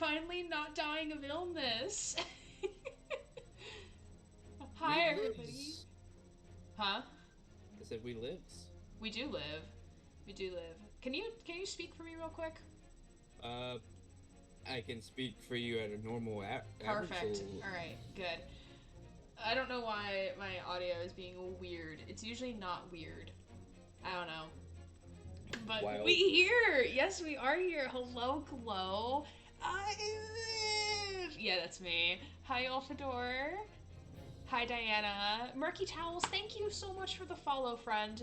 finally not dying of illness. Hi, everybody. Huh? I said we lives. We do live. We do live. Can you speak for me real quick? Uh, I can speak for you at a normal average. Perfect. All right. Good. I don't know why my audio is being weird. It's usually not weird. I don't know. But Wild. we here. Yes, we are here. Hello, Glow. I live. Yeah, that's me. Hi, Olfador. Hi, Diana. Murky Towels, thank you so much for the follow, friend.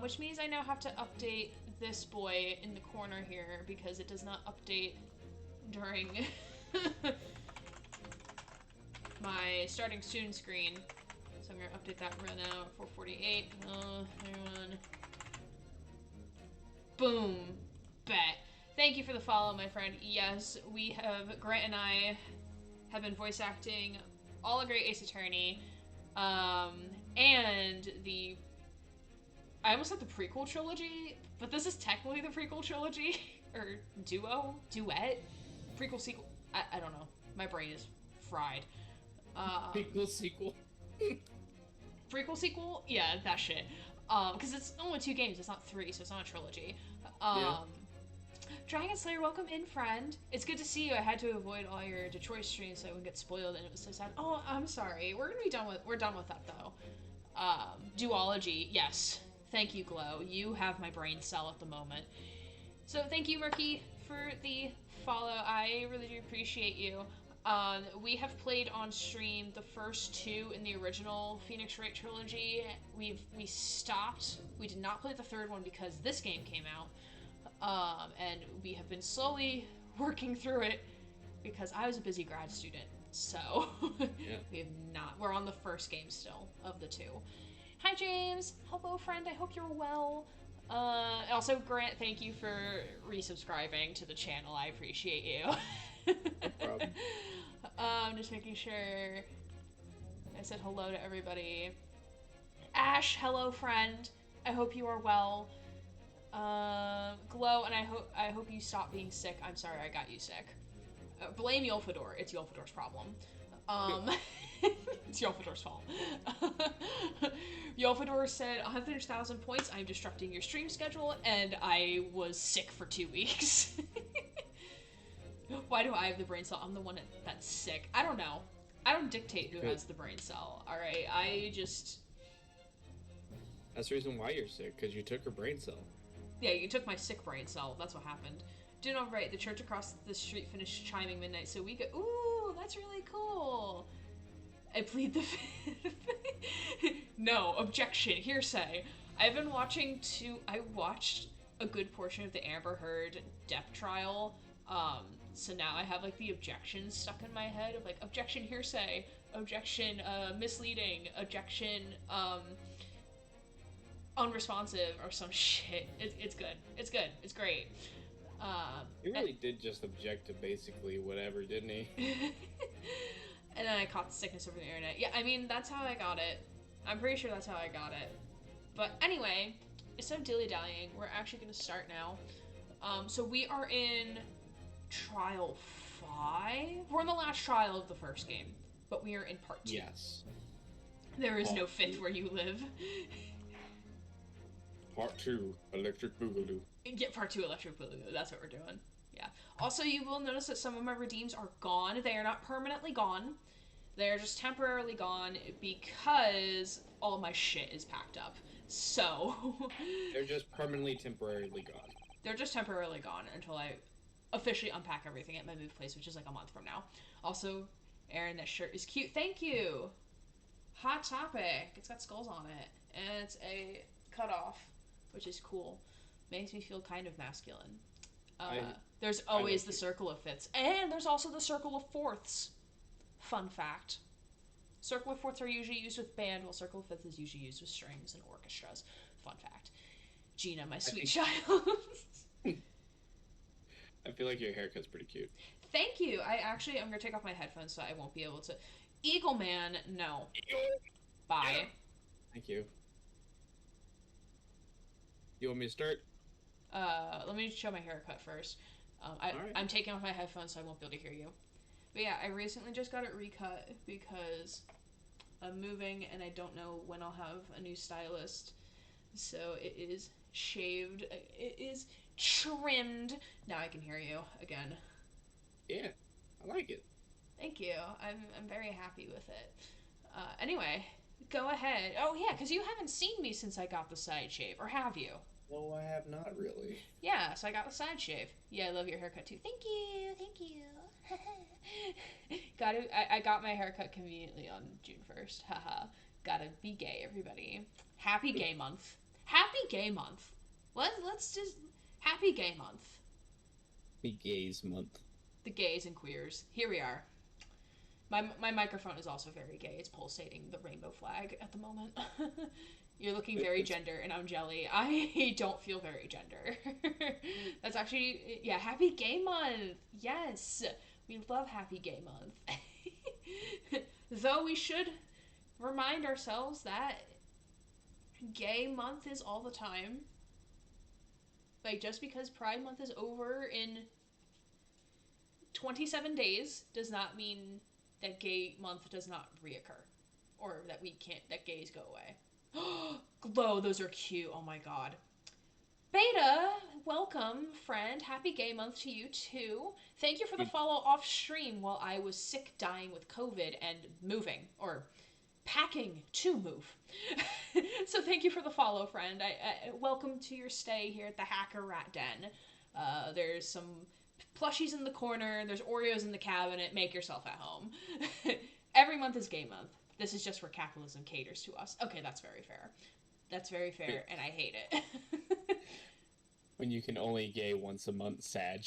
Which means I now have to update this boy in the corner here because it does not update during my starting soon screen. So I'm gonna update that right now at 4:48. Everyone. Boom. Bet. Thank you for the follow, my friend. Yes, we have, Grant and I have been voice acting all a great Ace Attorney, and I almost said the prequel trilogy, but this is technically the prequel trilogy, or duet, prequel, sequel, I don't know, my brain is fried. Prequel sequel. Prequel sequel? Yeah, that shit. Because it's only 2 games, it's not 3, so it's not a trilogy. Yeah. Dragon Slayer, welcome in, friend. It's good to see you. I had to avoid all your Detroit streams so I wouldn't get spoiled, and it was so sad. Oh, I'm sorry. We're done with that though. Duology, yes. Thank you, Glow. You have my brain cell at the moment. So thank you, Murky, for the follow. I really do appreciate you. We have played on stream the first 2 in the original Phoenix Wright trilogy. We stopped. We did not play the 3rd one because this game came out. And we have been slowly working through it because I was a busy grad student. So Yeah. we have not. We're on the first game still of the 2. Hi, James. Hello, friend. I hope you're well. Also, Grant, thank you for resubscribing to the channel. I appreciate you. No problem. Just making sure I said hello to everybody. Ash, hello, friend. I hope you are well. Glow, and I hope you stop being sick. I'm sorry I got you sick. Blame Yolfador. It's Yolfador's problem. It's Yolfador's fault. Yolfador said 100,000 points. I'm disrupting your stream schedule, and I was sick for 2 weeks. Why do I have the brain cell? I'm the one that's sick. I don't know. I don't dictate who has the brain cell. All right, That's the reason why you're sick, because you took her brain cell. Yeah, you took my sick brain cell. That's what happened. Doing all right. The church across the street finished chiming midnight, so we go. Ooh, that's really cool. I plead the fifth. No, objection, hearsay. I've been watching I watched a good portion of the Amber Heard death trial. So now I have like the objections stuck in my head of like objection, hearsay, objection, misleading, objection, unresponsive or some shit. It's good. It's good. It's great. He really did just object to basically whatever, didn't he? And then I caught the sickness over the internet. Yeah, I mean, that's how I got it. I'm pretty sure that's how I got it. But anyway, instead of dilly-dallying, we're actually going to start now. So we are in Trial 5? We're in the last trial of the first game, but we are in Part 2. Yes. There is Part no 5th 2. where you live. Part 2, Electric Boogaloo. Get Part 2 Electric Boogaloo. That's what we're doing. Yeah. Also, you will notice that some of my redeems are gone. They are not permanently gone. They're just temporarily gone because all my shit is packed up. So... They're just permanently, temporarily gone. They're just temporarily gone until I officially unpack everything at my move place, which is like a month from now. Also, Aaron, that shirt is cute. Thank you! Hot Topic. It's got skulls on it. And it's a cutoff, which is cool. Makes me feel kind of masculine. There's always the circle of fifths. And there's also the circle of fourths. Fun fact. Circle of fourths are usually used with band, while circle of fifths is usually used with strings and orchestras. Fun fact. Gina, my sweet child. I feel like your haircut's pretty cute. Thank you. I'm going to take off my headphones so I won't be able to... Eagle Man, no. Bye. Thank you. You want me to start? Let me show my haircut first. Alright. I'm taking off my headphones so I won't be able to hear you. But yeah, I recently just got it recut because I'm moving and I don't know when I'll have a new stylist. So it is shaved. It is trimmed. Now I can hear you again. Yeah, I like it. Thank you. I'm very happy with it. Anyway, go ahead. Oh yeah, because you haven't seen me since I got the side shave, or have you? No, I have not really. Yeah, so I got the side shave. Yeah, I love your haircut too. Thank you, thank you. I got my haircut conveniently on June 1st. Haha. Gotta be gay, everybody. Happy gay month. Happy gay month. Let's just happy gay month. The gays month. The gays and queers. Here we are. My microphone is also very gay. It's pulsating the rainbow flag at the moment. You're looking very gender, and I'm jelly. I don't feel very gender. That's actually, yeah, happy gay month. Yes. We love happy gay month. Though we should remind ourselves that gay month is all the time. Like, just because Pride Month is over in 27 days does not mean that gay month does not reoccur. Or that that gays go away. Glow, those are cute. Oh my god. Beta, welcome, friend. Happy gay month to you, too. Thank you for the follow off stream while I was sick, dying with COVID, and moving. Or packing to move. So thank you for the follow, friend. I welcome to your stay here at the Hacker Rat Den. There's some plushies in the corner. There's Oreos in the cabinet. Make yourself at home. Every month is gay month. This is just where capitalism caters to us. Okay, that's very fair. That's very fair, and I hate it. When you can only gay once a month, Sag.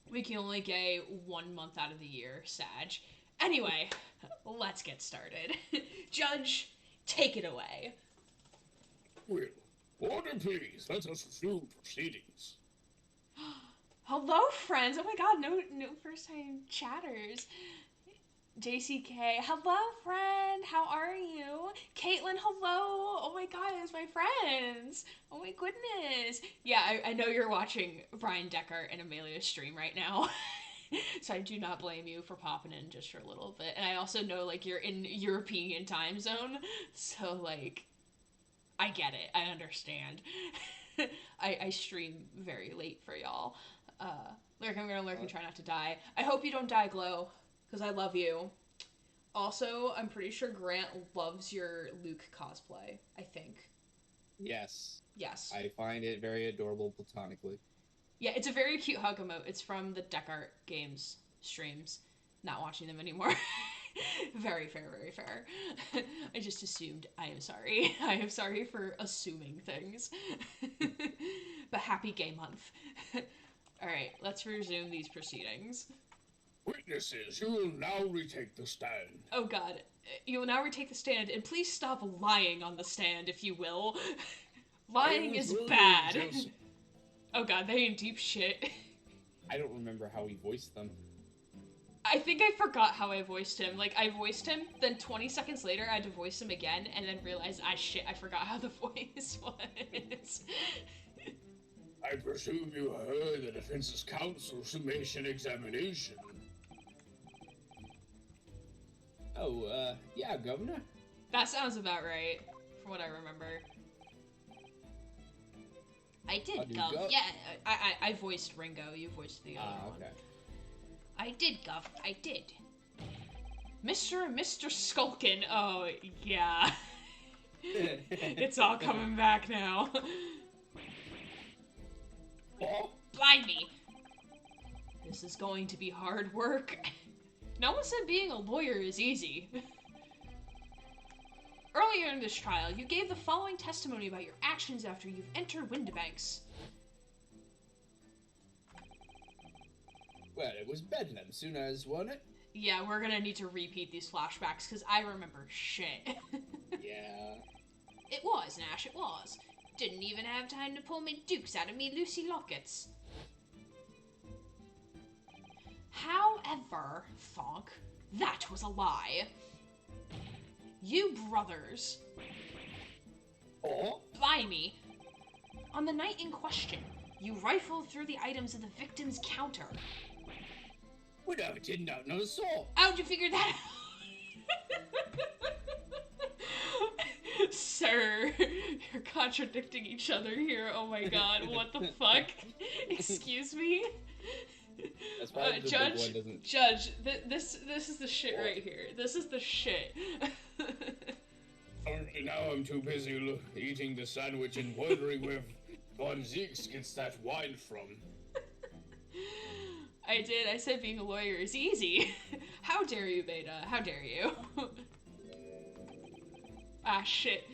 We can only gay 1 month out of the year, Sag. Anyway, let's get started. Judge, take it away. Well, order please. Let us resume proceedings. Hello, friends. Oh my god, no first time chatters. JCK, hello, friend. How are you? Caitlin, hello. Oh my god, it's my friends. Oh my goodness. Yeah, I know you're watching Brian Decker and Amelia's stream right now. So I do not blame you for popping in just for a little bit. And I also know, like, you're in European time zone. So, like, I get it. I understand. I stream very late for y'all. Lurk, I'm gonna lurk and try not to die. I hope you don't die, Glow, because I love you. Also, I'm pretty sure Grant loves your Luke cosplay, I think. Yes. Yes. I find it very adorable platonically. Yeah, it's a very cute hug emote. It's from the Deckart Games streams. Not watching them anymore. Very fair, very fair. I just assumed. I am sorry. I am sorry for assuming things. But happy gay month. Alright, let's resume these proceedings. Witnesses, you will now retake the stand. Oh god. You will now retake the stand, and please stop lying on the stand, if you will. Lying is bad. Oh god, they in deep shit. I don't remember how he voiced them. I think I forgot how I voiced him. Like, I voiced him, then 20 seconds later I had to voice him again, and then realized, shit, I forgot how the voice was. I presume you heard the defense's counsel summation examination. Oh, yeah, Governor. That sounds about right, from what I remember. I did, Gov. Yeah, I voiced Ringo. You voiced the other one. Okay. I did, Gov. I did. Mr. Skulkin. Oh, yeah. It's all coming back now. Blimey. This is going to be hard work. No one said being a lawyer is easy. Earlier in this trial, you gave the following testimony about your actions after you've entered Windibanks. Well, it was Bedlam soon as, wasn't it? Yeah, we're gonna need to repeat these flashbacks, because I remember shit. Yeah. It was, Nash, it was. Didn't even have time to pull me dukes out of me Lucy lockets. However, Thonk, that was a lie. You brothers. Oh? Blimey. On the night in question, You rifled through the items in the victim's counter. We never did nothing of the sort. How'd you figure that out? Sir, you're contradicting each other here. Oh my god, what the fuck? Excuse me? That's why the Judge, big one doesn't... Judge, this is the shit right here. This is the shit. Now I'm too busy eating the sandwich and wondering where Von Zeeks gets that wine from. I did. I said being a lawyer is easy. How dare you, Beta? How dare you? Ah, shit.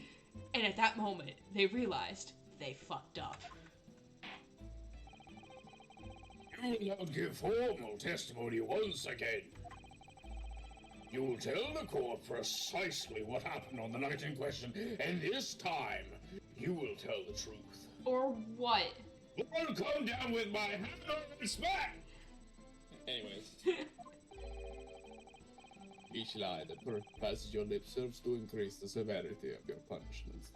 And at that moment, they realized they fucked up. You will not give formal testimony once again. You will tell the court precisely what happened on the night in question, and this time, you will tell the truth. Or what? I'll come down with my hand on smack! Anyways. Each lie that passes your lips serves to increase the severity of your punishments.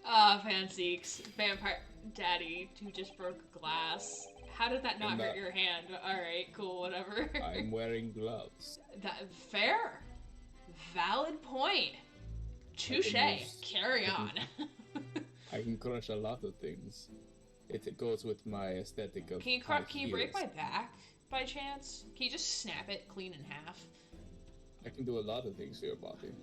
Ah, Fanseeks. Vampire Daddy who just broke glass. How did that not hurt your hand? Alright, cool, whatever. I'm wearing gloves. That fair. Valid point. Touche. Carry on. I can crush a lot of things. It goes with my aesthetic of Can you break my back by chance? Can you just snap it clean in half? I can do a lot of things to your body.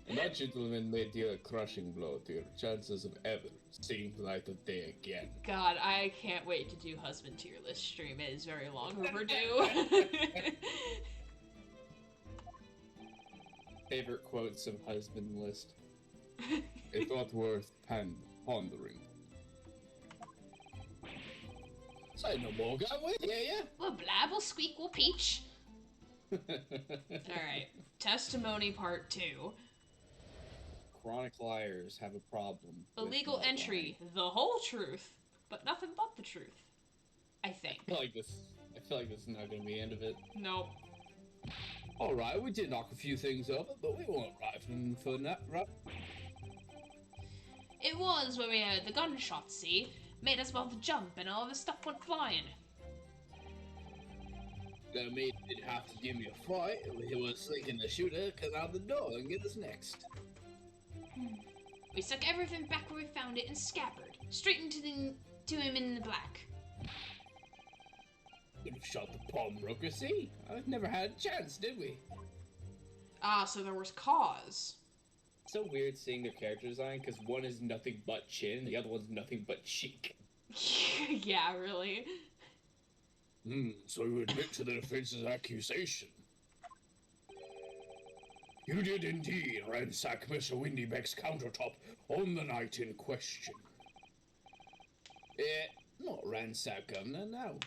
And that gentleman may deal a crushing blow to your chances of ever seeing the light of day again. God, I can't wait to do husband tier list stream. It is very long overdue. Favorite quotes of husband list. A thought worth pondering. Say no more, got we? Yeah. Will blabble squeak will peach. Alright. Testimony part 2. Chronic liars have a problem. Illegal entry, the whole truth, but nothing but the truth. I think. I feel like this is not gonna be the end of it. Nope. Alright, we did knock a few things over, but we weren't rifling for that, right? It was when we heard the gunshots, see? Made us both jump and all the stuff went flying. That made it have to give me a fight. He was thinking the shooter come out the door and get us next. We stuck everything back where we found it and scabbered, straight to him in the black. Could have shot the pawnbroker, see? I've never had a chance, did we? Ah, so there was cause. It's so weird seeing their character design, because one is nothing but chin, the other one's nothing but cheek. Yeah, really. So you admit to the defense's accusation. You did indeed ransack Mr. Windybeck's countertop on the night in question. Not ransack, Governor, no.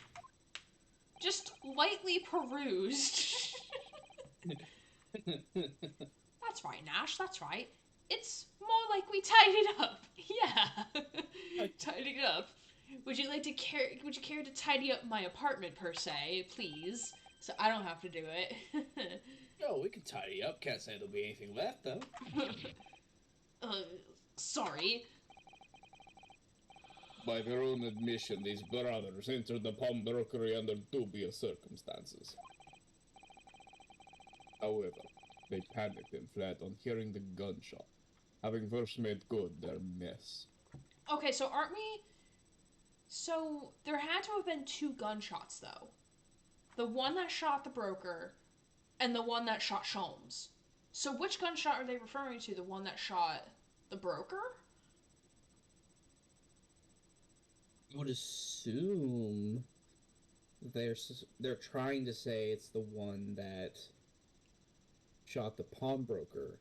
Just lightly perused. That's right, Nash, that's right. It's more like we tidied up. Yeah. Tidied up. Would you care to tidy up my apartment per se, please? So I don't have to do it. No, we can tidy up. Can't say there'll be anything left, though. Sorry. By their own admission, these brothers entered the pawnbrokery under dubious circumstances. However, they panicked and fled on hearing the gunshot, having first made good their mess. Okay, so aren't we... So, there had to have been 2 gunshots, though. The one that shot the broker, and the one that shot Sholmes. So which gunshot are they referring to? The one that shot the broker? I would assume they're trying to say it's the one that shot the pawnbroker.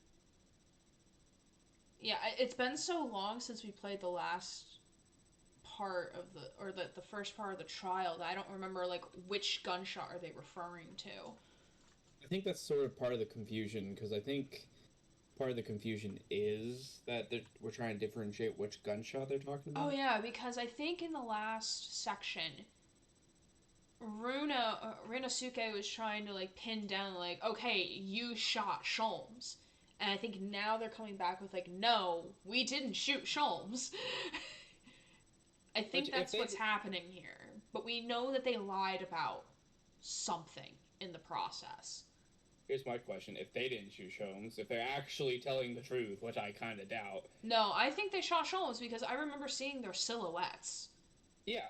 Yeah, it's been so long since we played the last part of the first part of the trial that I don't remember, like, which gunshot are they referring to. I think that's sort of part of the confusion, because I think part of the confusion is that we're trying to differentiate which gunshot they're talking about. Oh yeah, because I think in the last section, Rinosuke was trying to, like, pin down, like, okay, you shot Sholmes. And I think now they're coming back with, like, no, we didn't shoot Sholmes. I think that's what's happening here. But we know that they lied about something in the process. Here's my question. If they didn't shoot Sholmes, if they're actually telling the truth, which I kind of doubt. No, I think they shot Sholmes because I remember seeing their silhouettes. Yeah.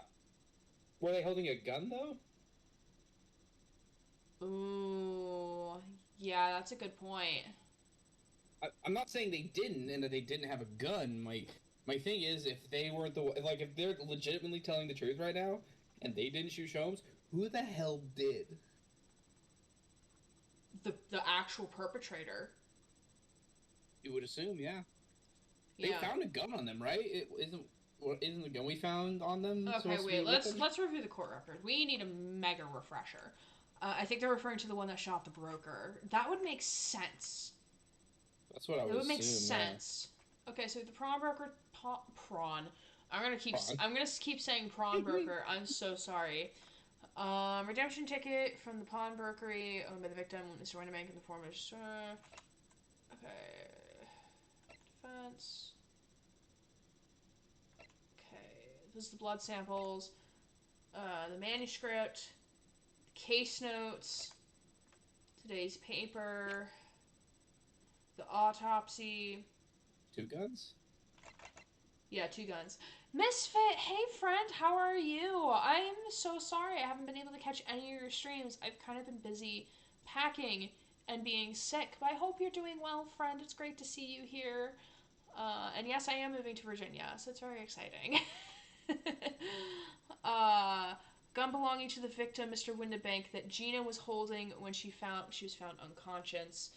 Were they holding a gun, though? Ooh. Yeah, that's a good point. I'm not saying they didn't and that they didn't have a gun. My thing is, if they weren't if they're legitimately telling the truth right now, and they didn't shoot Sholmes, who the hell did? The actual perpetrator. You would assume, yeah. They Yeah. found a gun on them, right? It isn't the gun we found on them? Okay, wait. Let's review the court record. We need a mega refresher. I think they're referring to the one that shot the broker. That would make sense. That's what I would assume. It would make sense. Yeah. Okay, so the prawn broker, prawn. I'm gonna keep saying prawn broker. I'm so sorry. Redemption ticket from the pawnbrokery owned by the victim, Mr. Winnebank, in the form of okay. Defense. Okay, this is the blood samples, the manuscript, the case notes, today's paper, the autopsy. 2 guns? Yeah, 2 guns. Misfit, hey friend, how are you? I'm so sorry I haven't been able to catch any of your streams. I've kind of been busy packing and being sick, but I hope you're doing well, friend. It's great to see you here. And yes, I am moving to Virginia, so it's very exciting. Gun belonging to the victim, Mr. Windebank, that Gina was holding when she was found unconscious.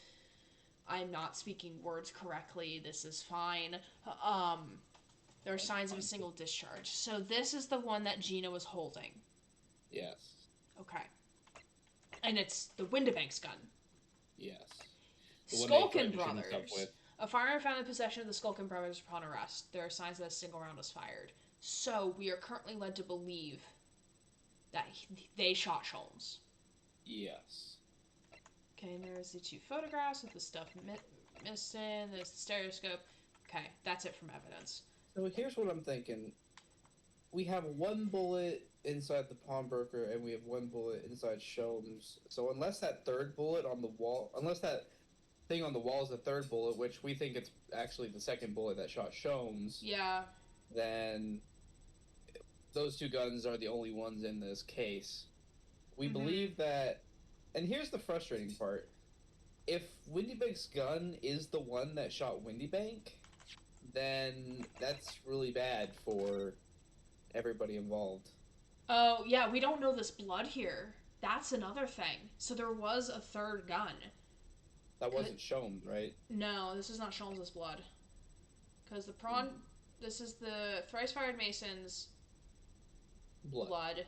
I'm not speaking words correctly. This is fine. There are signs of a single discharge. So this is the one that Gina was holding. Yes. Okay. And it's the Windebank's gun. Yes. Skulkin Brothers. A firearm found in possession of the Skulkin Brothers upon arrest. There are signs that a single round was fired. So we are currently led to believe that they shot Sholmes. Yes. Okay, and there's the 2 photographs with the stuff missing. There's the stereoscope. Okay, that's it from evidence. So here's what I'm thinking. We have 1 bullet inside the pawnbroker, and we have 1 bullet inside Sholmes. So unless that 3rd bullet on the wall, unless that thing on the wall is the 3rd bullet, which we think it's actually the 2nd bullet that shot Sholmes. Yeah. Then those 2 guns are the only ones in this case. We believe that, and here's the frustrating part. If Windebank's gun is the one that shot Windebank, then that's really bad for everybody involved. Oh, yeah, we don't know this blood here. That's another thing. So there was a 3rd gun. That wasn't Sholmes, right? No, this is not Sholmes' blood. Because the prawn... This is the thrice-fired Mason's blood.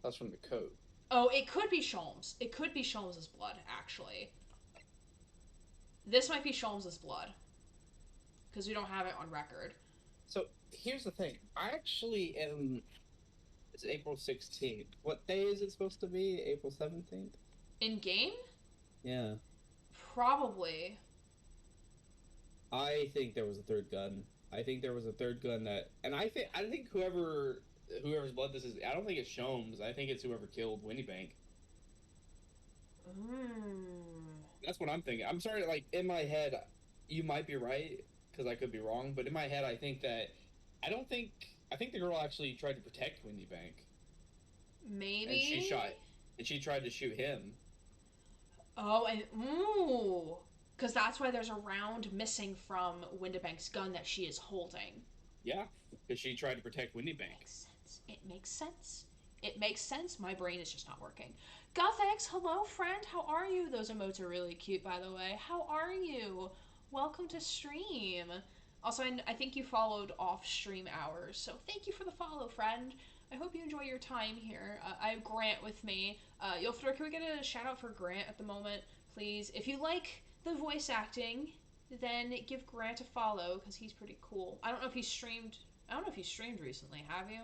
That's from the coat. Oh, it could be Sholmes. It could be Sholmes' blood, actually. This might be Sholmes' blood. Because we don't have it on record. So, here's the thing. I actually am... It's April 16th. What day is it supposed to be? April 17th? In-game? Yeah. Probably. I think there was a 3rd gun. I think there was a 3rd gun that... And I think whoever's blood this is... I don't think it's Sholmes. I think it's whoever killed Windebank. That's what I'm thinking. I'm sorry, like, in my head, you might be right, because I could be wrong, but in my head, I think that... I think the girl actually tried to protect Windebank. Maybe? And she tried to shoot him. Oh, and... Ooh! Because that's why there's a round missing from Windebank's gun that she is holding. Yeah, because she tried to protect Windebank. It makes sense. It makes sense. My brain is just not working. Gothex, hello, friend. How are you? Those emotes are really cute, by the way. How are you? Welcome to stream. Also, I think you followed off stream hours, so thank you for the follow, friend. I hope you enjoy your time here. I have Grant with me. Yolfdor, can we get a shout out for Grant at the moment, please? If you like the voice acting, then give Grant a follow, because he's pretty cool. I don't know if he's streamed recently, have you?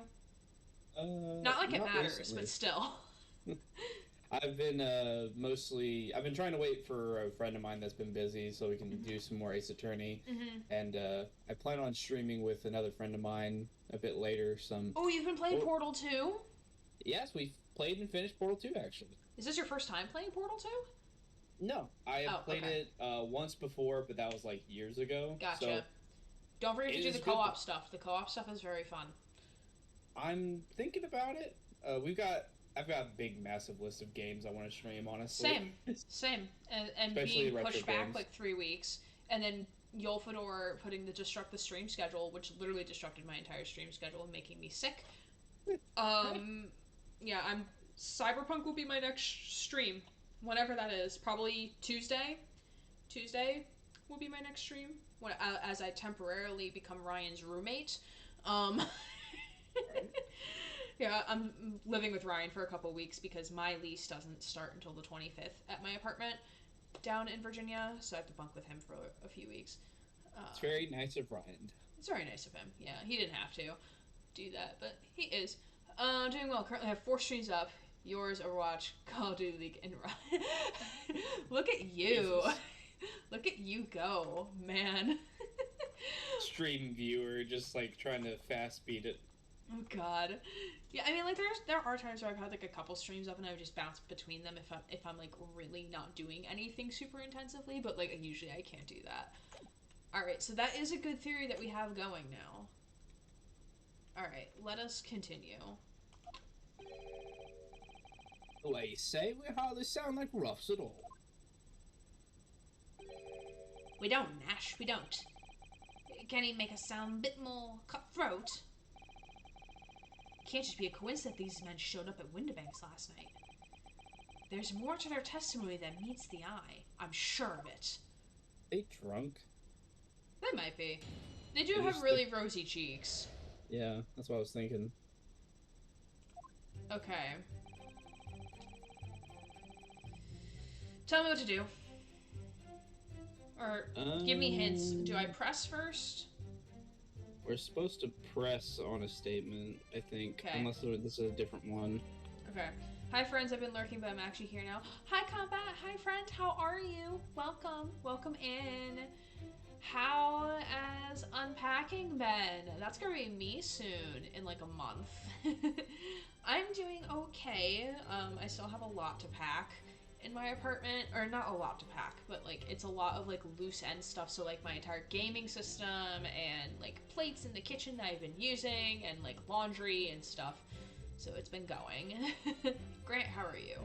Not like it matters, recently. But still. I've been trying to wait for a friend of mine that's been busy so we can do some more Ace Attorney. And I plan on streaming with another friend of mine a bit later some. Oh, you've been playing Well, Portal 2? yes, we played and finished Portal 2 actually. Is this your first time playing Portal 2? No, I have Oh, played okay. it once before, but that was like years ago. Gotcha. So Don't forget to it do is the good. co-op stuff. The co-op stuff is very fun. I'm thinking about it. I've got a big, massive list of games I want to stream. Honestly, Same. And Especially being retro pushed back games. like 3 weeks, and then Yolfador putting the destruct the stream schedule, which literally destructed my entire stream schedule and making me sick. Yeah, Cyberpunk will be my next stream, whenever that is. Probably Tuesday. Tuesday will be my next stream as I temporarily become Ryan's roommate. Um, yeah, I'm living with Ryan for a couple weeks because my lease doesn't start until the 25th at my apartment down in Virginia, so I have to bunk with him for a few weeks. It's very nice of Ryan. It's very nice of him. Yeah, he didn't have to do that, but he is. Doing well. Currently have 4 streams up. Yours, Overwatch, Call of Duty League, and Ryan. Look at you. Jesus. Look at you go, man. Stream viewer just like trying to fast speed it. Oh god. Yeah, I mean, like there are times where I've had like a couple streams up and I would just bounce between them if I'm like really not doing anything super intensively, but like usually I can't do that. All right, so that is a good theory that we have going now. All right, let us continue. The way you say, we hardly sound like roughs at all. We don't, Nash. We don't. Can he make us sound a bit more cutthroat? Can't just be a coincidence that these men showed up at Windibanks last night. There's more to their testimony than meets the eye. I'm sure of it. They drunk? They might be. They do It have is really rosy cheeks. Yeah, that's what I was thinking. Okay. Tell me what to do. Or give me hints. Do I press first? We're supposed to press on a statement, I think. Okay. Unless this is a different one. Okay. Hi friends, I've been lurking, but I'm actually here now. Hi Combat, hi friend, how are you? Welcome, welcome in. How has unpacking been? That's gonna be me soon, in like a month. I'm doing okay. I still have a lot to pack in my apartment, or not a lot to pack, but like it's a lot of like loose end stuff, so like my entire gaming system and like plates in the kitchen that I've been using and like laundry and stuff. So it's been going. Grant, how are you?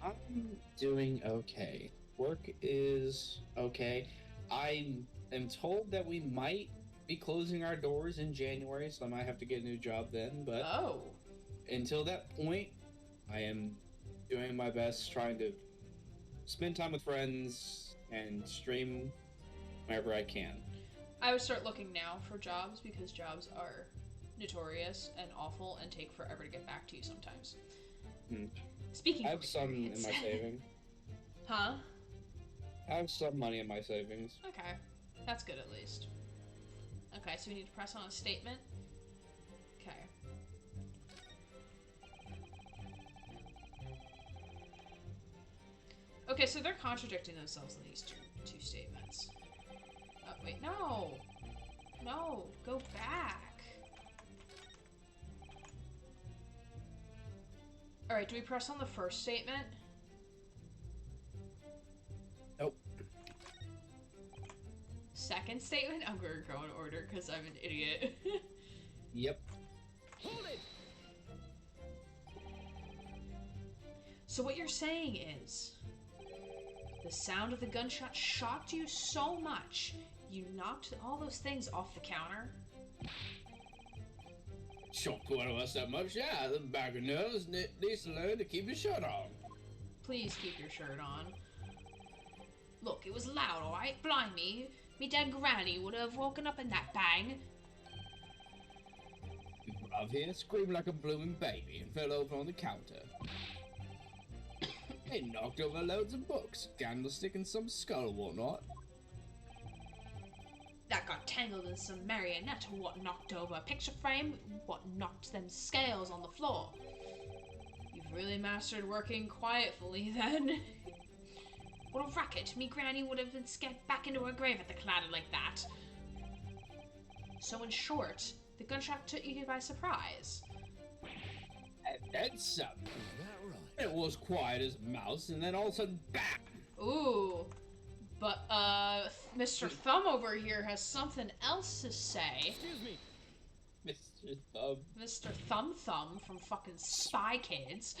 I'm doing okay. Work is okay. I am told that we might be closing our doors in January, so I might have to get a new job then, but Oh. until that point, I am doing my best trying to spend time with friends and stream whenever I can. I would start looking now for jobs because jobs are notorious and awful and take forever to get back to you sometimes. Speaking I of have some in experience. my savings. Huh? I have some money in my savings. Okay. That's good at least. Okay, so we need to press on a statement. Okay. Okay, so they're contradicting themselves in these two statements. Oh, wait, no! No, go back! Alright, do we press on the first statement? Nope. Second statement? I'm gonna go in order because I'm an idiot. Yep. Hold it! So what you're saying is, the sound of the gunshot shocked you so much, you knocked all those things off the counter? Shocked one of us that much, yeah. The bag of nerves needs to learn to keep his shirt on. Please keep your shirt on. Look, it was loud, alright? Blind me. Me dead granny would have woken up in that bang. Bruv here screamed like a blooming baby and fell over on the counter. They knocked over loads of books, candlestick and some skull and whatnot. That got tangled in some marionette, what knocked over a picture frame, what knocked them scales on the floor. You've really mastered working quietly then. What a racket, me granny would have been scared back into her grave at the clatter like that. So in short, The gunshot took you by surprise. And then something. It was quiet as a mouse, and then all of a sudden, BAM! Ooh. But, Mr. Thumb over here has something else to say. Excuse me. Mr. Thumb. Mr. Thumb from fucking Spy Kids.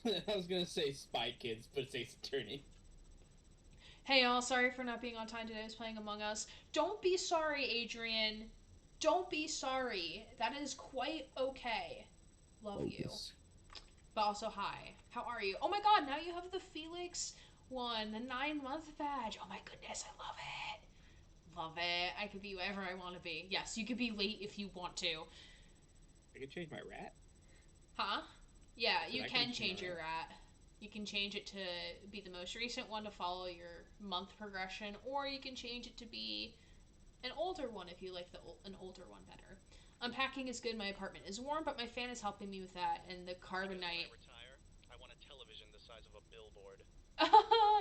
I was gonna say Spy Kids, but it's Ace Attorney. Hey y'all, sorry for not being on time today. I was playing Among Us. Don't be sorry, Adrian. Don't be sorry. That is quite okay. Love you. But also, hi. How are you? Oh my god, now you have the Felix one, the 9-month badge. Oh my goodness, I love it. Love it. I could be whatever I want to be. Yes, you could be late if you want to. I can change my rat. Huh? Yeah, So you I can can change change your rat. You can change it to be the most recent one to follow your month progression, or you can change it to be an older one if you like an older one better. Unpacking is good. My apartment is warm, but my fan is helping me with that, and the carbonite. When I retire, I want a television the size of a billboard.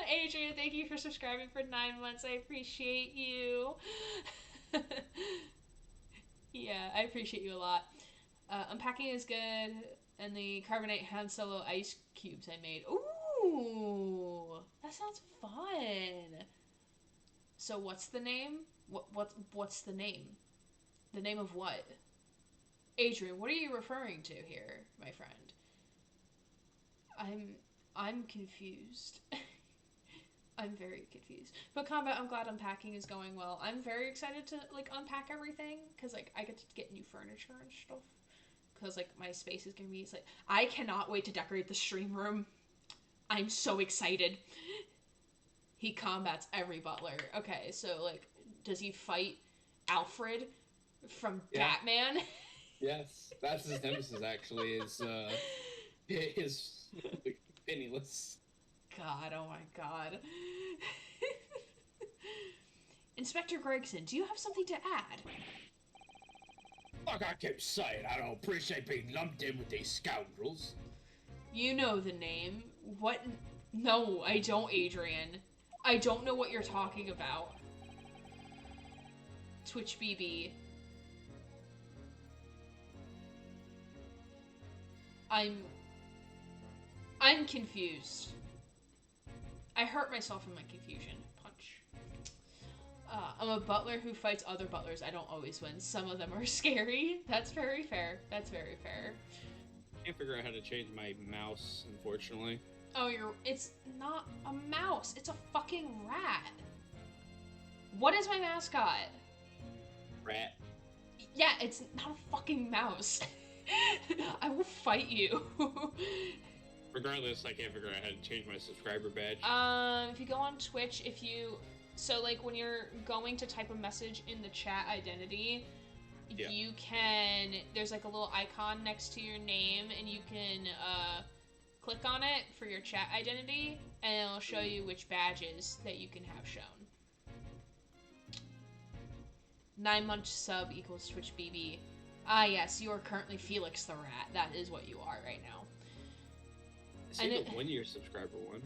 Adrian, thank you for subscribing for 9 months. I appreciate you. Yeah, I appreciate you a lot. Unpacking is good, and the carbonate Han Solo ice cubes I made. Ooh, that sounds fun. So what's the name? What's the name? The name of what? Adrian, what are you referring to here, my friend? I'm confused. I'm very confused. But combat, I'm glad unpacking is going well. I'm very excited to like unpack everything because like I get to get new furniture and stuff. Because like my space is gonna be like I cannot wait to decorate the stream room. I'm so excited. He combats every butler. Okay, so like, does he fight Alfred from Batman? Yes, that's his nemesis. Actually, is his penniless. God, oh my god. Inspector Gregson, do you have something to add? Like I kept saying, I don't appreciate being lumped in with these scoundrels. You know the name. What? No, I don't, Adrian. I don't know what you're talking about. Twitch BB. I'm confused. I hurt myself in my confusion. Punch. I'm a butler who fights other butlers. I don't always win. Some of them are scary. That's very fair. That's very fair. Can't figure out how to change my mouse, unfortunately. Oh, it's not a mouse. It's a fucking rat. What is my mascot? Rat. Yeah, it's not a fucking mouse. I will fight you. Regardless, I can't figure out how to change my subscriber badge. If you go on Twitch, so like when you're going to type a message in the chat identity, Yeah. you can, there's like a little icon next to your name, and you can click on it for your chat identity, and it'll show you which badges that you can have shown. 9-month sub equals Twitch BB. Ah yes, you are currently Felix the Rat. That is what you are right now. See the 1-year subscriber one.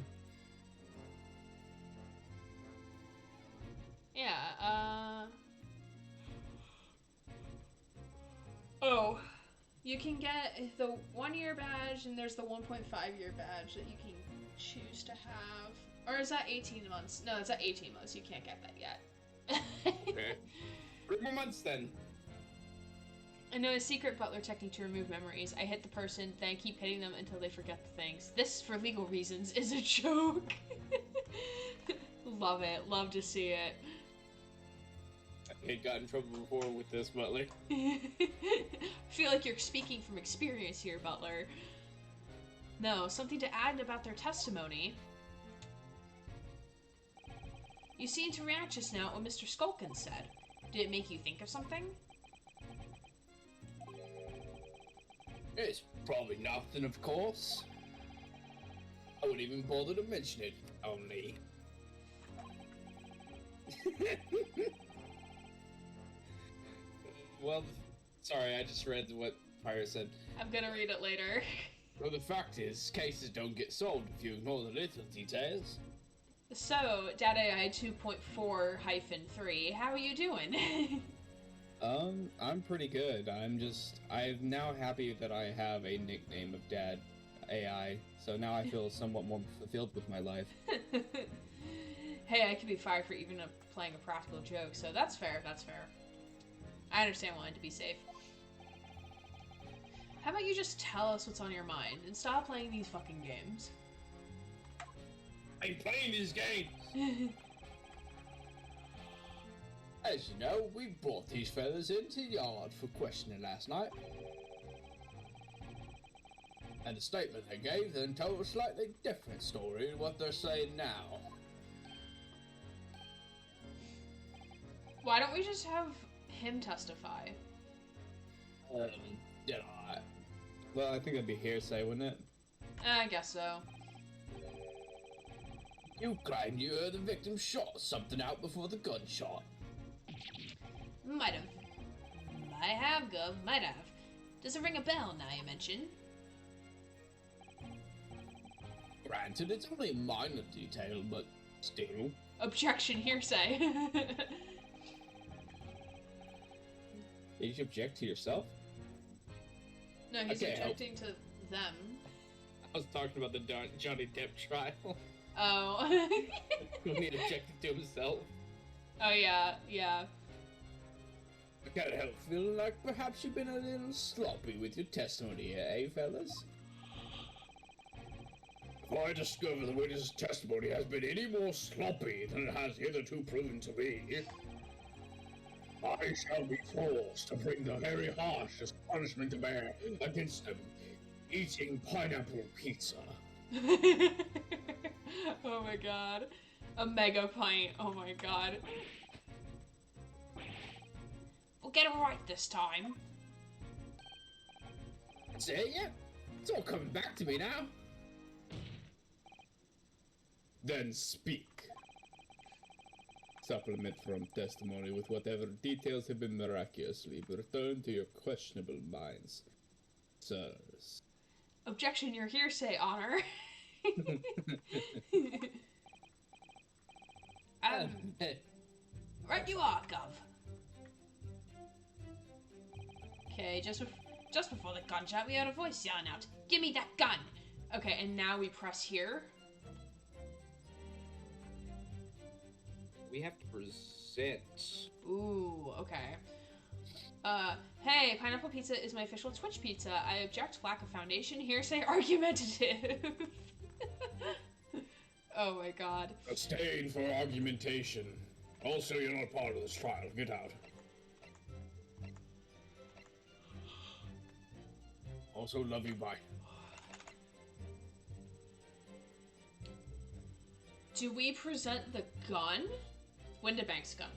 Yeah, oh, you can get the 1-year badge, and there's the 1.5-year badge that you can choose to have. Or is that 18 months? No, it's at 18 months. You can't get that yet. Okay. 3 more months then. I know a secret butler technique to remove memories. I hit the person, then I keep hitting them until they forget the things. This, for legal reasons, is a joke. Love it. Love to see it. I got in trouble before with this butler. I feel like you're speaking from experience here, Butler. No, something to add about their testimony. You seemed to react just now at what Mr. Skulkin said. Did it make you think of something? It's probably nothing, of course. I wouldn't even bother to mention it, only. Well, sorry, I just read what Pyro said. I'm gonna read it later. Well, the fact is, cases don't get solved if you ignore the little details. So, Data AI 2.4-3, how are you doing? I'm pretty good. I'm now happy that I have a nickname of Dad AI, so now I feel somewhat more fulfilled with my life. Hey, I could be fired for even playing a practical joke, so that's fair, that's fair. I understand wanting to be safe. How about you just tell us what's on your mind and stop playing these fucking games? I'm playing this game. As you know, we brought these fellas into the yard for questioning last night. And the statement they gave then told a slightly different story to what they're saying now. Why don't we just have him testify? Did I? Well, I think that'd be hearsay, wouldn't it? I guess so. You claim you heard the victim shot something out before the gunshot. Might have. I have, Gov. Might have. Does it ring a bell now you mention? Granted, it's only a minor detail, but still. Objection, hearsay. Did you object to yourself? No, he's Okay, objecting to them. I was talking about the Johnny Depp trial. Oh. When he objected to himself. Oh, yeah, yeah. I can't help feeling like perhaps you've been a little sloppy with your testimony here, eh, fellas? If I discover the witness's testimony has been any more sloppy than it has hitherto proven to be, I shall be forced to bring the very harshest punishment to bear against them, eating pineapple pizza. Oh my god. A mega pint. Oh my god. We'll get it right this time. That's it, yeah? It's all coming back to me now. Then speak. Supplement from testimony with whatever details have been miraculously returned to your questionable minds, sirs. Objection, your hearsay, Honor. Right you are, Gov. Okay, just before the gunshot, we had a voice yelling out, "Give me that gun!" Okay, and now we press here. We have to present. Ooh, okay. Hey, pineapple pizza is my official Twitch pizza. I object, lack of foundation, hearsay, argumentative. Oh my god. Abstain for argumentation. Also, you're not part of this trial. Get out. Also, love you, bye. Do we present the gun? Windibank's gun.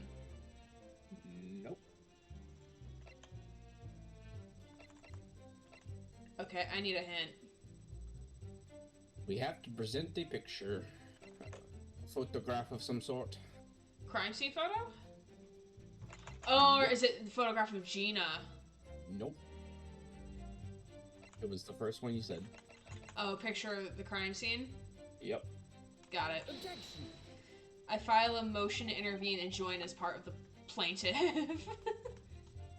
Nope. Okay, I need a hint. We have to present a picture. Photograph of some sort. Crime scene photo? Or is it the photograph of Gina? Nope. It was the first one you said. Oh, picture of the crime scene? Yep. Got it. Objection. I file a motion to intervene and join as part of the plaintiff.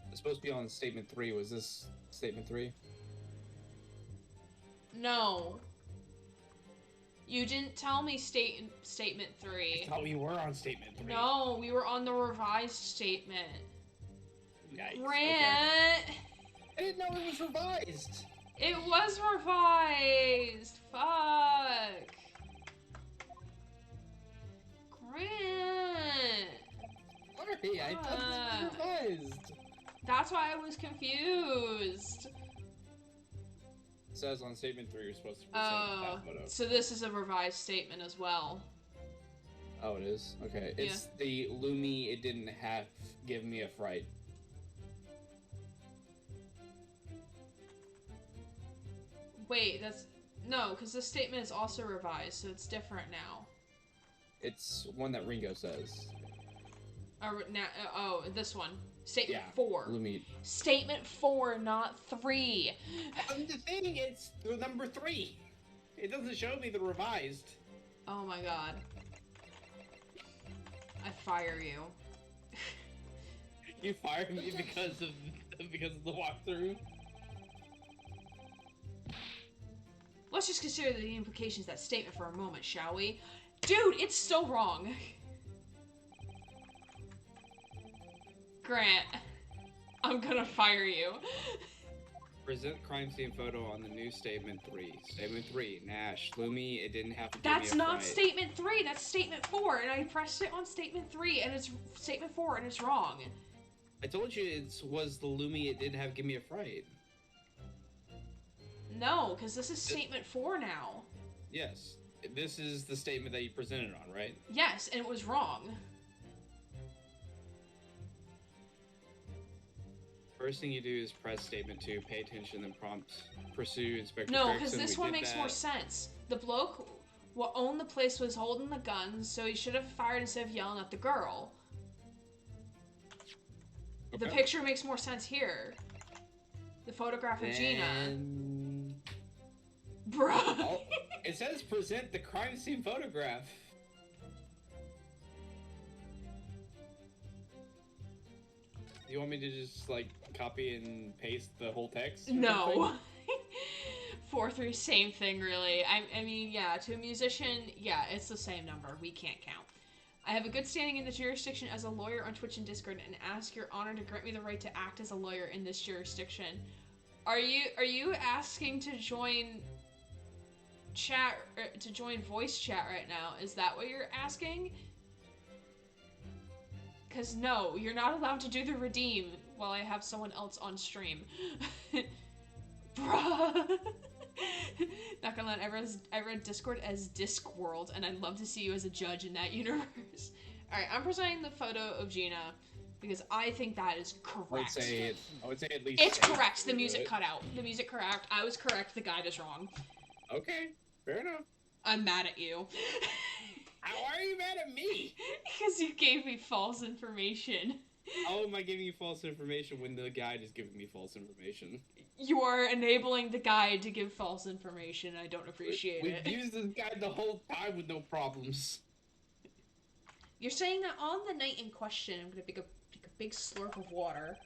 It's supposed to be on statement 3. Was this statement 3? No. You didn't tell me statement 3. I thought we were on statement 3. No, we were on the revised statement. Yikes. Grant! Okay. I didn't know it was revised. It was revised! Fuck! Grant! Sorry, I thought this was revised. That's why I was confused. It says on statement 3 you're supposed to present that photo. So this is a revised statement as well. Oh, it is? Okay. It's the Lumi, it didn't have give me a fright. Wait, that's... No, because this statement is also revised, so it's different now. It's one that Ringo says. Oh, this one. Statement 4. Lumi. Statement 4, not 3. The thing, it's the number 3. It doesn't show me the revised. Oh my god. I fire you. You fired me because of the walkthrough. Let's just consider the implications of that statement for a moment, shall we? Dude, it's so wrong. Grant, I'm gonna fire you. Present crime scene photo on the new statement 3. Statement 3, Nash, Lumi, it didn't have to give me That's a not fright. statement 3, that's statement 4, and I pressed it on statement 3, and it's statement 4, and it's wrong. I told you it was the Lumi, it didn't have give me a fright. No, because this is statement 4 now. Yes. This is the statement that you presented on, right? Yes, and it was wrong. First thing you do is press statement 2, pay attention, then prompt pursue Inspector No, Gregson. because this We one did makes that. more sense. The bloke what owned the place was holding the gun, so he should have fired instead of yelling at the girl. The Okay. picture makes more sense here. The photograph of Gina. And... Bruh. Oh, it says present the crime scene photograph. You want me to just, like, copy and paste the whole text? or No. something? 4-3, same thing, really. I mean, yeah, to a musician, yeah, it's the same number. We can't count. I have a good standing in the jurisdiction as a lawyer on Twitch and Discord, and ask your honor to grant me the right to act as a lawyer in this jurisdiction. Are you asking to join chat, to join voice chat right now? Is that what you're asking? Because no, you're not allowed to do the redeem while I have someone else on stream. Bruh. Not gonna lie, I read Discord as Discworld, and I'd love to see you as a judge in that universe. Alright, I'm presenting the photo of Gina because I think that is correct. I would say at least... It's 8 correct. The to do music it. cut out. The music correct. I was correct. The guide is wrong. Okay, fair enough. I'm mad at you. How are you mad at me? Because you gave me false information. How am I giving you false information when the guide is giving me false information? You are enabling the guide to give false information. I don't appreciate it. We've used this guide the whole time with no problems. You're saying that on the night in question, I'm gonna take a big slurp of water.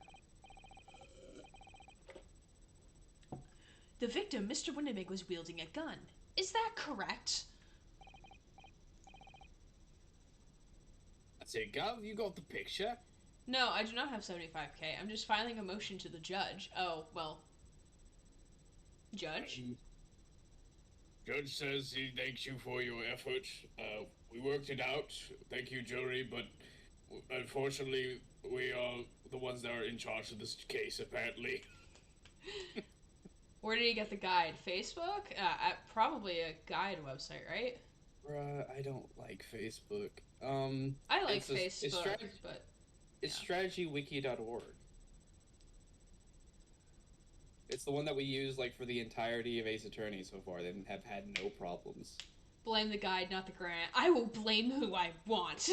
The victim, Mr. Winnemig, was wielding a gun. Is that correct? I say, Gov, you got the picture? No, I do not have 75k. I'm just filing a motion to the judge. Oh, well. Judge? Judge says he thanks you for your effort. We worked it out. Thank you, jury, but unfortunately, we are the ones that are in charge of this case, apparently. Where did you get the guide? Facebook? At probably a guide website, right? Bruh, I don't like Facebook. I like it's Facebook, but... It's Yeah. strategywiki.org. It's the one that we use, like, for the entirety of Ace Attorney so far. They have had no problems. Blame the guide, not the grant. I will blame who I want.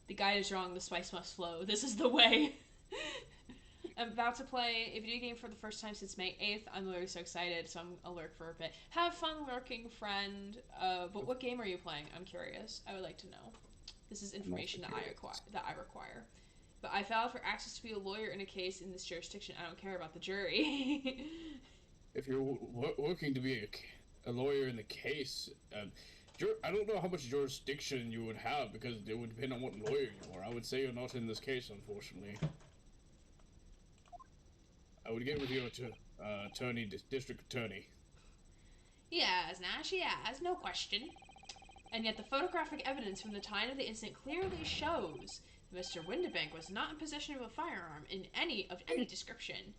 The guide is wrong, the spice must flow. This is the way. I'm about to play a video game for the first time since May 8th. I'm literally so excited, so I'm gonna lurk for a bit. Have fun lurking, friend. But what game are you playing? I'm curious. I would like to know. This is information that I require. But I filed for access to be a lawyer in a case in this jurisdiction. I don't care about the jury. If you're working to be a lawyer in the case, I don't know how much jurisdiction you would have because it would depend on what lawyer you are. I would say you're not in this case, unfortunately. I would get with your attorney, district attorney. Yes, Nash, yes, no question. And yet the photographic evidence from the time of the incident clearly shows that Mr. Windebank was not in possession of a firearm in any description.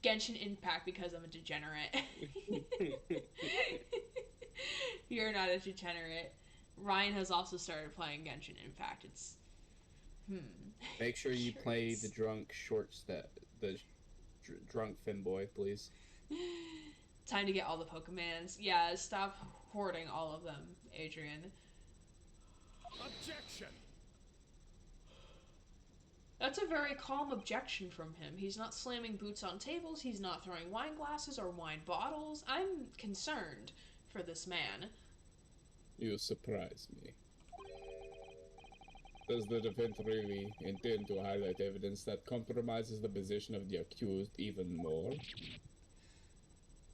Genshin Impact because I'm a degenerate. You're not a degenerate. Ryan has also started playing Genshin Impact. It's... Make sure you Sure play is. the drunk drunk femboy, please. Time to get all the Pokemons. Yeah, stop hoarding all of them, Adrian. Objection! That's a very calm objection from him. He's not slamming boots on tables, he's not throwing wine glasses or wine bottles. I'm concerned for this man. You surprise me. Does the defense really intend to highlight evidence that compromises the position of the accused even more?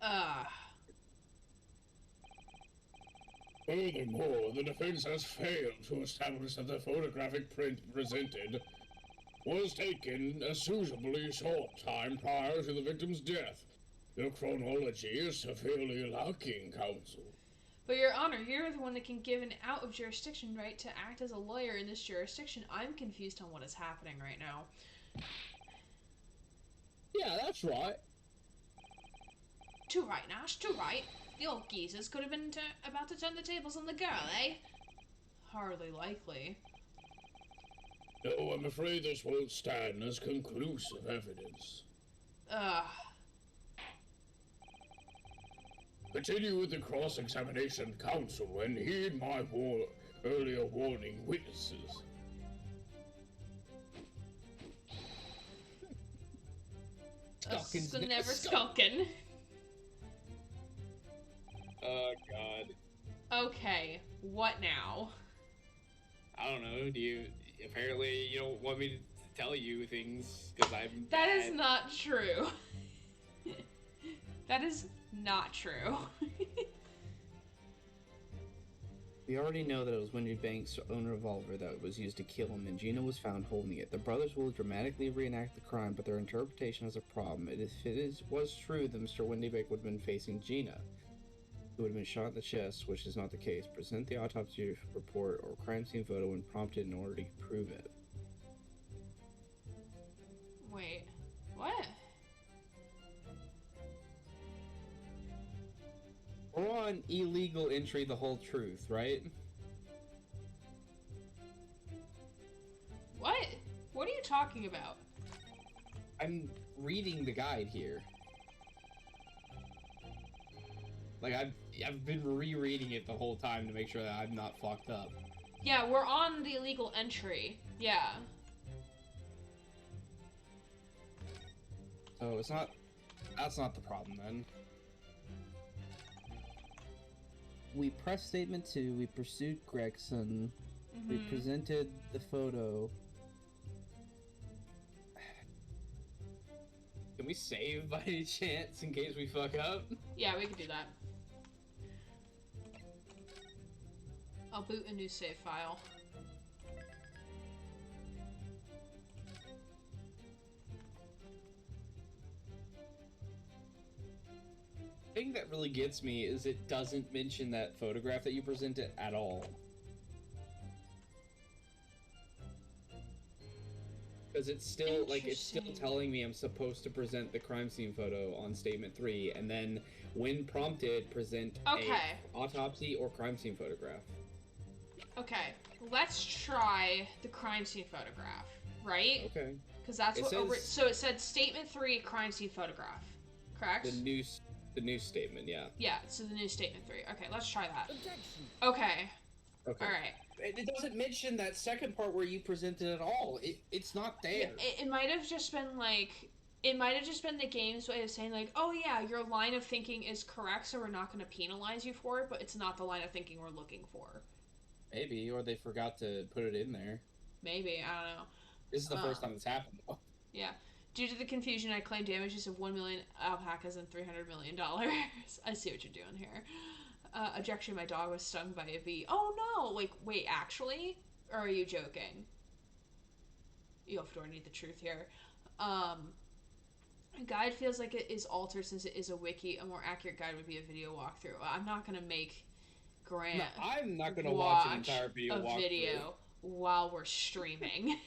Uh, Furthermore, the defense has failed to establish that the photographic print presented was taken a suitably short time prior to the victim's death. The chronology is severely lacking, counsel. but Your Honor, you're the one that can give an out of jurisdiction right to act as a lawyer in this jurisdiction. I'm confused on what is happening right now. Yeah, that's right. Too right, Nash, too right. The old geezers could have been about to turn the tables on the girl, eh? Hardly likely. No, I'm afraid this won't stand as conclusive evidence. Ugh. Continue with the cross-examination, counsel, and heed my earlier warning, witnesses. Skulkin's Never skulking. Oh god. Okay, what now? I don't know. Apparently you don't want me to tell you things because I'm That bad. is not true. That is not true. We already know that it was Wendy Banks' own revolver that was used to kill him, and Gina was found holding it. The brothers will dramatically reenact the crime, but their interpretation has a problem. If it was true that Mr. Windybank would have been facing Gina, who would have been shot in the chest, which is not the case. Present the autopsy report or crime scene photo when prompted in order to prove it. Wait, what? We're on illegal entry the whole truth, right? What? What are you talking about? I'm reading the guide here. Like I've been rereading it the whole time to make sure that I'm not fucked up. Yeah, we're on the illegal entry. Yeah. So it's not. That's not the problem then. We pressed statement 2, we pursued Gregson, we presented the photo. Can we save by any chance in case we fuck up? Yeah, we can do that. I'll boot a new save file. The thing that really gets me is it doesn't mention that photograph that you presented at all. Because it's still Interesting. telling me I'm supposed to present the crime scene photo on statement 3, and then when prompted, present Okay. a autopsy or crime scene photograph. Okay, let's try the crime scene photograph, right? Okay. Because that's It what. says- So it said statement 3, crime scene photograph, correct? The new statement, yeah. Yeah. So the new statement 3. Okay, let's try that. Okay. Okay. All right. It doesn't mention that second part where you presented it all. It's not there. It might have just been like. It might have just been the game's way of saying like, oh yeah, your line of thinking is correct, so we're not going to penalize you for it, but it's not the line of thinking we're looking for. Maybe, or they forgot to put it in there. Maybe, I don't know. This is the first time it's happened, though. Yeah. Due to the confusion, I claim damages of 1 million alpacas and $300 million. I see what you're doing here. Objection, my dog was stung by a bee. Oh no! Like, wait, actually? Or are you joking? Yofdor, need the truth here. Guide feels like it is altered since it is a wiki. A more accurate guide would be a video walkthrough. I'm not gonna make Grant No, I'm not gonna watch an entire video a walkthrough. video while we're streaming.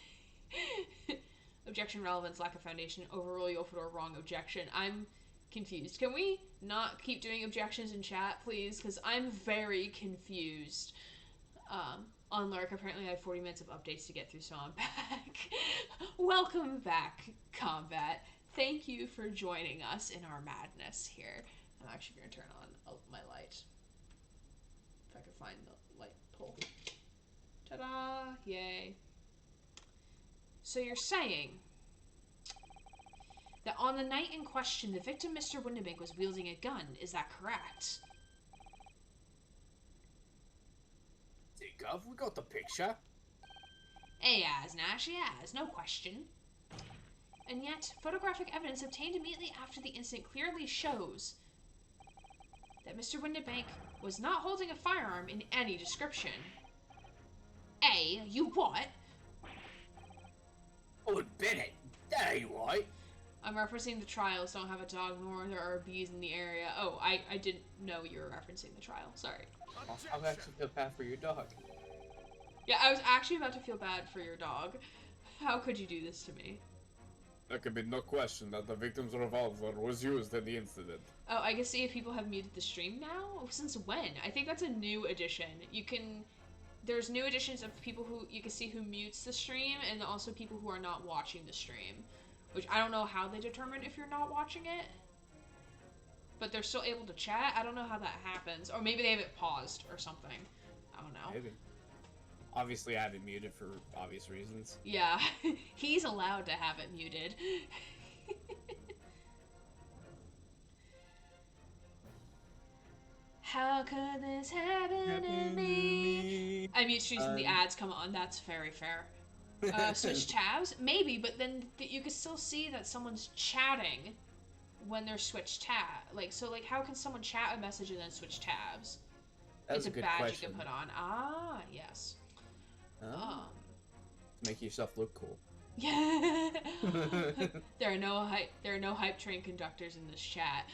Objection, relevance, lack of foundation, overrule Yofdor, wrong objection. I'm confused. Can we not keep doing objections in chat, please? Because I'm very confused. On Lurk, apparently I have 40 minutes of updates to get through, so I'm back. Welcome back, Combat. Thank you for joining us in our madness here. I'm actually going to turn on my light. If I can find the light pole. Ta-da! Yay. So you're saying that on the night in question, the victim, Mr. Windebank, was wielding a gun. Is that correct? Gov, we got the picture. She has, no question. And yet, photographic evidence obtained immediately after the incident clearly shows that Mr. Windibank was not holding a firearm in any description. You what? Oh, Bennett, that ain't right. I'm referencing the trials don't have a dog nor there are bees in the area. Oh, I didn't know you were referencing the trial. Sorry. I'm actually feel bad for your dog. Yeah, I was actually about to feel bad for your dog. How could you do this to me? There can be no question that the victim's revolver was used in the incident. Oh, I can see if people have muted the stream now? Since when? I think that's a new addition. There's new additions of people who you can see who mutes the stream, and also people who are not watching the stream. Which I don't know how they determine if you're not watching it. But they're still able to chat. I don't know how that happens. Or maybe they have it paused or something. I don't know. Maybe. Obviously, I have it muted for obvious reasons. Yeah, he's allowed to have it muted. How could this happen to me? I mute streams and the ads come on. That's very fair. Switch tabs? Maybe, but then you can still see that someone's chatting when they're switched tab. How can someone chat a message and then switch tabs? That's it's a good badge question. you can put on. Ah, yes. Make yourself look cool. Yeah. There are no hype train conductors in this chat.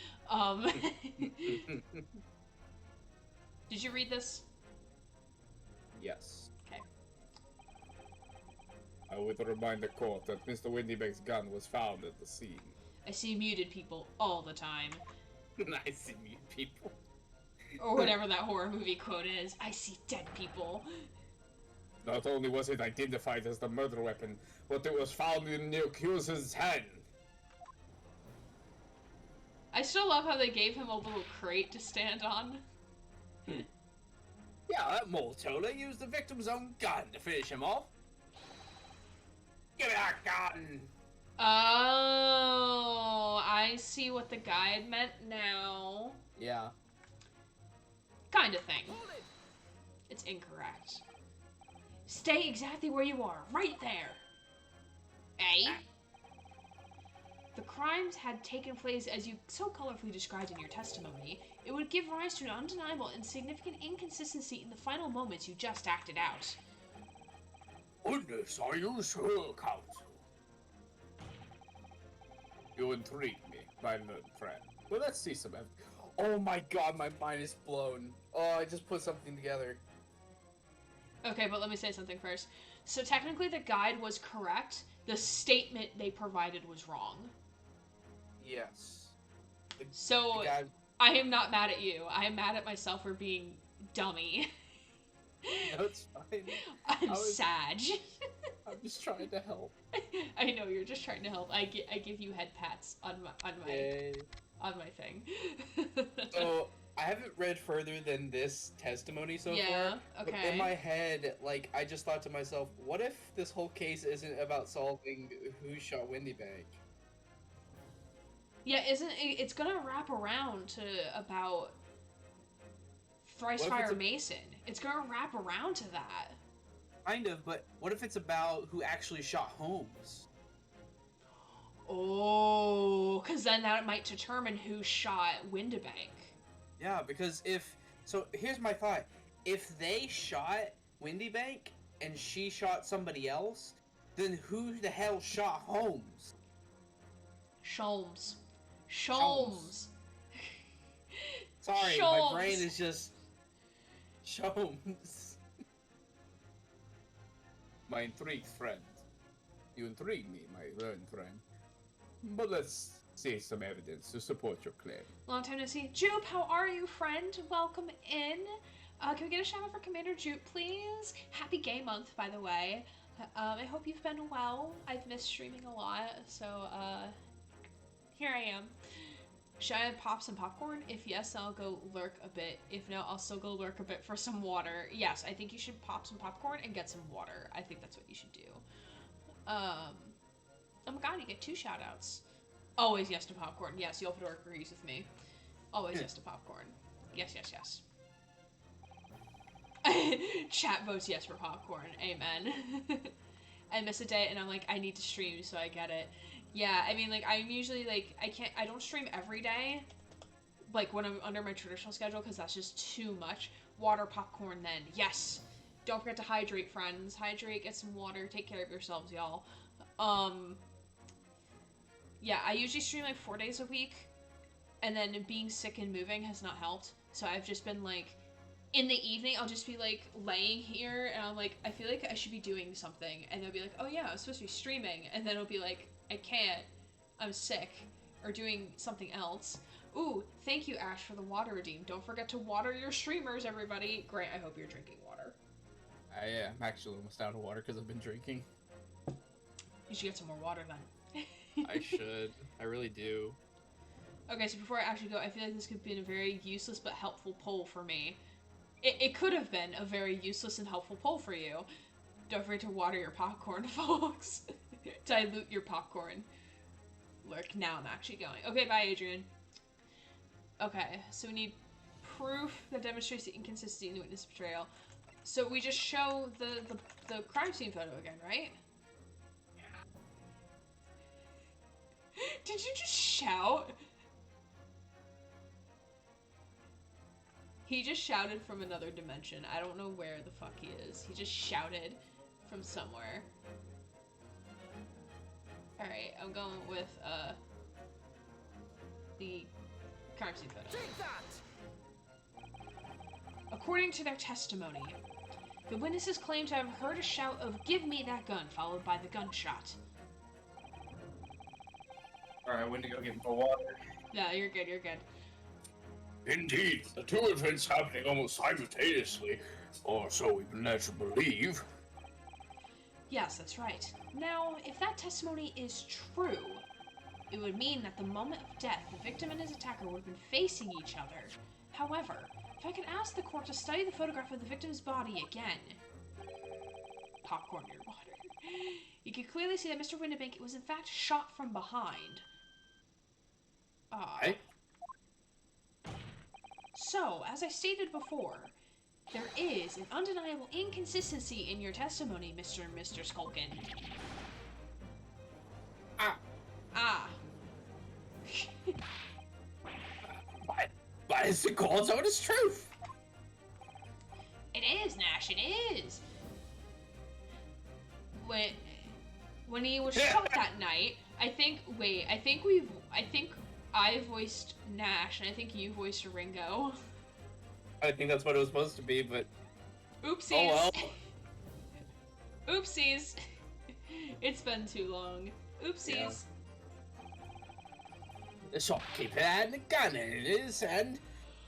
Did you read this? Yes. Okay. I would remind the court that Mr. Windybank's gun was found at the scene. I see muted people all the time. I see mute people. Or whatever that horror movie quote is. I see dead people. Not only was it identified as the murder weapon, but it was found in the accuser's hand. I still love how they gave him a little crate to stand on. Yeah, that Mortola used the victim's own gun to finish him off. Give me that gun! Oh, I see what the guide meant now. Yeah. Kind of thing. It's incorrect. Stay exactly where you are, right there. The crimes had taken place as you so colorfully described in your testimony. It would give rise to an undeniable and significant inconsistency in the final moments you just acted out. Goodness, are you sure, Counsel? You intrigue me, my learned friend. Well, let's see some evidence. Oh my god, my mind is blown. Oh, I just put something together. Okay, but let me say something first. So technically the guide was correct. The statement they provided was wrong. Yes. So I am not mad at you. I am mad at myself for being dummy. No, it's fine. I'm sad. I'm just trying to help. I know you're just trying to help. I give you head pats on my Yay. thing. So I haven't read further than this testimony so Yeah, far. okay. But in my head, I just thought to myself, what if this whole case isn't about solving who shot Windybank? Yeah, it's gonna wrap around to about Thrice What if Fire it's a- Mason. It's gonna wrap around to that. Kind of, but what if it's about who actually shot Holmes? Oh, because then that might determine who shot Windibank. Yeah, because so here's my thought. If they shot Windybank and she shot somebody else, then who the hell shot Holmes? Sholmes. Sorry, Sholmes. my brain is just Holmes. My intrigued friend. You intrigue me, my learned friend. But let's see some evidence to support your claim. Long time no see. Jupe, how are you, friend? Welcome in. Can we get a shout out for Commander Jupe, please? Happy Gay Month, by the way. I hope you've been well. I've missed streaming a lot, so, here I am. Should I pop some popcorn? If yes, I'll go lurk a bit. If no, I'll still go lurk a bit for some water. Yes, I think you should pop some popcorn and get some water. I think that's what you should do. Oh my god, you get 2 shoutouts. Always yes to popcorn. Yes, Yelfador agrees with me. Always yes to popcorn. Yes, yes, yes. Chat votes yes for popcorn. Amen. I miss a day and I'm like, I need to stream, so I get it. Yeah, I mean, like, I'm usually, like, I don't stream every day, like, when I'm under my traditional schedule, because that's just too much. Water, popcorn, then. Yes! Don't forget to hydrate, friends. Hydrate, get some water, take care of yourselves, y'all. Yeah, I usually stream, like, 4 days a week, and then being sick and moving has not helped, so I've just been, like, in the evening, I'll just be, like, laying here, and I'm like, I feel like I should be doing something, and they'll be like, oh yeah, I was supposed to be streaming, and then it'll be like, I can't, I'm sick, or doing something else. Ooh, thank you, Ash, for the water redeem. Don't forget to water your streamers, everybody. Grant, I hope you're drinking water. Yeah, I'm actually almost out of water because I've been drinking. You should get some more water then. I should. I really do. Okay, so before I actually go, I feel like this could be a very useless but helpful poll for me. It could have been a very useless and helpful poll for you. Don't forget to water your popcorn, folks. Dilute your popcorn. Look, now I'm actually going. Okay, bye, Adrian. Okay, so we need proof that demonstrates the inconsistency in the witness betrayal. So we just show the crime scene photo again, right? Did you just shout? He just shouted from another dimension. I don't know where the fuck he is. He just shouted from somewhere. Alright, I'm going with, the crime scene photo. Take that! According to their testimony, the witnesses claim to have heard a shout of, "Give me that gun," followed by the gunshot. Alright, I went to go get more water. Yeah, you're good, you're good. Indeed, the two events happening almost simultaneously, or so we've been led to believe. Yes, that's right. Now, if that testimony is true, it would mean that the moment of death, the victim and his attacker would have been facing each other. However, if I could ask the court to study the photograph of the victim's body again... Popcorn your water. You can clearly see that Mr. Windibank was in fact shot from behind. Right? So, as I stated before, there is an undeniable inconsistency in your testimony, Mr. and Mr. Skulkin. Ah. But it's the God's honest truth. It is, Nash, it is. When he was shot that night, I think I voiced Nash, and I think you voiced Ringo. I think that's what it was supposed to be, but Oopsies. oh well. Oopsies. It's been too long. Oopsies. The shopkeeper had a gun in his hand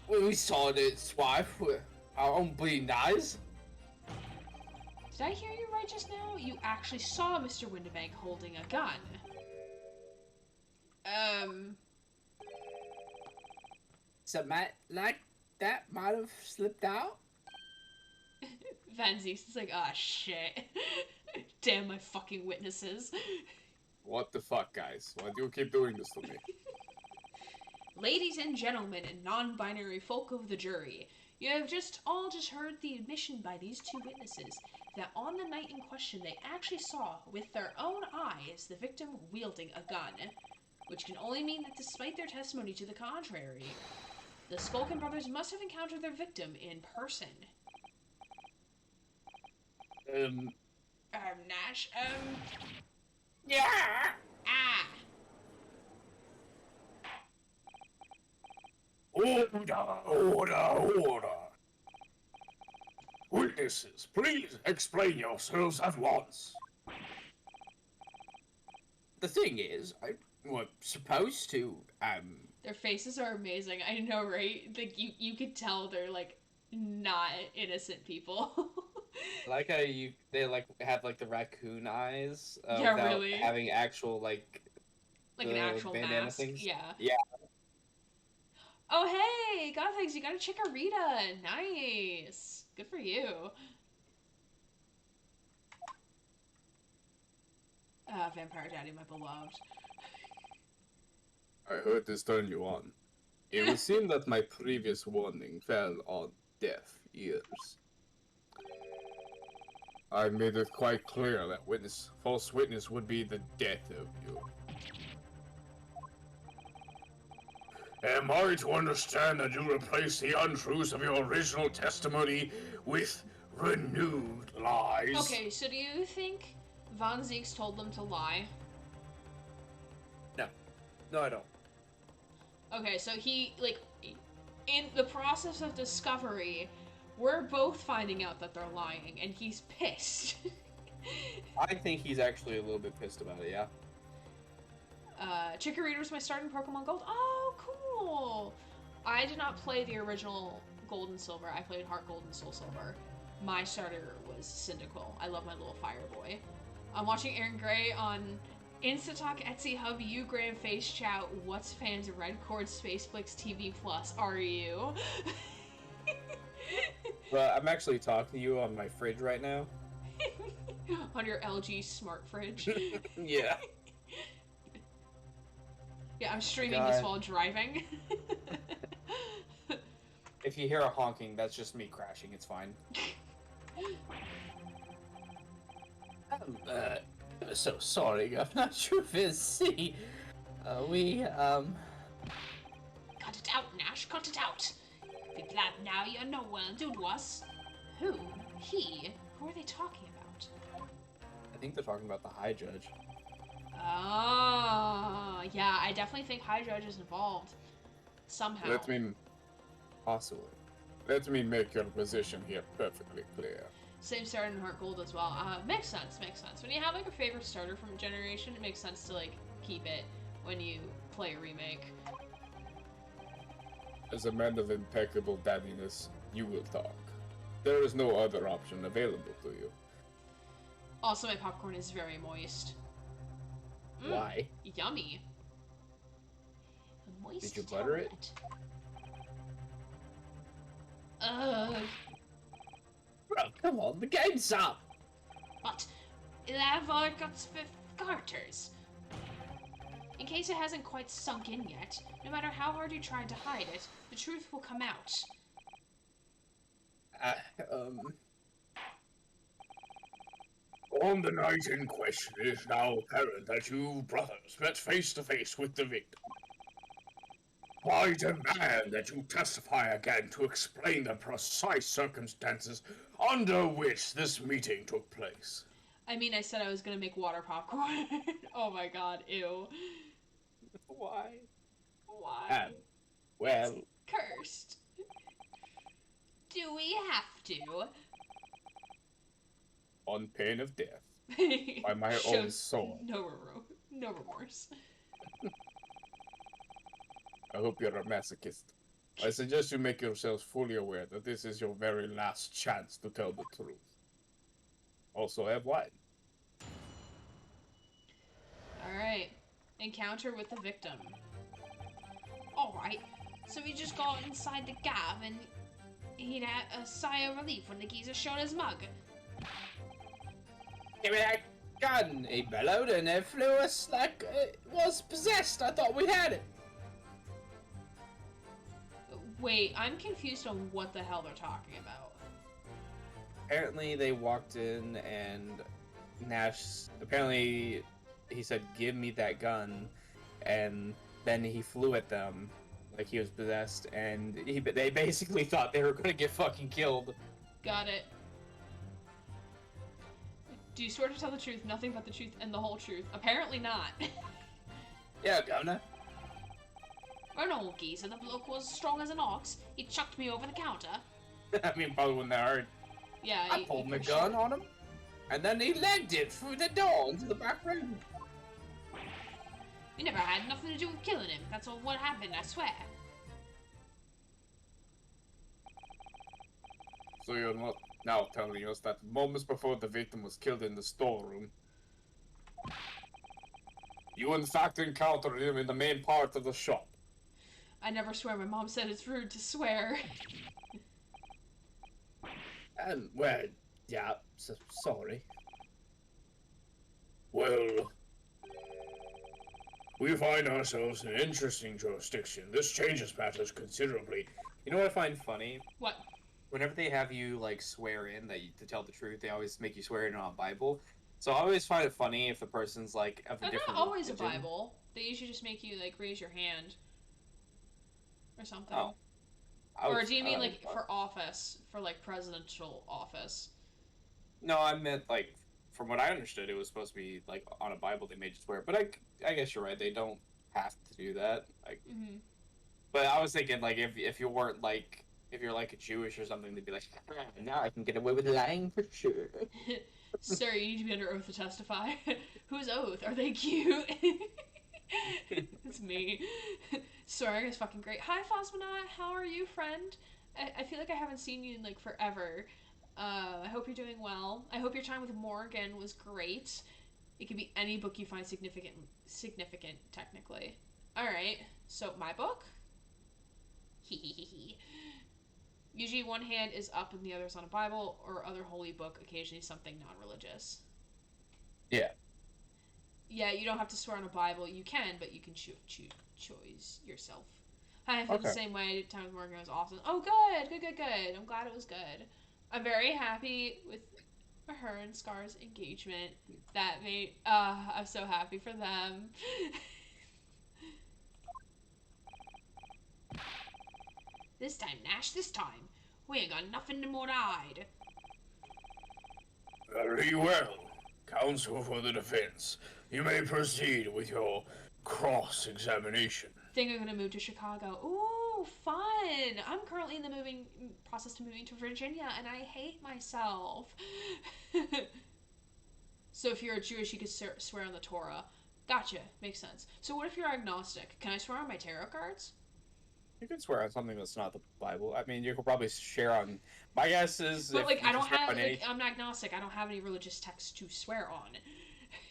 when we saw his wife with our own bleeding eyes. Did I hear you right just now? You actually saw Mr. Windibank holding a gun. So like that might have slipped out. Van Zeus is like, ah, shit. Damn my fucking witnesses. What the fuck, guys? Why do you keep doing this to me? Ladies and gentlemen and non-binary folk of the jury, you have all just heard the admission by these two witnesses that on the night in question they actually saw with their own eyes the victim wielding a gun, which can only mean that despite their testimony to the contrary, the Skulkin brothers must have encountered their victim in person. Nash, Yeah. ah. Order! Witnesses, please explain yourselves at once. The thing is, I was supposed to Their faces are amazing. I know, right? Like you could tell they're like not innocent people. Like how they like have like the raccoon eyes Yeah, without really. having actual like Like an the actual bandana mask. things. Yeah. Yeah. Oh hey, Gothix, you got a Chikorita. Nice. Good for you. Vampire Daddy, my beloved. I heard this turned you on. It would seem that my previous warning fell on deaf ears. I made it quite clear that false witness would be the death of you. Am I to understand that you replace the untruths of your original testimony with renewed lies? Okay, so do you think Von Zeeks told them to lie? No, I don't. Okay, so he, like, in the process of discovery, we're both finding out that they're lying, and he's pissed. I think he's actually a little bit pissed about it, yeah. Chikorita's my starting Pokemon Gold. Oh, cool! I did not play the original Gold and Silver. I played Heart Gold and Soul Silver. My starter was Cyndaquil. I love my little fire boy. I'm watching Aaron Gray on Instatalk, Etsy Hub, Ugram, Face Chat, What's Fans, Red Cord, Spaceblix, TV Plus, are you? But I'm actually talking to you on my fridge right now. On your LG smart fridge. Yeah. Yeah, I'm streaming God. this while driving. If you hear a honking, that's just me crashing. It's fine. I'm so sorry. I'm not sure if it's C. Cut it out, Nash, cut it out. Be glad now you know what to do to us. Who? He? Who are they talking about? I think they're talking about the High Judge. Oh, yeah, I definitely think High Judge is involved. Somehow. Possibly. Let me make your position here perfectly clear. Same starter in Heart Gold as well. Makes sense, makes sense. When you have, like, a favorite starter from a generation, it makes sense to, like, keep it when you play a remake. As a man of impeccable daddiness, you will talk. There is no other option available to you. Also, my popcorn is very moist. Why? Yummy. A moist Did you butter it? Ugh. Bro, come on, the game's up. But I've got garters. In case it hasn't quite sunk in yet, no matter how hard you try to hide it, the truth will come out. On the night in question, it is now apparent that you brothers met face to face with the victim. I demand that you testify again to explain the precise circumstances under which this meeting took place. I mean, I said I was gonna make water popcorn. Oh my god, ew. Why? Why? Well, Cursed. Do we have to? On pain of death. By my own Shows sword. No remorse. I hope you're a masochist. I suggest you make yourselves fully aware that this is your very last chance to tell the truth. Also have wine. Alright. Encounter with the victim. Alright. So we just got inside the gav and he'd had a sigh of relief when the geezer showed his mug. Give me that gun, he bellowed, and it flew us like it was possessed. I thought we had it. Wait, I'm confused on what the hell they're talking about. apparently they walked in and Nash, apparently he said, "Give me that gun," and then he flew at them like he was possessed, and they basically thought they were gonna get fucking killed. Got it. Do you swear to tell the truth, nothing but the truth, and the whole truth? Apparently not. Yeah, Governor. Or no, geezer, the bloke was strong as an ox. He chucked me over the counter. I mean, probably when they heard. Yeah, I pulled my gun on him, and then he legged it through the door into the back room. We never had nothing to do with killing him. That's all what happened, I swear. So you're not now telling us that moments before the victim was killed in the storeroom, you in fact encountered him in the main part of the shop. I never swear. My mom said it's rude to swear. Well, yeah, sorry. Well, we find ourselves in an interesting jurisdiction. This changes matters considerably. You know what I find funny? What? whenever they have you like swear in to tell the truth, they always make you swear in on a Bible. So I always find it funny if the person's like of a But different not always a religion. Bible. They usually just make you like raise your hand or something. Oh. Or do you mean like for office, for like presidential office? No, I meant like from what I understood, it was supposed to be like on a Bible they made you swear. But I guess you're right. They don't have to do that. Like, but I was thinking like if you weren't like if you're like a Jewish or something, they'd be like, now I can get away with lying for sure. Sir, you need to be under oath to testify. Whose oath? Are they cute? It's me. Swearing is fucking great. Hi, Phosmonaut. How are you, friend? I feel like I haven't seen you in like forever. I hope you're doing well. I hope your time with Morgan was great. It could be any book you find significant, technically. Alright, so my book? Usually one hand is up and the other's on a Bible or other holy book, occasionally something non-religious. Yeah. Yeah, you don't have to swear on a Bible. You can, but you can choose yourself. I feel the same way. Time with Morgan was awesome. Oh, good. I'm glad it was good. I'm very happy with her and Scar's engagement. That made, I'm so happy for them. This time, Nash, this time. We ain't got nothing more to hide. Very well. Counsel for the defense. You may proceed with your cross-examination. Think I'm gonna move to Chicago. Ooh, fun! I'm currently in the process to moving to Virginia, and I hate myself. So if you're a Jewish, you could swear on the Torah. Gotcha, makes sense. So what if you're agnostic? Can I swear on my tarot cards? You can swear on something that's not the Bible. I mean, you could probably share on. My guess is, but like I don't have, like, I'm agnostic. I don't have any religious texts to swear on.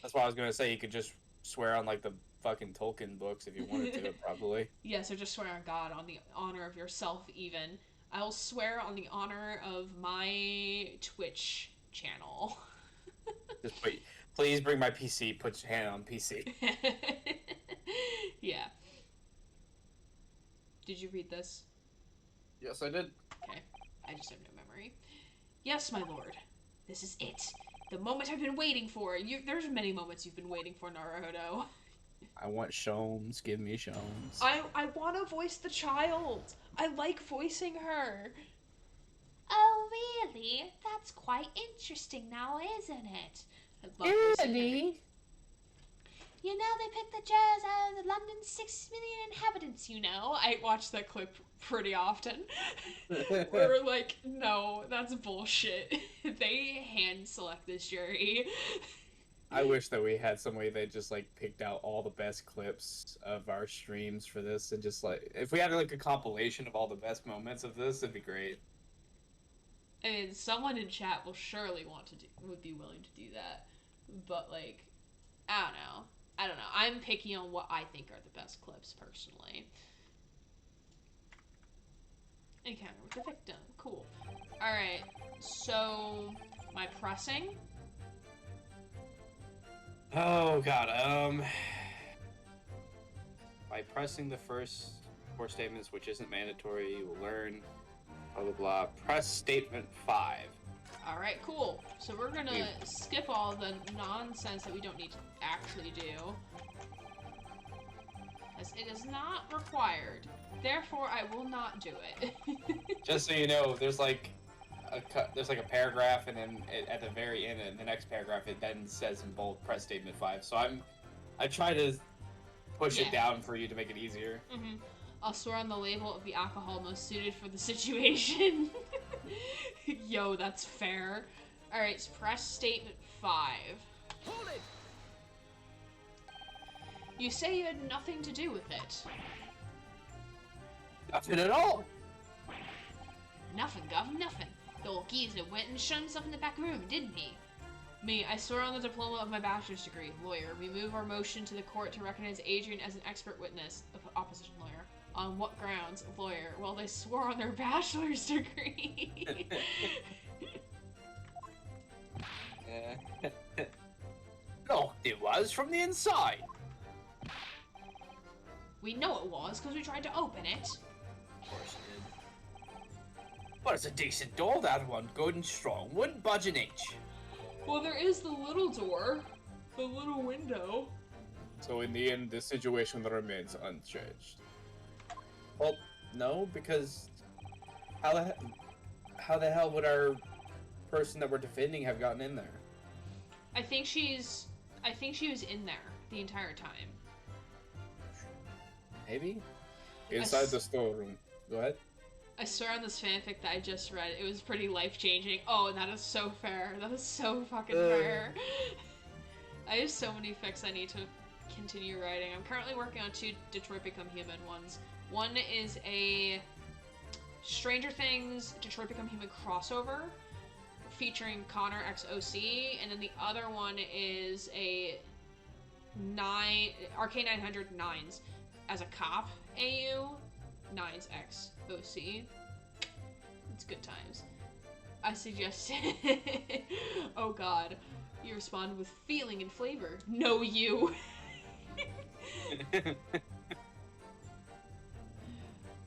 That's why I was gonna say you could just swear on like the fucking Tolkien books if you wanted to, probably. Yeah, so just swear on God, on the honor of yourself. Even I will swear on the honor of my Twitch channel. Just wait. Please bring my PC. Put your hand on PC. Yeah. Did you read this? Yes, I did. Okay. I just have no memory. Yes, my lord. This is it. The moment I've been waiting for. There's many moments you've been waiting for, Naruto. I want Shomes. Give me Shomes. I want to voice the child. I like voicing her. Oh, really? That's quite interesting now, isn't it? I love voicing her. You know, they picked the jazz out of the London's 6 million inhabitants, you know. I watch that clip pretty often. We're like, no, that's bullshit. They hand select this jury. I wish that we had some way that just like picked out all the best clips of our streams for this and just like if we had like a compilation of all the best moments of this, it'd be great. I mean, someone in chat will surely would be willing to do that. But like, I don't know. I'm picky on what I think are the best clips, personally. Encounter with the victim. Cool. Alright, so my pressing. Oh god, by pressing the first 4 statements, which isn't mandatory, you will learn blah blah blah. Press statement 5. Alright, cool. So we're gonna skip all the nonsense that we don't need to actually do. As it is not required. Therefore, I will not do it. Just so you know, there's like a paragraph, and then at the very end, in the next paragraph, it then says in bold, press statement 5. So I try to push it down for you to make it easier. Mm-hmm. I'll swear on the label of the alcohol most suited for the situation. Yo, that's fair. Alright, so press statement 5. Hold it! You say you had nothing to do with it. Nothing at all. Nothing, Gov, nothing. The old geezer went and shut himself in the back room, didn't he? Me, I swear on the diploma of my bachelor's degree. Lawyer, we move our motion to the court to recognize Adrian as an expert witness. Opposition lawyer. On what grounds? Lawyer. Well, they swore on their bachelor's degree. Locked it was from the inside. We know it was, because we tried to open it. Of course Well, it's a decent door, that one. Good and strong. Wouldn't budge an inch. Well, there is the little door. The little window. So in the end, the situation remains unchanged. Well, no, because how the hell would our person that we're defending have gotten in there? I think she was in there the entire time. Maybe? Inside the storeroom. Go ahead. I swear on this fanfic that I just read, it was pretty life-changing. Oh, that is so fair. That is so fucking fair. I have so many fics I need to continue writing. I'm currently working on 2 Detroit Become Human ones. One is a Stranger Things Detroit Become Human crossover featuring Connor x OC, and then the other one is a RK900 Nines as a cop AU, Nines x OC. It's good times. I suggested. Oh god. You respond with feeling and flavor. No, you.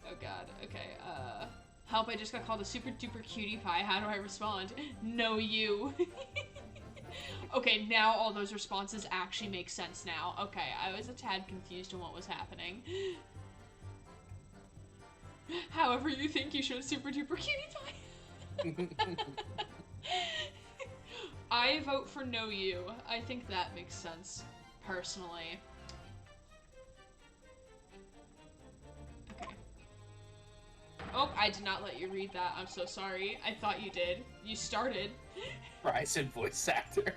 Oh god. Okay. Help! I just got called a super duper cutie pie. How do I respond? No, you. Okay, now all those responses actually make sense now. Okay, I was a tad confused on what was happening. However you think you should, super duper cutie pie. I vote for no you. I think that makes sense, personally. Okay. Oh, I did not let you read that. I'm so sorry. I thought you did. You started. Rise and voice actor.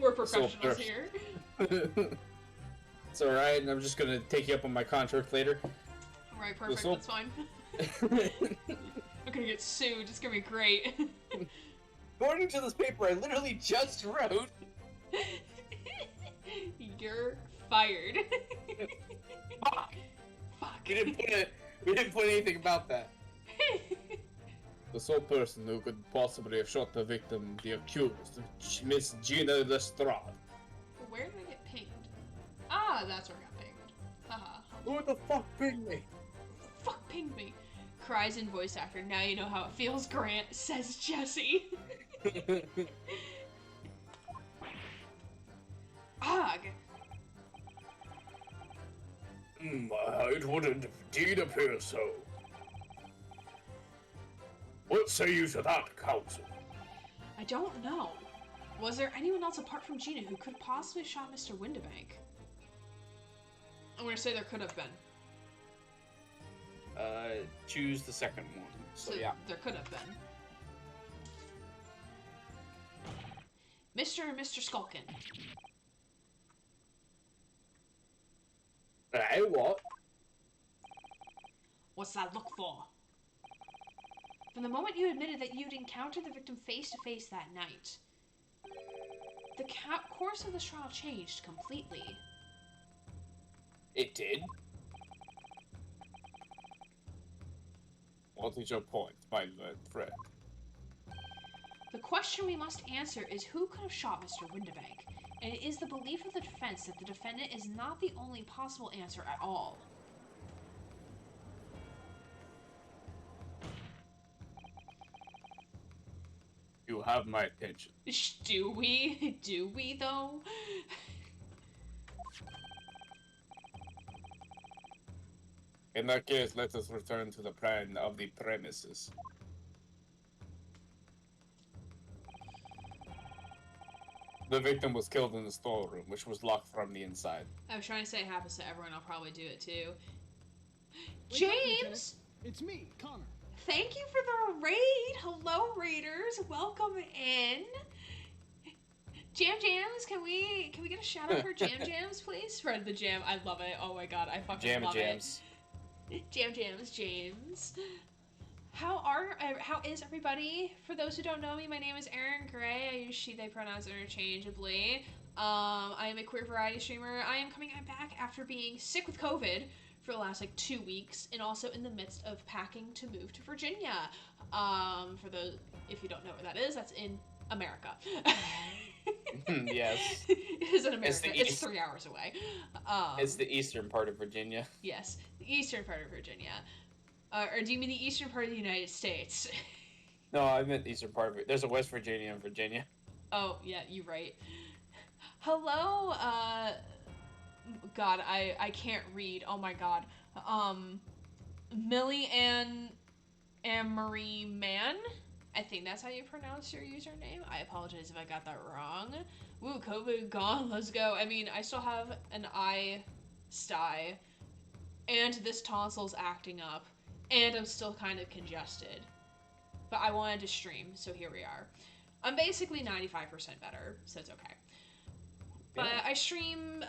We're professionals here. It's alright, and I'm just gonna take you up on my contract later. Alright, perfect. That's fine. I'm gonna get sued. It's gonna be great. According to this paper, I literally just wrote. You're fired. Fuck. Fuck. We didn't put anything about that. The sole person who could possibly have shot the victim, the accused, Miss Gina Lestrade. Where did I get pinged? Ah, that's where I got pinged. Haha. Who the fuck pinged me? Fuck pinged me. Cries in voice actor. Now you know how it feels, Grant, says Jesse. Ugh. It would indeed appear so. What say you to that, Counsel? I don't know. Was there anyone else apart from Gina who could possibly have shot Mr. Windibank? I'm gonna say there could have been. Choose the second one. So yeah. There could have been. Mr. and Mr. Skulkin. Hey, what? What's that look for? From the moment you admitted that you'd encountered the victim face to face that night, the course of this trial changed completely. It did? What is your point, my learned friend? The question we must answer is who could have shot Mr. Windibank, and it is the belief of the defense that the defendant is not the only possible answer at all. You have my attention. Do we? Do we, though? In that case, let us return to the plan of the premises. The victim was killed in the storeroom, which was locked from the inside. I was trying to say it happens to everyone. I'll probably do it too. Wake up, James! Lieutenant. It's me, Connor. Thank you for the raid! Hello, raiders! Welcome in! Jam Jams, can we get a shout out for Jam Jams, please? Spread the jam. I love it. Oh my god, I fucking love Jams. it. Jam Jams, James. How is everybody? For those who don't know me, my name is Erin Gray. I use she, they pronouns interchangeably. I am a queer variety streamer. I am coming back after being sick with COVID for the last 2 weeks, and also in the midst of packing to move to Virginia. For those, if you don't know where that is, that's in America. Yes. It is in America. It's 3 hours away. It's the eastern part of Virginia. Yes, the eastern part of Virginia. Or do you mean the eastern part of the United States? No, I meant the eastern part of it. There's a West Virginia and Virginia. Oh, yeah, you're right. Hello, God, I can't read. Oh my God. Millie Ann Marie Mann? I think that's how you pronounce your username. I apologize if I got that wrong. Woo, COVID gone, let's go. I mean, I still have an eye sty, and this tonsil's acting up, and I'm still kind of congested. But I wanted to stream, so here we are. I'm basically 95% better, so it's okay. But Yeah. I stream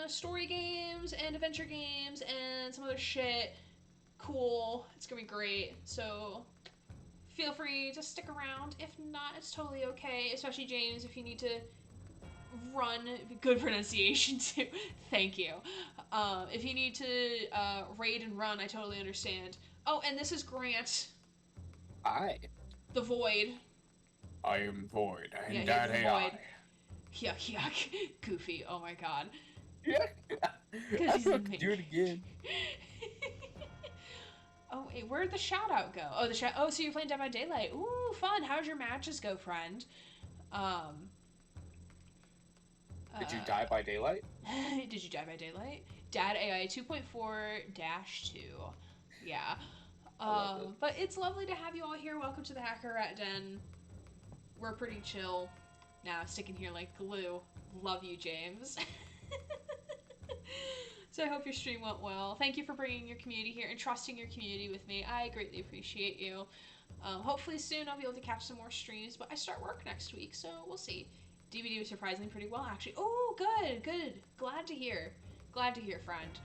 story games and adventure games and some other shit. Cool. It's gonna be great. So feel free to stick around. If not, it's totally okay. Especially James, if you need to run. Good pronunciation too. Thank you. If you need to raid and run, I totally understand. Oh, and this is Grant, Hi. the Void. I am Void, and Yeah, that you're the AI. Void. Yuck, yuck. Goofy. Oh my god. Yeah. Because he's the main. Do it again. Oh wait, where'd the shout out go? Oh, oh, so you're playing Dead by Daylight. Ooh, fun. How'd your matches go, friend? Did you die by daylight? Did you die by daylight? Dad AI 2.4-2. Yeah. But it's lovely to have you all here. Welcome to the Hacker Rat Den. We're pretty chill. Now sticking here like glue. Love you, James. So I hope your stream went well. Thank you for bringing your community here and trusting your community with me. I greatly appreciate you. Hopefully soon I'll be able to catch some more streams, but I start work next week, so we'll see. DVD was surprisingly pretty well, actually. Oh, good, good. Glad to hear. Glad to hear, friend.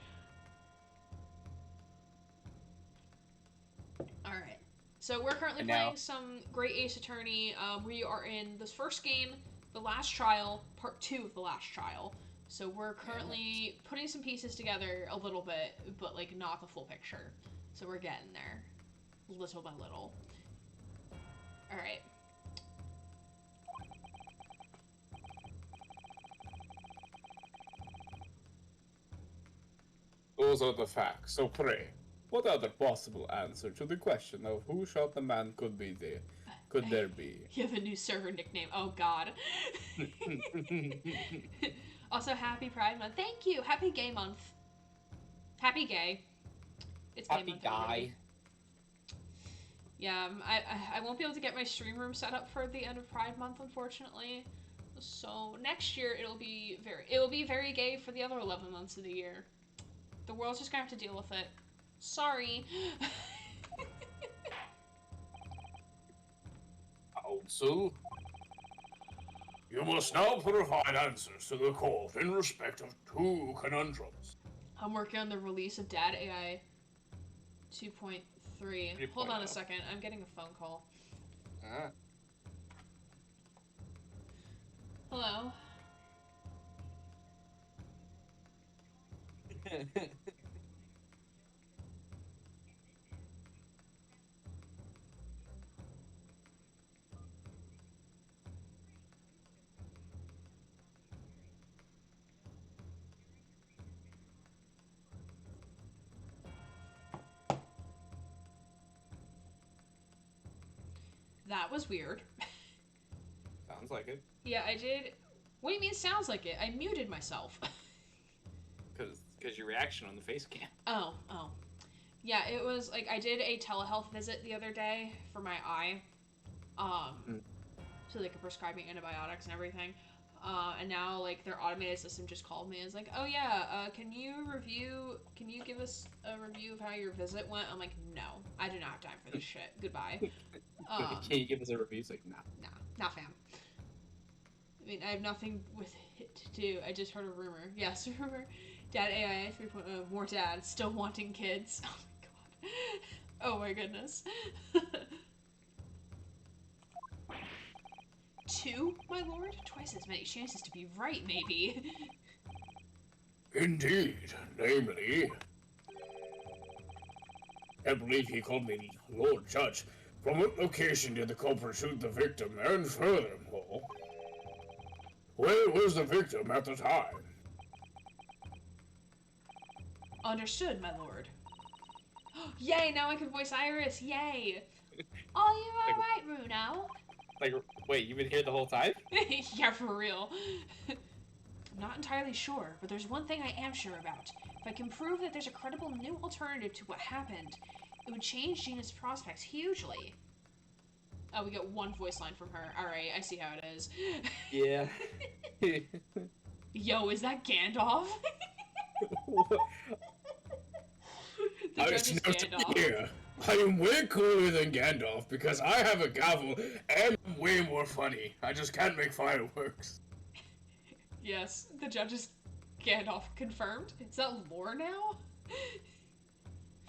Alright. So we're currently playing some Great Ace Attorney. We are in this first game, The Last Trial, part 2 of The Last Trial. So we're currently putting some pieces together a little bit, but like not the full picture. So we're getting there, little by little. Alright. Those are the facts. So pray, what other possible answer to the question of who shot the man could there be? You have a new server nickname. Oh god. Also, happy Pride Month. Thank you. Happy Gay Month. Happy Gay. It's Gay Happy Month. guy. Everybody. Yeah, I won't be able to get my stream room set up for the end of Pride Month, unfortunately. So next year it'll be very gay for the other 11 months of the year. The world's just gonna have to deal with it. Sorry. Counsel, you must now provide answers to the court in respect of 2 conundrums. I'm working on the release of Dad AI 2.3. Hold on a second, I'm getting a phone call. Hello? That was weird. Sounds like it. Yeah, I did. What do you mean sounds like it? I muted myself. Because your reaction on the face cam. Oh. Yeah, it was like I did a telehealth visit the other day for my eye. So they could prescribe me antibiotics and everything. And now like their automated system just called me and is like, oh yeah, can you give us a review of how your visit went? I'm like, no, I do not have time for this shit. Goodbye. Can you give us a review? It's like, nah. Nah, fam. I mean, I have nothing with it to do. I just heard a rumor. Yes, rumor. Dad AI 3.0, more dad, still wanting kids. Oh my god. Oh my goodness. 2, my lord? Twice as many chances to be right, maybe. Indeed, namely, I believe he called me Lord Judge. From what location did the culprit shoot the victim, and furthermore, where was the victim at the time? Understood, my lord. Yay, now I can voice Iris. Yay. Are you alright, Bruno? Like, wait, you've been here the whole time? Yeah, for real. I'm not entirely sure, but there's one thing I am sure about. If I can prove that there's a credible new alternative to what happened, it would change Gina's prospects hugely. Oh, we got one voice line from her. Alright, I see how it is. Yeah. Yo, is that Gandalf? The I judge is smell something Gandalf. here. I am way cooler than Gandalf because I have a gavel and I'm way more funny. I just can't make fireworks. Yes, the judge is Gandalf confirmed. Is that lore now?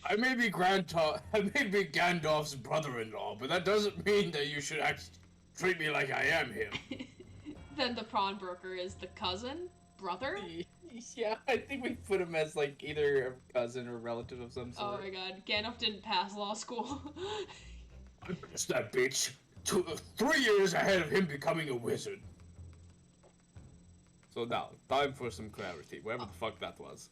I may be Gandalf's brother-in-law, but that doesn't mean that you should treat me like I am him. Then the pawnbroker is the cousin? Brother? Yeah, I think we put him as like either a cousin or relative of some Oh sort. my god, Gandalf didn't pass law school. I missed that bitch. 3 years ahead of him becoming a wizard. So now, time for some clarity, whatever the fuck that was.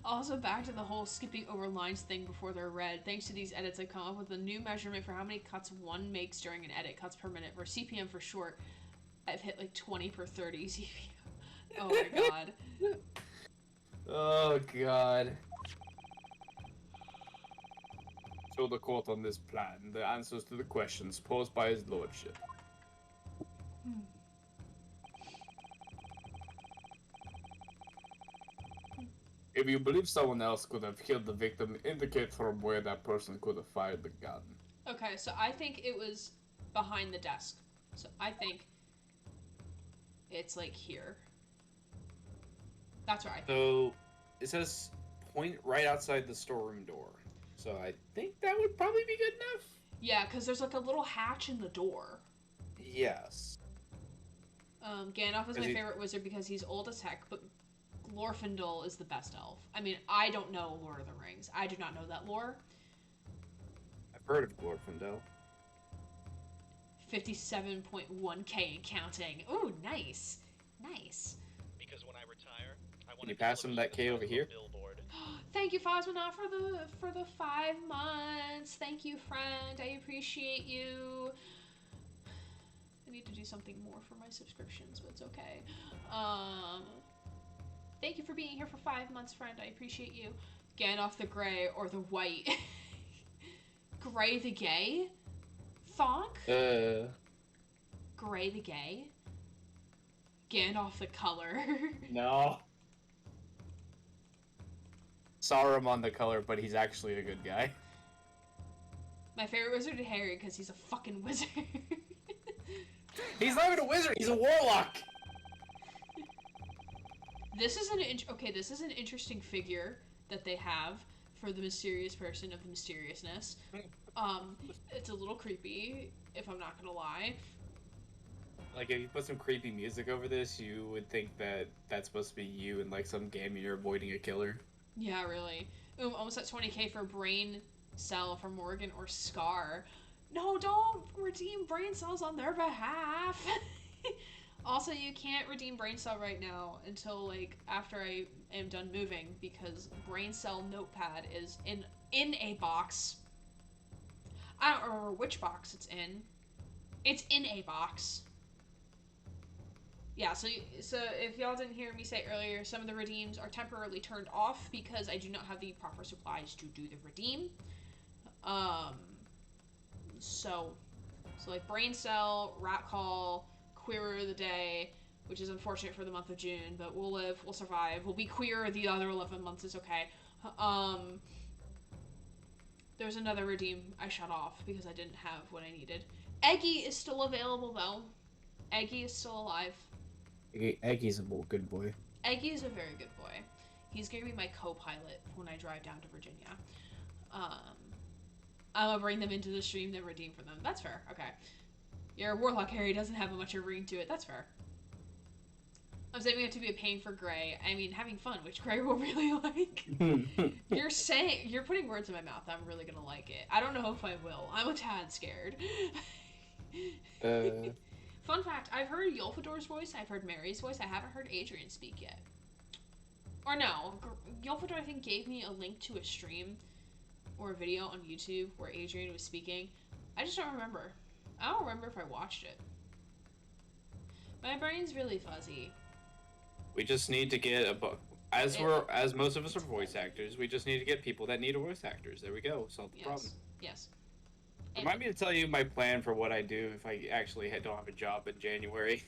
Also, back to the whole skipping over lines thing before they're read. Thanks to these edits, I've come up with a new measurement for how many cuts one makes during an edit, cuts per minute, or CPM for short. I've hit like 20 per 30 CPM. Oh my god. Oh god. Show the court on this plan the answers to the questions posed by his lordship. If you believe someone else could have killed the victim, indicate from where that person could have fired the gun. Okay, so I think it was behind the desk. So I think it's like here. That's right. So, it says point right outside the storeroom door. So I think that would probably be good enough. Yeah, because there's like a little hatch in the door. Yes. Gandalf is my favorite wizard because he's old as heck, but Glorfindel is the best elf. I mean, I don't know Lord of the Rings. I do not know that lore. I've heard of Glorfindel. 57.1k and counting. Ooh, nice. Nice. Because when I retire, I want Can you pass him that K over here? Billboard. Thank you, Fosmanaut, for the 5 months. Thank you, friend. I appreciate you. I need to do something more for my subscriptions, but it's okay. Thank you for being here for 5 months, friend. I appreciate you. Gandalf the Grey or the White. Grey the Gay? Thonk? Grey the Gay? Gandalf the Color. No. Saruman the color, but he's actually a good guy. My favorite wizard is Harry because he's a fucking wizard. He's not even a wizard, he's a warlock! This is this is an interesting figure that they have for the mysterious person of the mysteriousness. It's a little creepy, if I'm not gonna lie. Like, if you put some creepy music over this, you would think that that's supposed to be you in, like, some game you're avoiding a killer. Yeah, really. Almost at 20k for Brain Cell for Morgan or Scar. No, don't redeem Brain Cells on their behalf! Also, you can't redeem Brain Cell right now until, like, after I am done moving, because Brain Cell Notepad is in a box. I don't remember which box it's in. It's in a box. Yeah, so if y'all didn't hear me say earlier, some of the redeems are temporarily turned off because I do not have the proper supplies to do the redeem. So like Brain Cell, Rat Call, Queerer of the Day, which is unfortunate for the month of June, but we'll live, we'll survive. We'll be queer the other 11 months, is okay. There's another redeem I shut off because I didn't have what I needed. Eggy is still available, though. Eggy is still alive. Eggy's a good boy. Eggy is a very good boy. He's gonna be my co-pilot when I drive down to Virginia. I'm gonna bring them into the stream, then redeem for them. That's fair. Okay. Your Warlock Harry doesn't have much of a ring to it. That's fair. I'm saving it to be a pain for Gray. I mean, having fun, which Gray will really like. You're putting words in my mouth. I'm really gonna like it. I don't know if I will. I'm a tad scared. Fun fact, I've heard Yolfador's voice, I've heard Mary's voice, I haven't heard Adrian speak yet. Or no, Yolfador I think gave me a link to a stream or a video on YouTube where Adrian was speaking. I just don't remember. I don't remember if I watched it. My brain's really fuzzy. We just need to get a book. As most of us are voice actors, we just need to get people that need voice actors. There we go. Solve the problem. Yes. Remind me to tell you my plan for what I do if I actually don't have a job in January.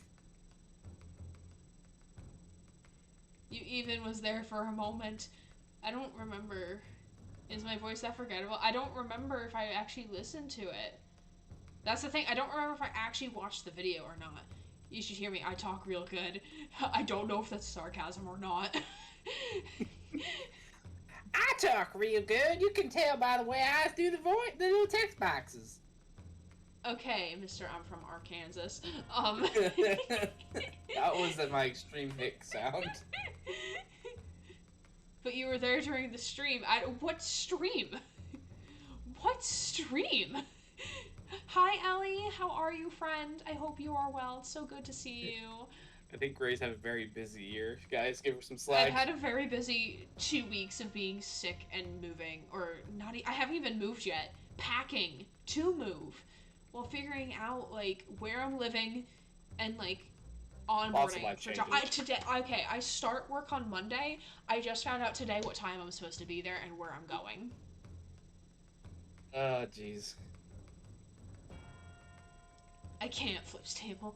You even was there for a moment. I don't remember. Is my voice that forgettable? I don't remember if I actually listened to it. That's the thing. I don't remember if I actually watched the video or not. You should hear me. I talk real good. I don't know if that's sarcasm or not. I talk real good. You can tell by the way I do the little text boxes. Okay, Mr. I'm from Arkansas. That was my extreme hick sound. But you were there during the stream. What stream? What stream? Hi, Ellie. How are you, friend? I hope you are well. It's so good to see you. I think Gray's had a very busy year. Guys, give her some slack. I've had a very busy 2 weeks of being sick and moving, or not. I haven't even moved yet. Packing to move, while figuring out like where I'm living, and like onboarding for job. Okay, I start work on Monday. I just found out today what time I'm supposed to be there and where I'm going. Oh, jeez. I can't flip table.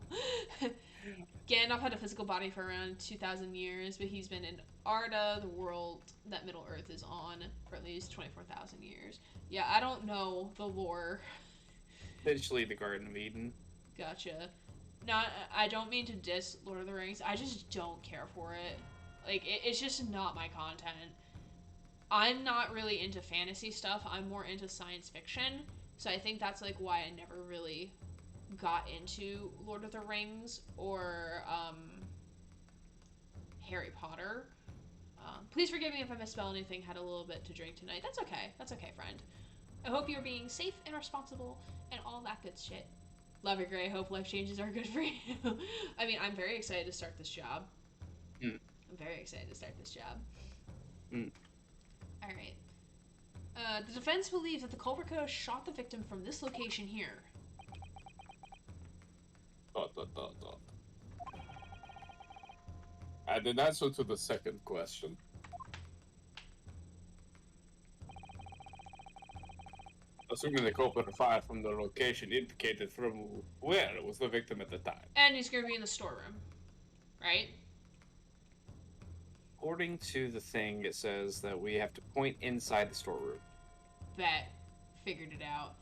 Gandalf had a physical body for around 2,000 years, but he's been in Arda, the world that Middle Earth is on, for at least 24,000 years. Yeah, I don't know the lore. Essentially the Garden of Eden. Gotcha. No, I don't mean to diss Lord of the Rings. I just don't care for it. Like, it's just not my content. I'm not really into fantasy stuff. I'm more into science fiction. So I think that's, like, why I never really got into Lord of the Rings or Harry Potter. Please forgive me if I misspell anything. Had a little bit to drink tonight. That's okay. That's okay, friend. I hope you're being safe and responsible and all that good shit. Love you, Gray. Hope life changes are good for you. I mean, I'm very excited to start this job. I'm very excited to start this job. Alright. The defense believes that the culprit could have shot the victim from this location here. And in answer to the second question, assuming the culprit fired from the location indicated from where was the victim at the time. And he's gonna be in the storeroom. Right? According to the thing, it says that we have to point inside the storeroom. Bet. Figured it out.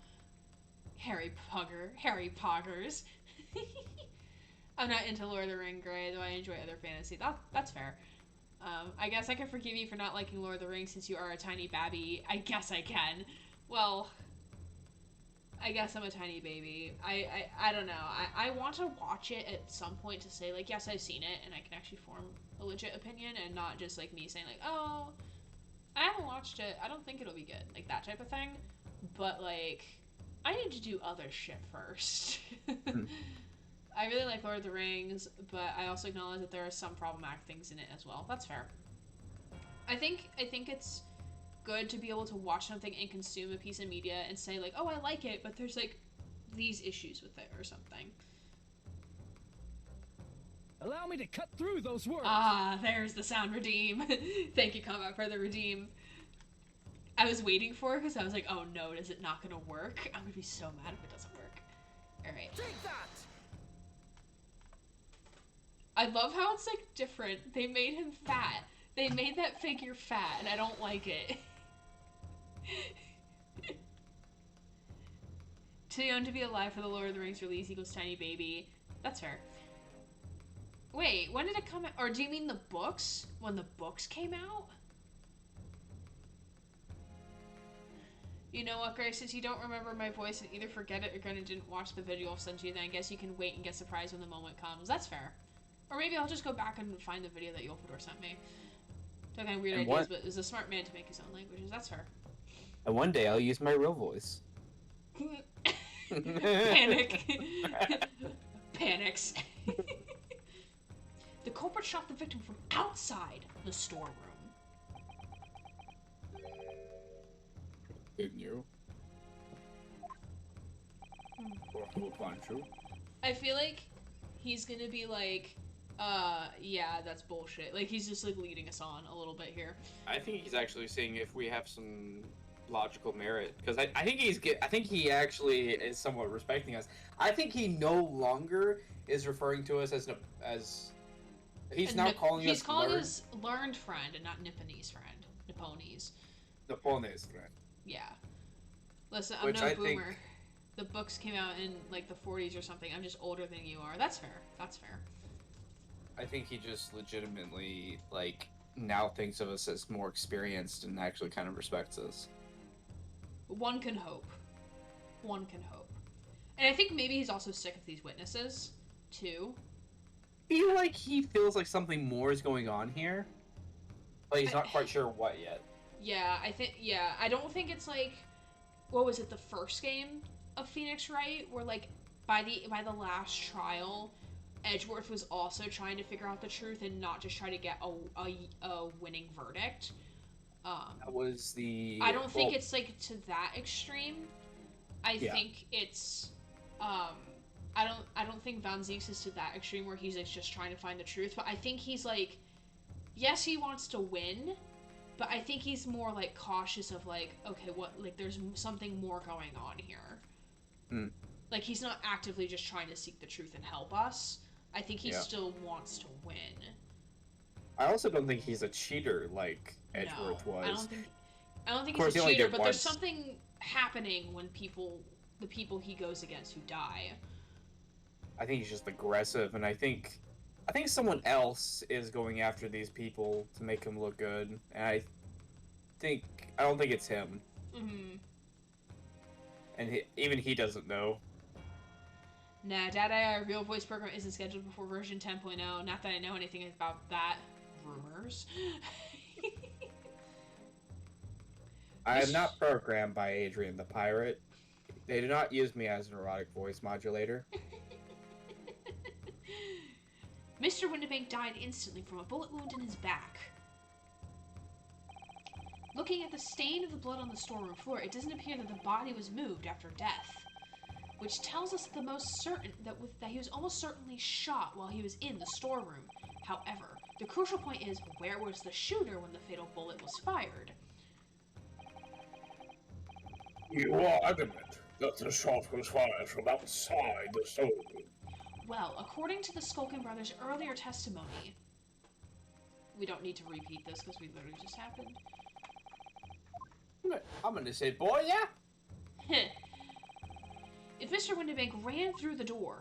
Harry Poggers. I'm not into Lord of the Rings, Gray, though I enjoy other fantasy. That's fair. I guess I can forgive you for not liking Lord of the Rings since you are a tiny babby. I guess I can. Well, I guess I'm a tiny baby. I don't know. I want to watch it at some point to say, like, yes, I've seen it, and I can actually form a legit opinion, and not just, like, me saying, like, oh, I haven't watched it. I don't think it'll be good. Like, that type of thing. But, like, I need to do other shit first. I really like Lord of the Rings, but I also acknowledge that there are some problematic things in it as well. That's fair. I think it's good to be able to watch something and consume a piece of media and say, like, oh, I like it, but there's, like, these issues with it or something. Allow me to cut through those words. Ah, there's the sound redeem. Thank you, Combat, for the redeem. I was waiting for it because I was like, oh no, is it not gonna work? I'm gonna be so mad if it doesn't work. Alright. Take that! I love how it's, like, different. They made him fat. They made that figure fat, and I don't like it. Too young to be alive for the Lord of the Rings release equals tiny baby. That's fair. Wait, when did it come out? Or do you mean the books? When the books came out? You know what, Grace? Since you don't remember my voice and either forget it or gonna didn't watch the video I'll send you, then I guess you can wait and get surprised when the moment comes. That's fair. Or maybe I'll just go back and find the video that Yolfador sent me. Don't kind of weird ideas, but is a smart man to make his own languages. That's fair. And one day I'll use my real voice. Panic. Panics. The culprit shot the victim from outside the storeroom. Didn't you? Or who would find you? I feel like he's gonna be like, yeah, that's bullshit. Like, he's just, like, leading us on a little bit here. I think he's actually seeing if we have some logical merit, because I think I think he actually is somewhat respecting us. I think he no longer is referring to us as he's now calling He's us calling learned. us learned friend and not Nipponese friend. Nipponese. Japonese friend. Yeah. Listen, I'm Which no I boomer. think- The books came out in, like, the 40s or something. I'm just older than you are. That's fair. That's fair. I think he just legitimately, like, now thinks of us as more experienced and actually kind of respects us. One can hope. One can hope. And I think maybe he's also sick of these witnesses, too. I feel like he feels like something more is going on here, but he's not quite sure what yet. Yeah, I don't think it's like, what was it, the first game of Phoenix Wright, where, like, by the last trial, Edgeworth was also trying to figure out the truth and not just try to get a winning verdict. That was the. I don't think it's, like, to that extreme. I think it's, I don't think Van Zieks is to that extreme where he's, like, just trying to find the truth, but I think he's, like, yes, he wants to win, but I think he's more, like, cautious of, like, okay, what, like, there's something more going on here. Like, he's not actively just trying to seek the truth and help us. I think he still wants to win. I also don't think he's a cheater like Edgeworth was. I don't think Of course, he's a he only cheater, did but there's once. something happening when the people he goes against who die. I think he's just aggressive, and I think someone else is going after these people to make him look good, and I don't think it's him. Mm-hmm. And even he doesn't know. Nah, Dad AI Real Voice program isn't scheduled before version 10.0. Not that I know anything about that. Rumors. I am not programmed by Adrian the Pirate. They do not use me as an erotic voice modulator. Mr. Windibank died instantly from a bullet wound in his back. Looking at the stain of the blood on the storeroom floor, it doesn't appear that the body was moved after death, which tells us that he was almost certainly shot while he was in the storeroom. However, the crucial point is, where was the shooter when the fatal bullet was fired? You are adamant that the shot was fired from outside the storeroom. Well, according to the Skulkin brothers' earlier testimony, we don't need to repeat this because we literally just happened. I'm gonna say, boy, yeah. If Mr. Windibank ran through the door,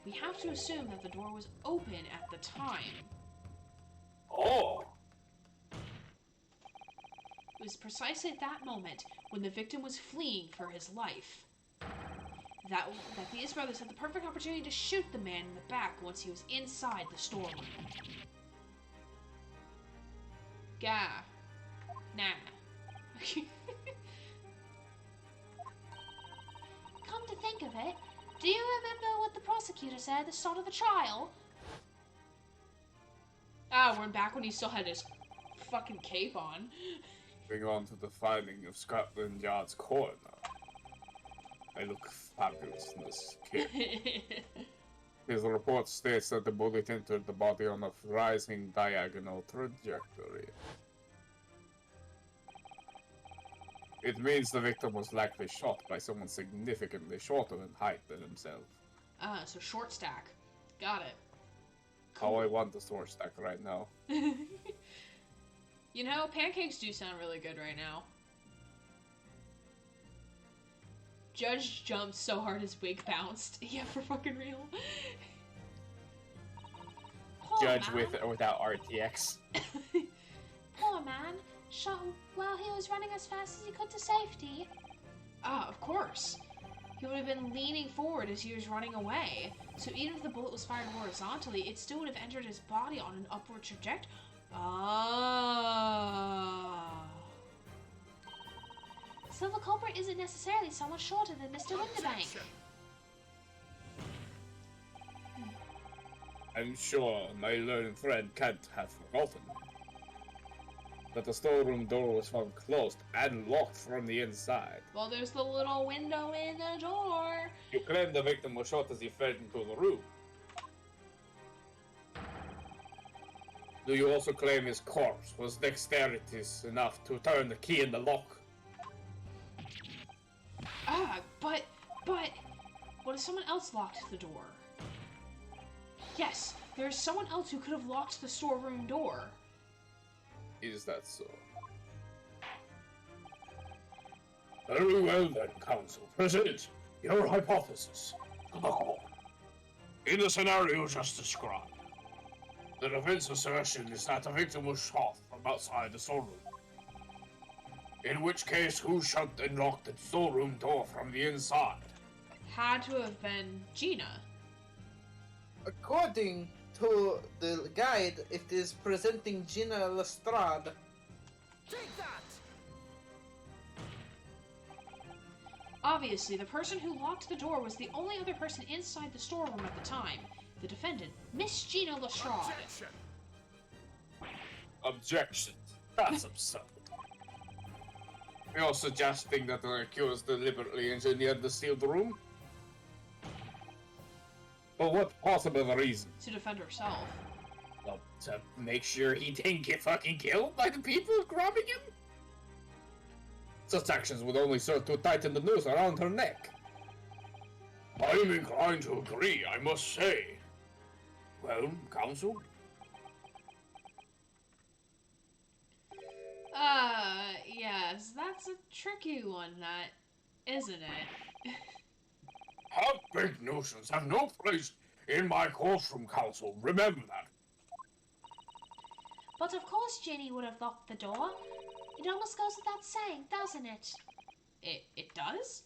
we have to assume that the door was open at the time. Oh, It was precisely at that moment, when the victim was fleeing for his life, that these brothers had the perfect opportunity to shoot the man in the back once he was inside the storeroom. Gah. Nah. Come to think of it, do you remember what the prosecutor said at the start of the trial? Ah, we're back when he still had his fucking cape on. moving on to the finding of Scotland Yard's coroner. I look fabulous in this kit. His report states that the bullet entered the body on a rising diagonal trajectory. It means the victim was likely shot by someone significantly shorter in height than himself. Ah, so short stack. Got it. How I want the sword stack right now. You know, pancakes do sound really good right now. Judge jumped so hard his wig bounced. Yeah, for fucking real. Judge without RTX. Poor man, shot while he was running as fast as he could to safety. Ah, of course. He would have been leaning forward as he was running away. So even if the bullet was fired horizontally, it still would have entered his body on an upward trajectory. Ah. So the culprit isn't necessarily someone shorter than Mr. Windibank. I'm sure my learned friend can't have forgotten. that the storeroom door was found closed and locked from the inside. Well, there's the little window in the door. You claim the victim was shot as he fell into the room. Do you also claim his corpse was dexterous enough to turn the key in the lock? But, what if someone else locked the door? Yes, there's someone else who could have locked the storeroom door. Is that so? Very well then, Counsel. Present your hypothesis. In the scenario just described, the defense assertion is that the victim was shot from outside the storeroom. In which case, who shut and locked the storeroom door from the inside? Had to have been Gina. According to the guide, it is presenting Gina Lestrade. Take that! Obviously, the person who locked the door was the only other person inside the storeroom at the time. The defendant, Miss Gina Lestrade. Objection! Objection. That's absurd. You're suggesting that the accused deliberately engineered the sealed room? For what possible reason? To defend herself. Well, to make sure he didn't get fucking killed by the people grabbing him? Such actions would only serve to tighten the noose around her neck. I'm inclined to agree, I must say. Well, Counsel? Yes, that's a tricky one, that, isn't it? Have big notions have no place in my courtroom, Counsel. Remember that. But of course Ginny would have locked the door. It almost goes without saying, doesn't it? It does?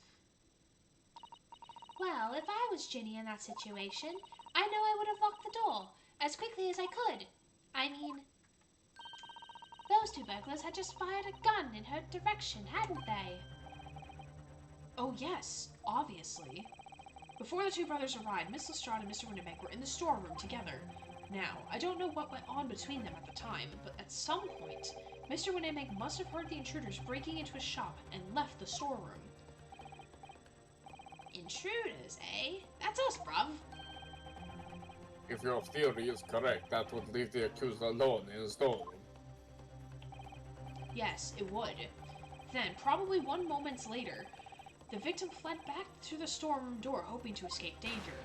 Well, if I was Ginny in that situation, I know I would have locked the door as quickly as I could. I mean, those two burglars had just fired a gun in her direction, hadn't they? Oh yes, obviously. Before the two brothers arrived, Miss Lestrade and Mr. Winterbank were in the storeroom together. Now, I don't know what went on between them at the time, but at some point, Mr. Winterbank must have heard the intruders breaking into his shop and left the storeroom. Intruders, eh? That's us, bruv. If your theory is correct, that would leave the accused alone in the storeroom. Yes, it would. Then, probably 1 moment later, the victim fled back through the storeroom door, hoping to escape danger.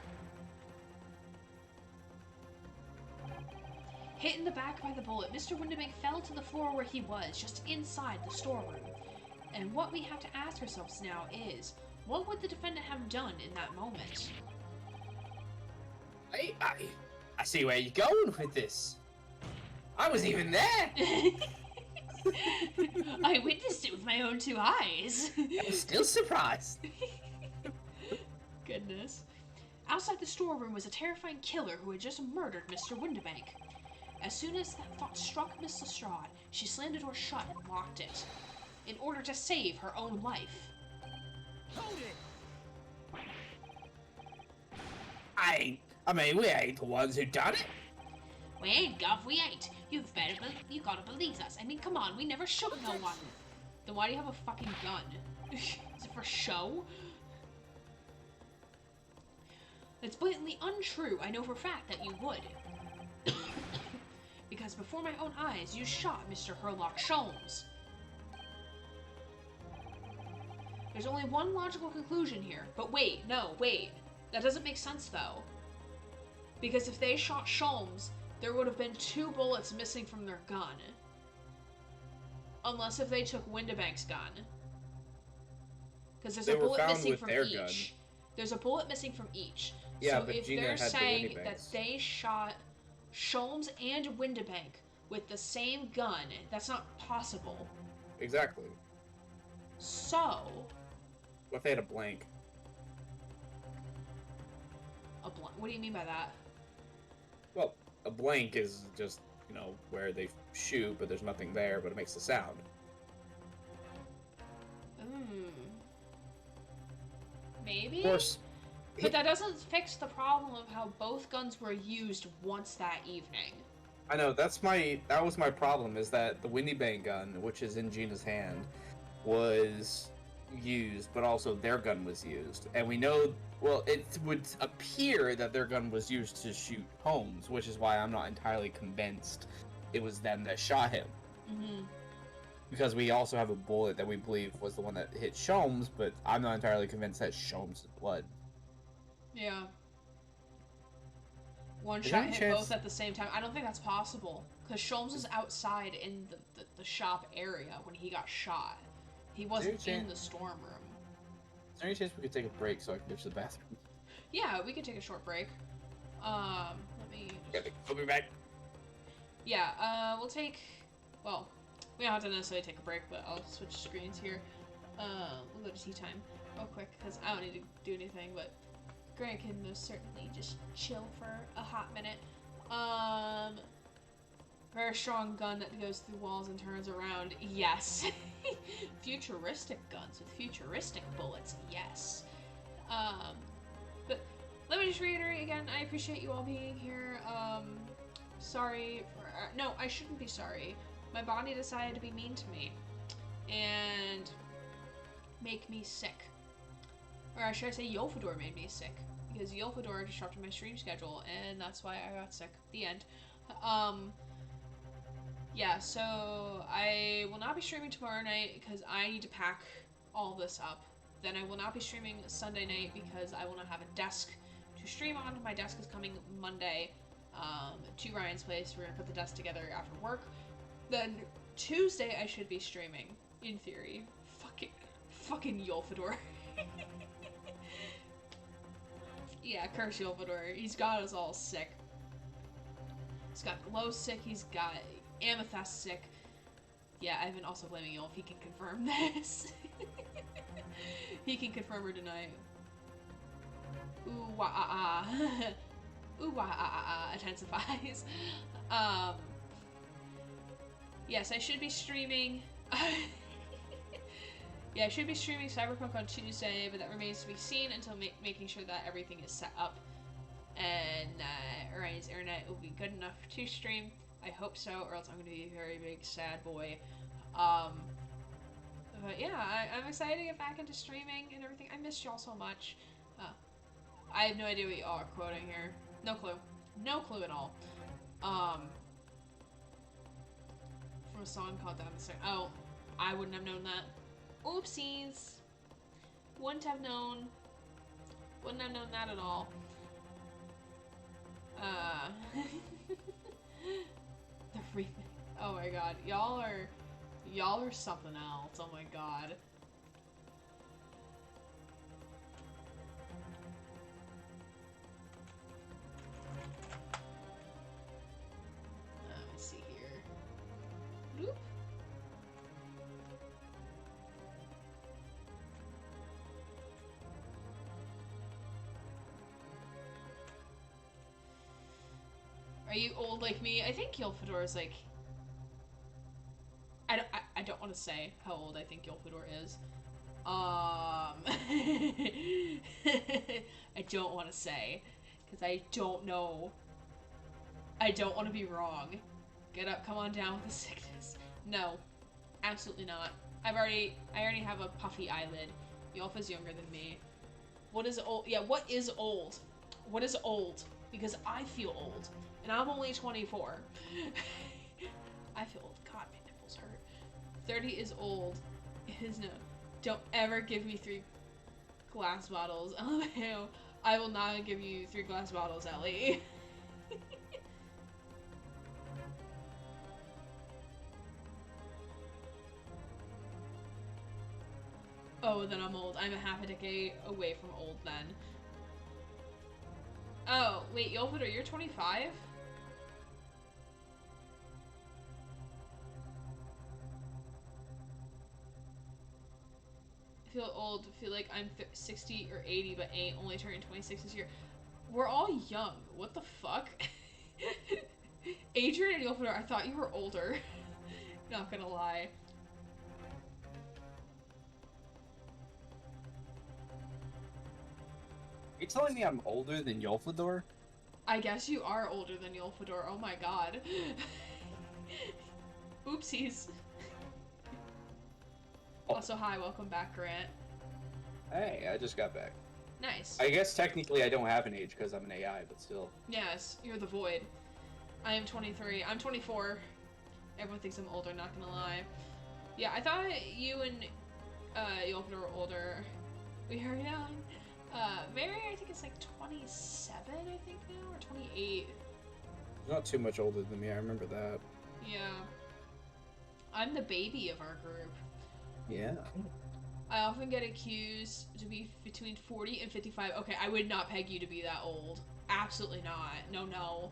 Hit in the back by the bullet, Mr. Winterbank fell to the floor where he was, just inside the storeroom. And what we have to ask ourselves now is, what would the defendant have done in that moment? I see where you're going with this. I was even there. I witnessed it with my own 2 eyes. I'm still surprised. Goodness. Outside the storeroom was a terrifying killer who had just murdered Mr. Winterbank. As soon as that thought struck Miss Lestrade, she slammed the door shut and locked it, in order to save her own life. Hold it! I mean, we ain't the ones who done it. We ain't, Gov, we ain't. You gotta believe us. I mean, come on, we never shook no one. Then why do you have a fucking gun? Is it for show? It's blatantly untrue. I know for a fact that you would. Because before my own eyes, you shot Mr. Herlock Sholmes. There's only one logical conclusion here. But wait, no, wait. That doesn't make sense, though. Because if they shot Sholmes, there would have been 2 bullets missing from their gun. Unless if they took Winterbank's gun. Because there's a bullet missing from each. Gun. There's a bullet missing from each. Yeah, so but if Gina they're had the saying that Winterbank's. they shot Sholmes and Winterbank with the same gun, that's not possible. Exactly. So, What if they had a blank? what do you mean by that? Well, a blank is just, you know, where they shoot, but there's nothing there, but it makes a sound. Maybe? Of course. But that doesn't fix the problem of how both guns were used once that evening. I know that was my problem, is that the Windy Bang gun, which is in Gina's hand, was used, but also their gun was used, and we know. Well, it would appear that their gun was used to shoot Holmes, which is why I'm not entirely convinced it was them that shot him. Mm-hmm. Because we also have a bullet that we believe was the one that hit Sholmes, but I'm not entirely convinced that's Sholmes' blood. Yeah. One Is there shot any hit chance- both at the same time. I don't think that's possible. Because Sholmes was outside in the shop area when he got shot. He wasn't in the storm room. Is there any chance we could take a break so I can go to the bathroom? Yeah, we could take a short break. Let me... I'll be back. Yeah, we'll take... Well, we don't have to necessarily take a break, but I'll switch screens here. We'll go to tea time real quick, because I don't need to do anything, but Grant can most certainly just chill for a hot minute. Very strong gun that goes through walls and turns around. Yes. Futuristic guns with futuristic bullets. Yes. But let me just reiterate again, I appreciate you all being here. Sorry for... no, I shouldn't be sorry. My body decided to be mean to me. And make me sick. Or should I say Yolfador made me sick. Because Yolfador disrupted my stream schedule, and that's why I got sick. The end. Yeah, so I will not be streaming tomorrow night because I need to pack all this up. Then I will not be streaming Sunday night because I will not have a desk to stream on. My desk is coming Monday to Ryan's place. We're going to put the desk together after work. Then Tuesday I should be streaming, in theory. Fucking Yolfador. Yeah, curse Yolfador. He's got us all sick. He's got Glow sick, he's got Amethyst sick. Yeah, I've been also blaming Yolf, he can confirm this. He can confirm or deny. Ooh wah ah ah. Ooh wah ah ah ah intensifies. Yes, I should be streaming. Yeah, I should be streaming Cyberpunk on Tuesday, but that remains to be seen until making sure that everything is set up. And Ryan's internet will be good enough to stream. I hope so, or else I'm going to be a very big sad boy. But yeah, I'm excited to get back into streaming and everything. I missed y'all so much. I have no idea what y'all are quoting here. No clue. No clue at all. From a song called Down the Stairs. Oh, I wouldn't have known that. Oopsies. Wouldn't have known. Wouldn't have known that at all. The remake. Oh my god. Y'all are something else. Oh my god. Let me see here. Bloop. Are you old like me? I think Yolfador is like... I don't want to say how old I think Yolfador is. I don't want to say. Because I don't know. I don't want to be wrong. Get up, come on down with the sickness. No. Absolutely not. I already have a puffy eyelid. Yolf is younger than me. What is old? Yeah, what is old? What is old? Because I feel old. And I'm only 24. I feel old. God, my nipples hurt. 30 is old. It is no. Don't ever give me 3 glass bottles. Oh, I will not give you 3 glass bottles, Ellie. Oh, then I'm old. I'm a half a decade away from old then. Oh, wait, Yolfador, you're 25? I feel old, feel like I'm 60 or 80, but ain't only turning 26 this year. We're all young. What the fuck? Adrian and Yolfador, I thought you were older. Not gonna lie. Are you telling me I'm older than Yolfador? I guess you are older than Ylfador. Oh my god. Oopsies. Also, hi, welcome back, Grant. Hey, I just got back. Nice. I guess technically I don't have an age because I'm an AI, but still. Yes, you're the void. I am 23. I'm 24. Everyone thinks I'm older, not gonna lie. Yeah, I thought you and Ylfador were older. We are young. Mary, I think it's like 27, I think now, or 28. Not too much older than me, I remember that. Yeah. I'm the baby of our group. Yeah. I often get accused to be between 40 and 55. Okay, I would not peg you to be that old. Absolutely not. No, no.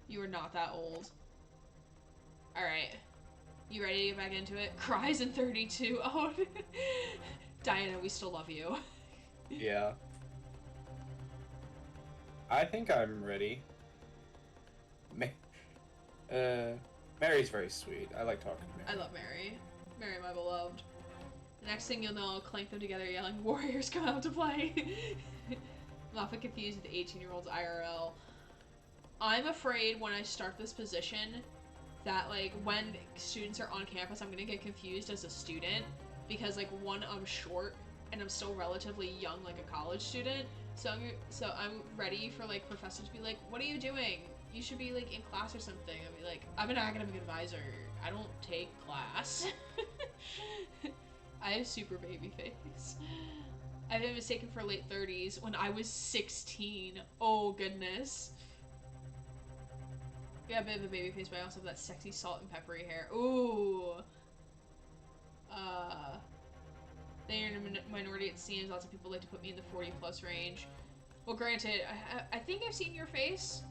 You are not that old. Alright. You ready to get back into it? Cries in 32. Oh, Diana, we still love you. Yeah. I think I'm ready. Mary's very sweet. I like talking to Mary. I love Mary. Mary, my beloved. The next thing you'll know, I'll clank them together yelling, "Warriors, come out to play!" I'm often confused with 18-year-olds IRL. I'm afraid when I start this position that, like, when students are on campus, I'm gonna get confused as a student because, like, one, I'm short and I'm still relatively young, like a college student. So I'm ready for, like, professors to be like, "What are you doing? You should be, like, in class or something." I'll be like, "I'm an academic advisor. I don't take class." I have super baby face. I've been mistaken for late 30s when I was 16. Oh, goodness. Yeah, a bit of a baby face, but I also have that sexy salt and peppery hair. Ooh. Then you're in a minority, it seems. Lots of people like to put me in the 40-plus range. Well, granted, I think I've seen your face.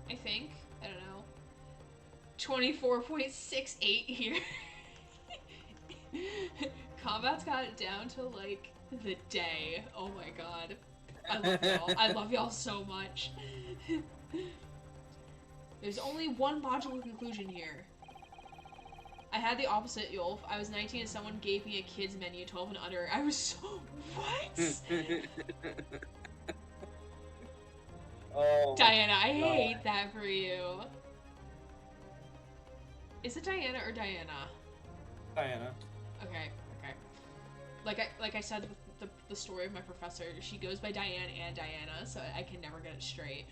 I think. I don't know. 24.68 here. Combat's got it down to, like, the day. Oh my god. I love y'all. I love y'all so much. There's only one logical conclusion here. I had the opposite, Yulf. I was 19 and someone gave me a kid's menu, 12 and under. I was so... What? Oh, Diana, I hate that for you. Is it Diana or Diana? Diana. Okay, okay. Like I said with the story of my professor, she goes by Diane and Diana, so I can never get it straight.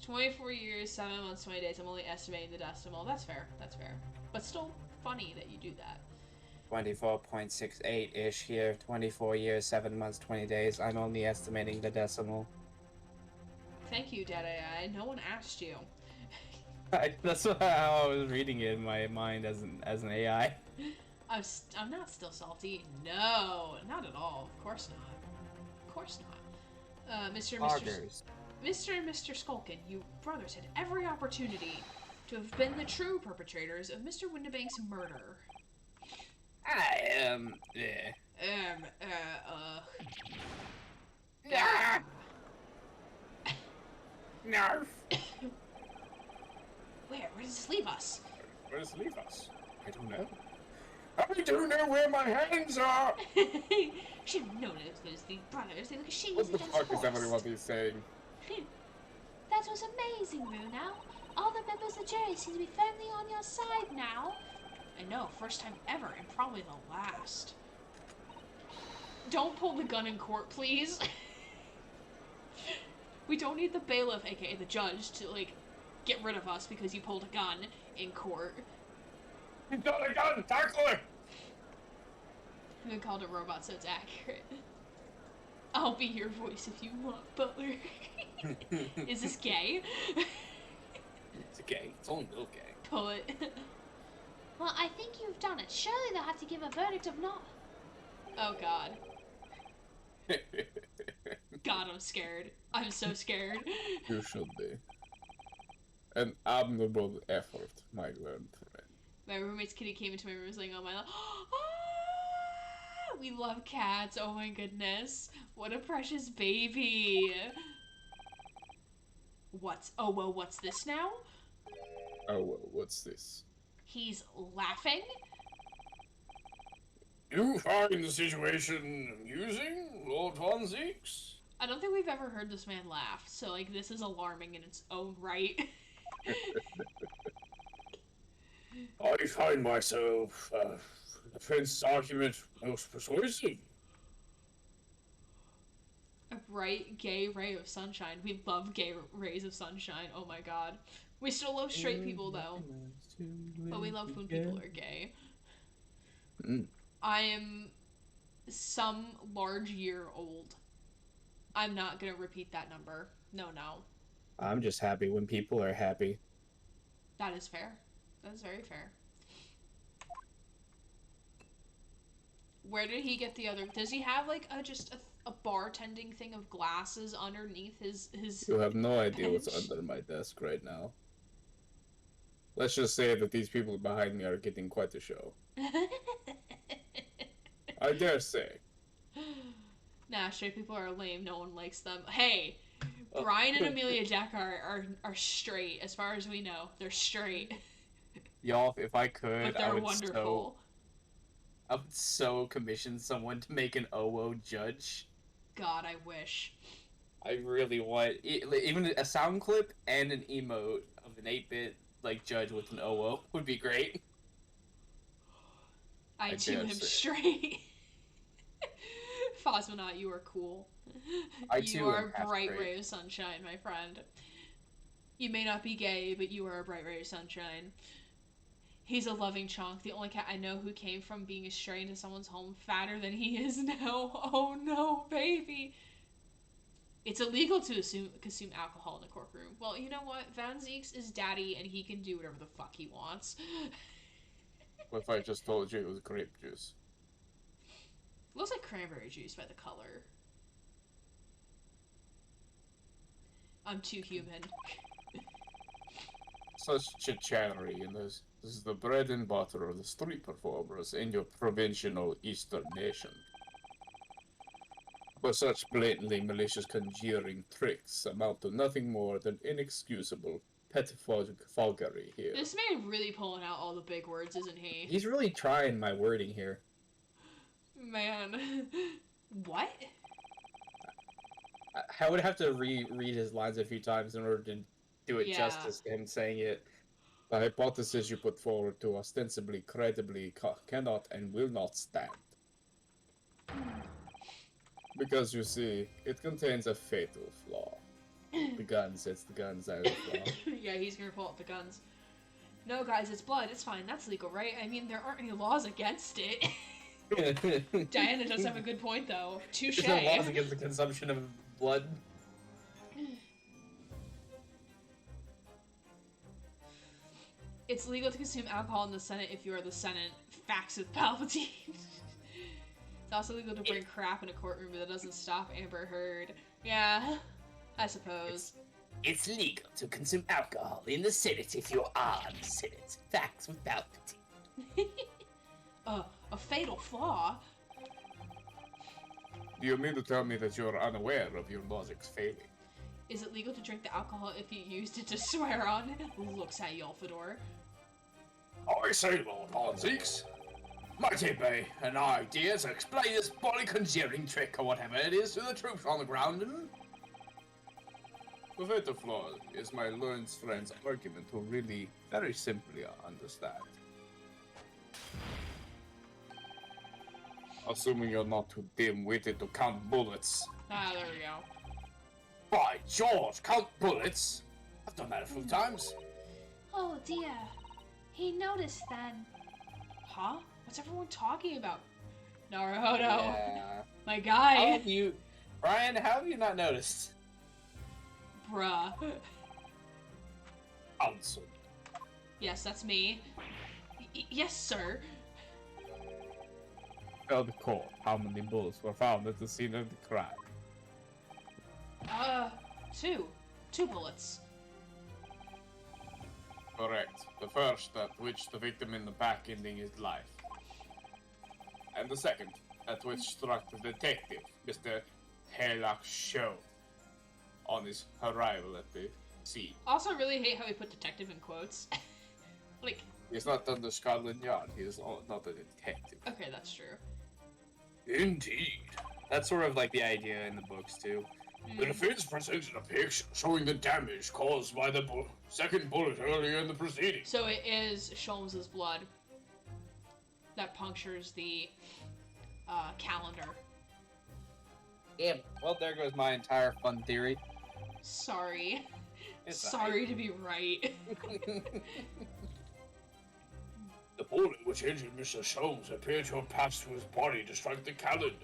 24 years, 7 months, 20 days. I'm only estimating the decimal. That's fair. That's fair. But still funny that you do that. 24.68-ish here. 24 years, 7 months, 20 days. I'm only estimating the decimal. Thank you, Dead AI. No one asked you. That's how I was reading it in my mind as an AI. I'm not still salty. No, not at all. Of course not. Of course not. Mr. and Mr. Skulkin, you brothers had every opportunity to have been the true perpetrators of Mr. Windibank's murder. Narf. Where does this leave us? Where does it leave us? I don't know. I don't know where my hands are! Should have known it was the brothers. They look ashamed What the against fuck is force. everyone he's saying? That was amazing, Runa. All the members of the jury seem to be firmly on your side now. I know, first time ever, and probably the last. Don't pull the gun in court, please. We don't need the bailiff, aka the judge, to, like, get rid of us because you pulled a gun in court. He's got a gun! Tackle her! We called a robot, so it's accurate. I'll be your voice if you want, Butler. Is this gay? It's gay. It's only a little gay. Pull it. Well, I think you've done it. Surely they'll have to give a verdict of not. Oh god. God, I'm scared. I'm so scared. You should be. An admirable effort, my learned friend. My roommate's kitty came into my room and was like, "Oh my love." We love cats. Oh my goodness. What a precious baby. What's this now? Oh, well, what's this? He's laughing? You find the situation amusing, Lord Von Zeeks? I don't think we've ever heard this man laugh, so like this is alarming in its own right. I find myself the defense argument most persuasive. A bright, gay ray of sunshine. We love gay rays of sunshine. Oh my god. We still love straight people though, but we love when people are gay. I am some large year old. I'm not gonna repeat that number. No. I'm just happy when people are happy. That is fair. That is very fair. Where did he get the other? Does he have like a bartending thing of glasses underneath his? You have no idea bench? what's under my desk right now. Let's just say that these people behind me are getting quite a show. I dare say. Nah, straight people are lame. No one likes them. Hey, Brian and Amelia Jack are straight as far as we know. They're straight. Y'all, if I could, But they're wonderful. I would so commission someone to make an OO judge. God, I wish. I really want even a sound clip and an emote of an 8-bit like judge with an OO would be great. I too dare am say. straight. Phosmonaut, you are cool. I You too are am a half bright straight. ray of sunshine, my friend. You may not be gay, but you are a bright ray of sunshine. He's a loving chonk, the only cat I know who came from being a stray into someone's home fatter than he is now. Oh no, baby! It's illegal to consume alcohol in the courtroom. Well, you know what? Van Zeeks is daddy and he can do whatever the fuck he wants. What if I just told you it was grape juice? Looks like cranberry juice by the color. I'm too human. Such chicanery in this. This is the bread and butter of the street performers in your provincial eastern nation. But such blatantly malicious conjuring tricks amount to nothing more than inexcusable pettifoggery here. This man really pulling out all the big words, isn't he? He's really trying my wording here. Man. What? I would have to read his lines a few times in order to do it Yeah. justice to him saying it. The hypothesis you put forward to ostensibly, credibly cannot and will not stand. Because you see, it contains a fatal flaw. The guns, it's the guns that are the flaw. Yeah, he's gonna pull out the guns. No, guys, it's blood. It's fine. That's legal, right? I mean, there aren't any laws against it. Diana does have a good point, though. Touche. There's no laws against the consumption of blood. It's legal to consume alcohol in the Senate if you are the Senate. Facts with Palpatine. It's also legal to bring crap in a courtroom, but that doesn't stop Amber Heard. Yeah, I suppose. It's legal to consume alcohol in the Senate if you are the Senate. Facts with Palpatine. A fatal flaw? Do you mean to tell me that you're unaware of your logic's failing? Is it legal to drink the alcohol if you used it to swear on? Looks at Yolfador. I say, Lord Hanseeks, might it be an idea to explain this body conjuring trick or whatever it is to the troops on the ground? The fatal flaw is my learned friend's argument to really, very simply understand. Assuming you're not too dim-witted to count bullets. Ah, there we go. By George, count bullets! I've done that a few times. Oh dear. He noticed then. Huh? What's everyone talking about? Naruto. Yeah. My How guy. have you, Brian? How have you not noticed? Bruh. Answer. Yes, that's me. Yes, sir. Tell the court how many bullets were found at the scene of the crime. Two. 2 bullets. Correct. The first, at which the victim in the back ending his life. And the second, at which struck the detective, Mr. Herlock Show, on his arrival at the scene. Also, really hate how we put detective in quotes. Like, He's not under Scotland Yard. He is not a detective. okay, that's true. Indeed. That's sort of like the idea in the books too. The defense presented a picture showing the damage caused by the second bullet earlier in the proceedings. So it is Sholmes's blood that punctures the calendar. Yeah. Well, there goes my entire fun theory. Sorry. It's Sorry to be right. The bullet which injured Mr. Sholmes appeared to have passed through his body to strike the calendar.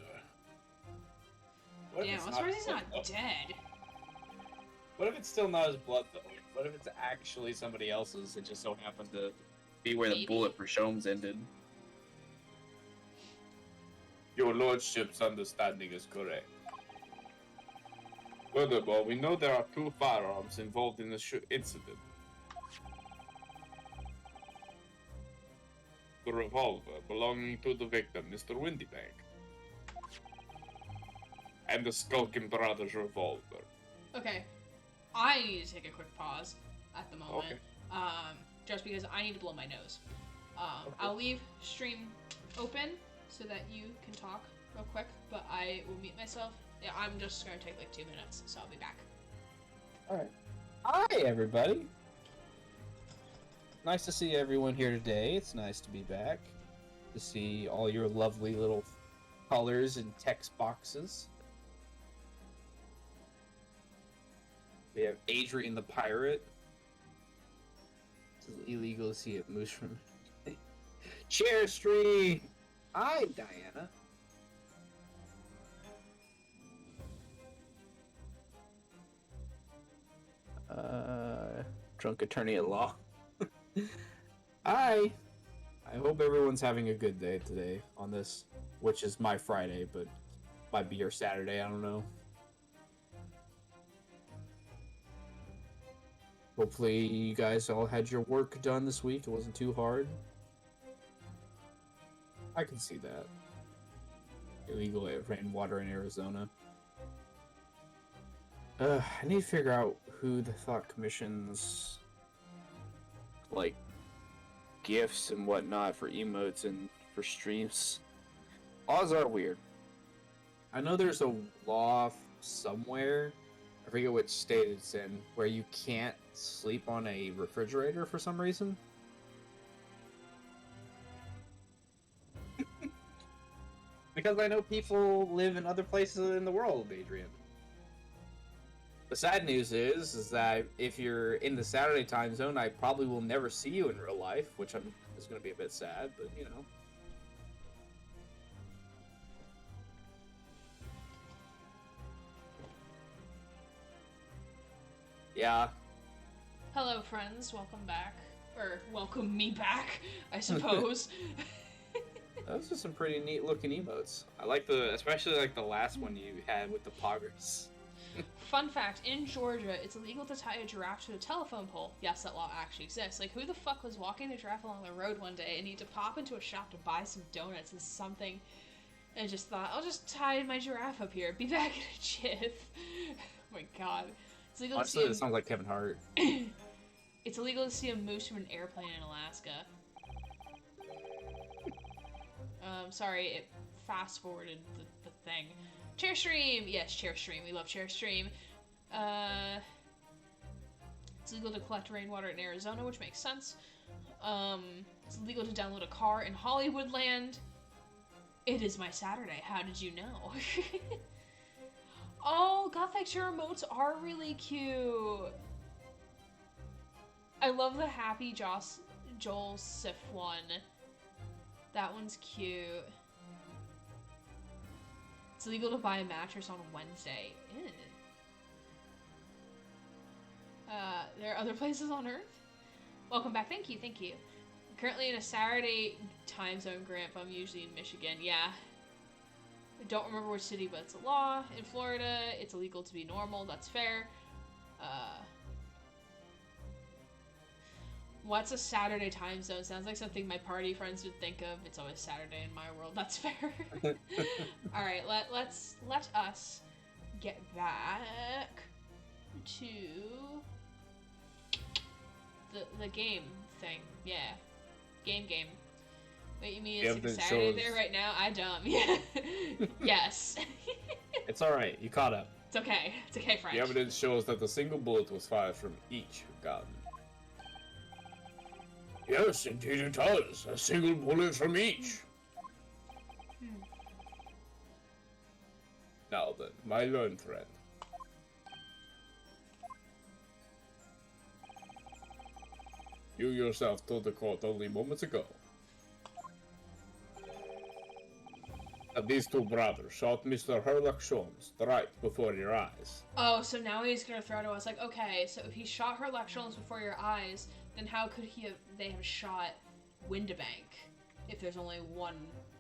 What if Damn, it's I'm not surprised he's blood, not though? dead. What if it's still not his blood though? What if it's actually somebody else's? It just so happened to be where Maybe. the bullet for Sholmes ended. Your lordship's understanding is correct. Furthermore, we know there are 2 firearms involved in the incident. The revolver belonging to the victim, Mr. Windybank, and the Skulkin Brothers revolver. Okay. I need to take a quick pause at the moment. Okay. Just because I need to blow my nose. I'll leave stream open so that you can talk real quick, but I will mute myself. Yeah, I'm just gonna take like 2 minutes, so I'll be back. Alright. Hi, everybody. Nice to see everyone here today. It's nice to be back. To see all your lovely little colors and text boxes. We have Adrian the Pirate. It's illegal to see a moose from Chair Stream. Hi, Diana. Drunk attorney at law. Hi. I hope everyone's having a good day today on this, which is my Friday, but might be your Saturday, I don't know. Hopefully you guys all had your work done this week. It wasn't too hard. I can see that. Illegal rainwater in Arizona. I need to figure out who the Thought Commission's like gifts and whatnot for emotes and for streams. Laws are weird. I know there's a law somewhere, I forget which state it's in, where you can't sleep on a refrigerator for some reason. Because I know people live in other places in the world, Adrian. The sad news is that if you're in the Saturday time zone, I probably will never see you in real life, which is going to be a bit sad, but you know. Yeah. Hello, friends. Welcome back. Or, welcome me back, I suppose. Those are some pretty neat looking emotes. I like especially like the last one you had with the poggers. Fun fact, in Georgia, it's illegal to tie a giraffe to a telephone pole. Yes, that law actually exists. Like, who the fuck was walking a giraffe along the road one day and needed to pop into a shop to buy some donuts and something, and just thought, I'll just tie my giraffe up here. Be back in a jiff. Oh my god. It's illegal Honestly, to see it sounds like Kevin Hart. It's illegal to see a moose from an airplane in Alaska. Sorry, it fast forwarded the thing. Chair stream! Yes, chair stream. We love chair stream. It's illegal to collect rainwater in Arizona, which makes sense. It's illegal to download a car in Hollywoodland. It is my Saturday. How did you know? Oh, Gothic your emotes are really cute. I love the Happy Joel Sif one. That one's cute. It's illegal to buy a mattress on Wednesday. Ew. There are other places on Earth? Welcome back. Thank you, thank you. Currently in a Saturday time zone, Gramp. I'm usually in Michigan. Yeah. I don't remember which city, but it's a law. In Florida, it's illegal to be normal. That's fair. What's a Saturday time zone? Sounds like something my party friends would think of. It's always Saturday in my world. That's fair. All right, let us get back to the game thing. Yeah, game. Wait, you mean it's like Saturday there right now? I dumb. Yeah. Yes. It's all right. You caught up. It's okay. It's okay, French. The evidence shows that a single bullet was fired from each gun. Yes, indeed it does. A single bullet from each. Now then, my learned friend. You yourself told the court only moments ago that these two brothers shot Mr. Herlock Sholmes right before your eyes. Oh, so now he's gonna throw to us like, okay, so if he shot Herlock Sholmes before your eyes, then how could they have shot Windibank if there's only one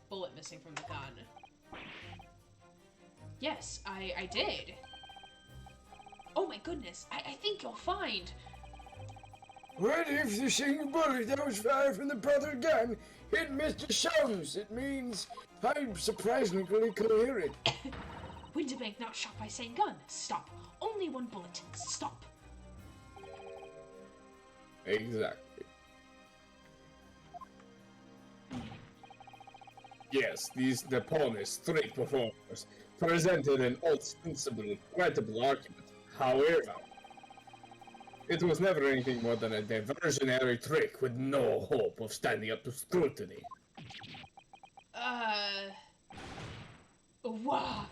bullet missing from the gun? Yes, I did. Oh my goodness, I think you'll find. What if the single bullet that was fired from the brother gun hit Mr. Sholmes? It means I'm surprisingly coherent. Windibank not shot by same gun. Stop. Only one bullet. Stop. Exactly. Yes, these Napoleon's street performers presented an ostensibly credible argument. However, it was never anything more than a diversionary trick with no hope of standing up to scrutiny. Wow.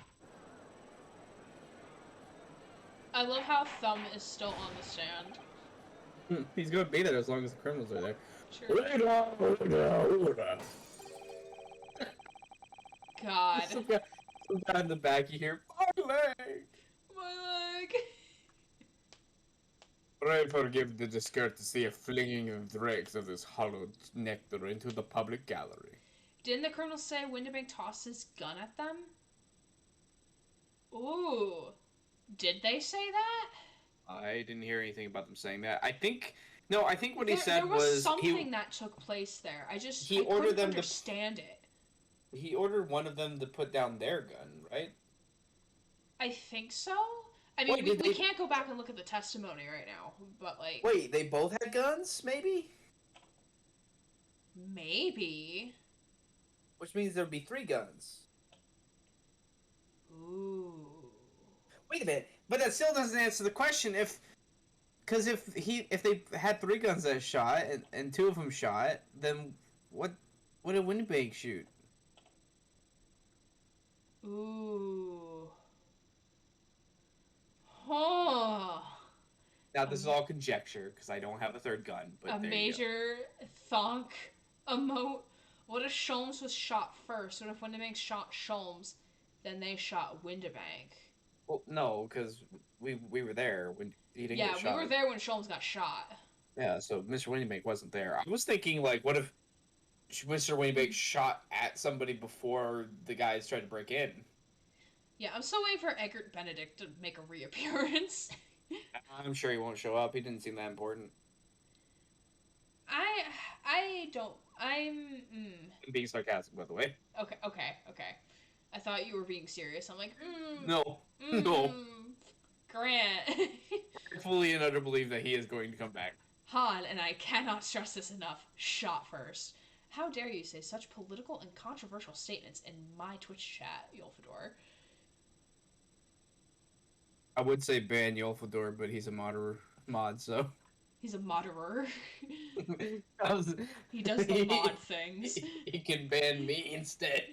I love how Thumb is still on the stand. He's gonna be there as long as the criminals are there. Sure. Order. God. Some guy in the back, you hear, my leg! My leg. Pray forgive the discourtesy of flinging the dregs of this hollowed nectar into the public gallery. Didn't the criminal say Windibank tossed his gun at them? Ooh. Did they say that? I didn't hear anything about them saying that. I think what he said there was was something that took place there. I ordered couldn't them to understand it. He ordered one of them to put down their gun, right? I think so. I mean, Wait, we can't go back and look at the testimony right now, but like... Wait, they both had guns, maybe? Maybe. Which means there'd be 3 guns. Ooh. Wait a minute, but that still doesn't answer the question. Because if they had 3 guns that shot and 2 of them shot, then what did Windibank shoot? Ooh. Huh. Now this is all conjecture because I don't have a 3rd gun. But A major thonk emote. What if Sholmes was shot first? What if Windibank shot Sholmes, then they shot Windibank? Well, no, because we were there when he didn't get shot. Yeah, we were there when Sholmes got shot. Yeah, so Mr. Windibank wasn't there. I was thinking, like, what if Mr. Windibank shot at somebody before the guys tried to break in? Yeah, I'm still waiting for Egbert Benedict to make a reappearance. I'm sure he won't show up. He didn't seem that important. I'm being sarcastic, by the way. Okay. I thought you were being serious. I'm like, No. No. Grant. I fully and utter believe that he is going to come back. Han, and I cannot stress this enough, shot first. How dare you say such political and controversial statements in my Twitch chat, Yolfador? I would say ban Yolfador, but he's a mod, so... He's a moderer. was... He does the mod things. He can ban me instead.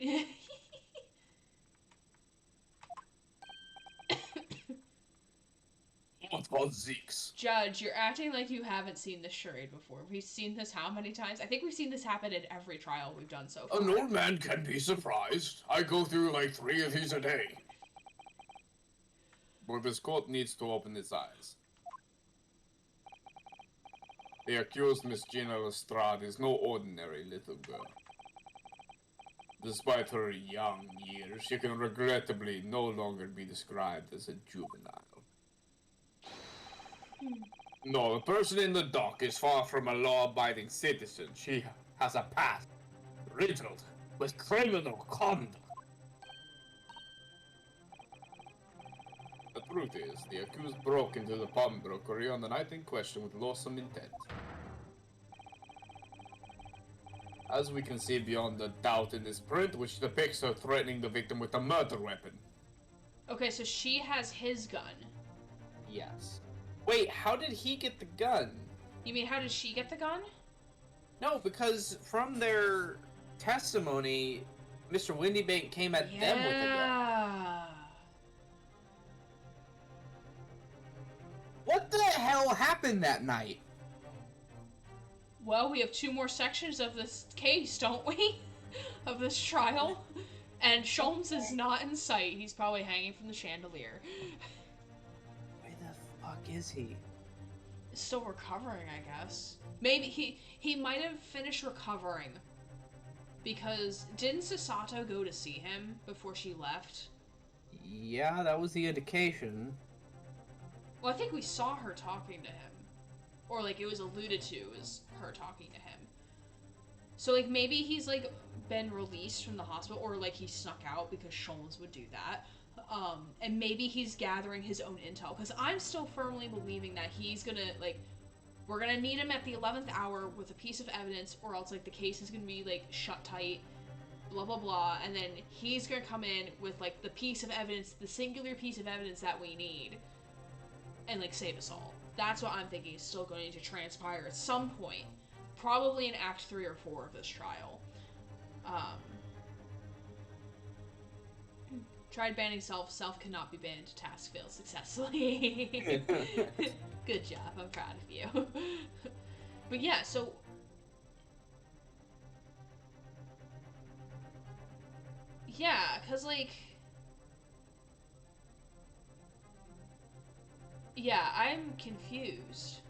What about Zeeks? Judge, you're acting like you haven't seen this charade before. We've seen this how many times? I think we've seen this happen in every trial we've done so far. An old man can be surprised. I go through like 3 of these a day. But this court needs to open its eyes. The accused Miss Gina Lestrade is no ordinary little girl. Despite her young years, she can regrettably no longer be described as a juvenile. No, the person in the dock is far from a law-abiding citizen. She has a past riddled with criminal conduct. The truth is, the accused broke into the pawnbrokery on the night in question with lawsome intent. As we can see beyond the doubt in this print, which depicts her threatening the victim with a murder weapon. Okay, so she has his gun. Yes. Wait, how did he get the gun? You mean how did she get the gun? No, because from their testimony, Mr. Windybank came at them with a gun. Yeah. What the hell happened that night? Well, we have 2 more sections of this case, don't we? Of this trial. And Sholmes is not in sight. He's probably hanging from the chandelier. Where the fuck is he? Still recovering, I guess. Maybe he might have finished recovering. Because didn't Sasato go to see him before she left? Yeah, that was the indication. Well, I think we saw her talking to him. Or, like, it was alluded to as her talking to him. So, like, maybe he's, like, been released from the hospital, or, like, he snuck out because Sholmes would do that. And maybe he's gathering his own intel. Because I'm still firmly believing that he's gonna, like, we're gonna need him at the 11th hour with a piece of evidence, or else, like, the case is gonna be, like, shut tight, blah, blah, blah. And then he's gonna come in with, like, the piece of evidence, the singular piece of evidence that we need, and, like, save us all. That's what I'm thinking is still going to transpire at some point. Probably in Act 3 or 4 of this trial. Tried banning self. Self cannot be banned. Task failed successfully. Good job. I'm proud of you. But yeah, so... Yeah, because, like... Yeah, I'm confused.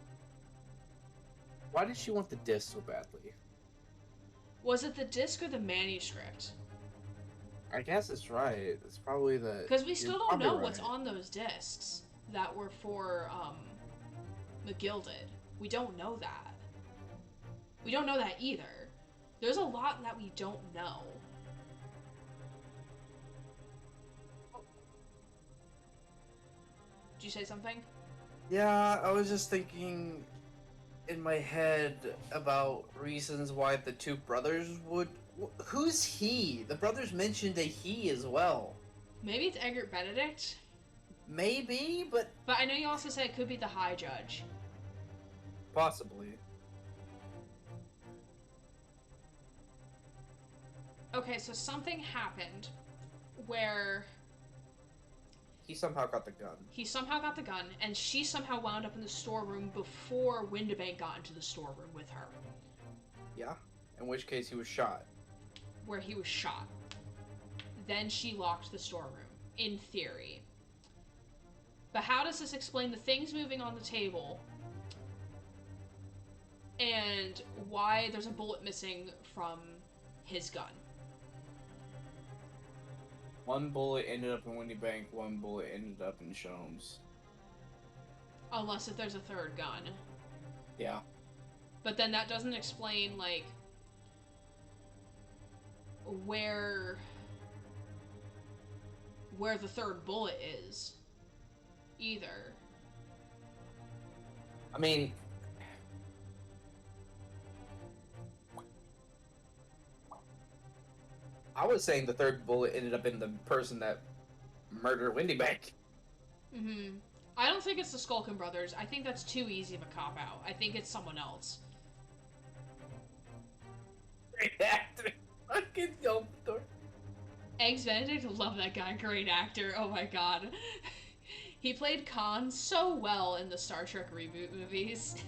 Why did she want the disc so badly? Was it the disc or the manuscript? I guess it's right. It's probably the... Because we still you're don't probably know what's right. on those discs that were for, McGilded. We don't know that. We don't know that either. There's a lot that we don't know. Did you say something? Yeah, I was just thinking in my head about reasons why the two brothers would... Who's he? The brothers mentioned a he as well. Maybe it's Egbert Benedict? Maybe, but... But I know you also said it could be the High Judge. Possibly. Okay, so something happened where He somehow got the gun. he somehow got the gun, and she somehow wound up in the storeroom before Windibank got into the storeroom with her, Yeah? In which case he was shot. where he was shot. Then she locked the storeroom, in theory. But how does this explain the things moving on the table, and why there's a bullet missing from his gun? One bullet ended up in Windybank, one bullet ended up in Sholmes. Unless if there's a third gun. Yeah. But then that doesn't explain, like, where the third bullet is, either. I mean... I was saying the third bullet ended up in the person that murdered Windybank. Mm-hmm. I don't think it's the Skulkin brothers. I think that's too easy of a cop-out. I think it's someone else. Great actor. Fucking Dumbledore. Eggs Benedict, love that guy. Great actor. Oh my god. He played Khan so well in the Star Trek reboot movies.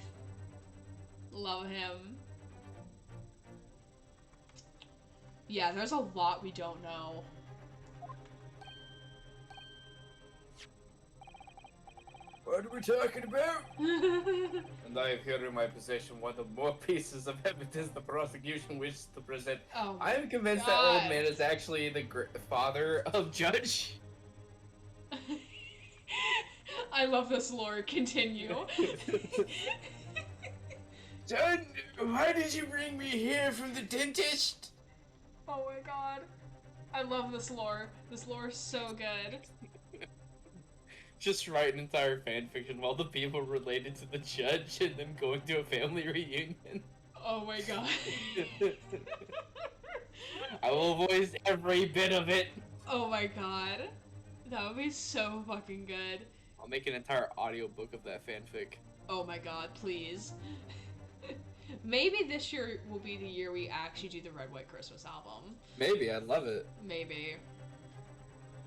Love him. Yeah, there's a lot we don't know. What are we talking about? And I have here in my possession one of more pieces of evidence the prosecution wishes to present. Oh I am convinced God. that old man is actually the father of Judge. I love this lore. Continue. Son, why did you bring me here from the dentist? Oh my god. I love this lore. This lore is so good. Just write an entire fanfiction while the people related to the judge and them going to a family reunion. Oh my god. I will voice every bit of it. Oh my god. That would be so fucking good. I'll make an entire audiobook of that fanfic. Oh my god, please. Maybe this year will be the year we actually do the Red White Christmas album. Maybe, I'd love it. Maybe.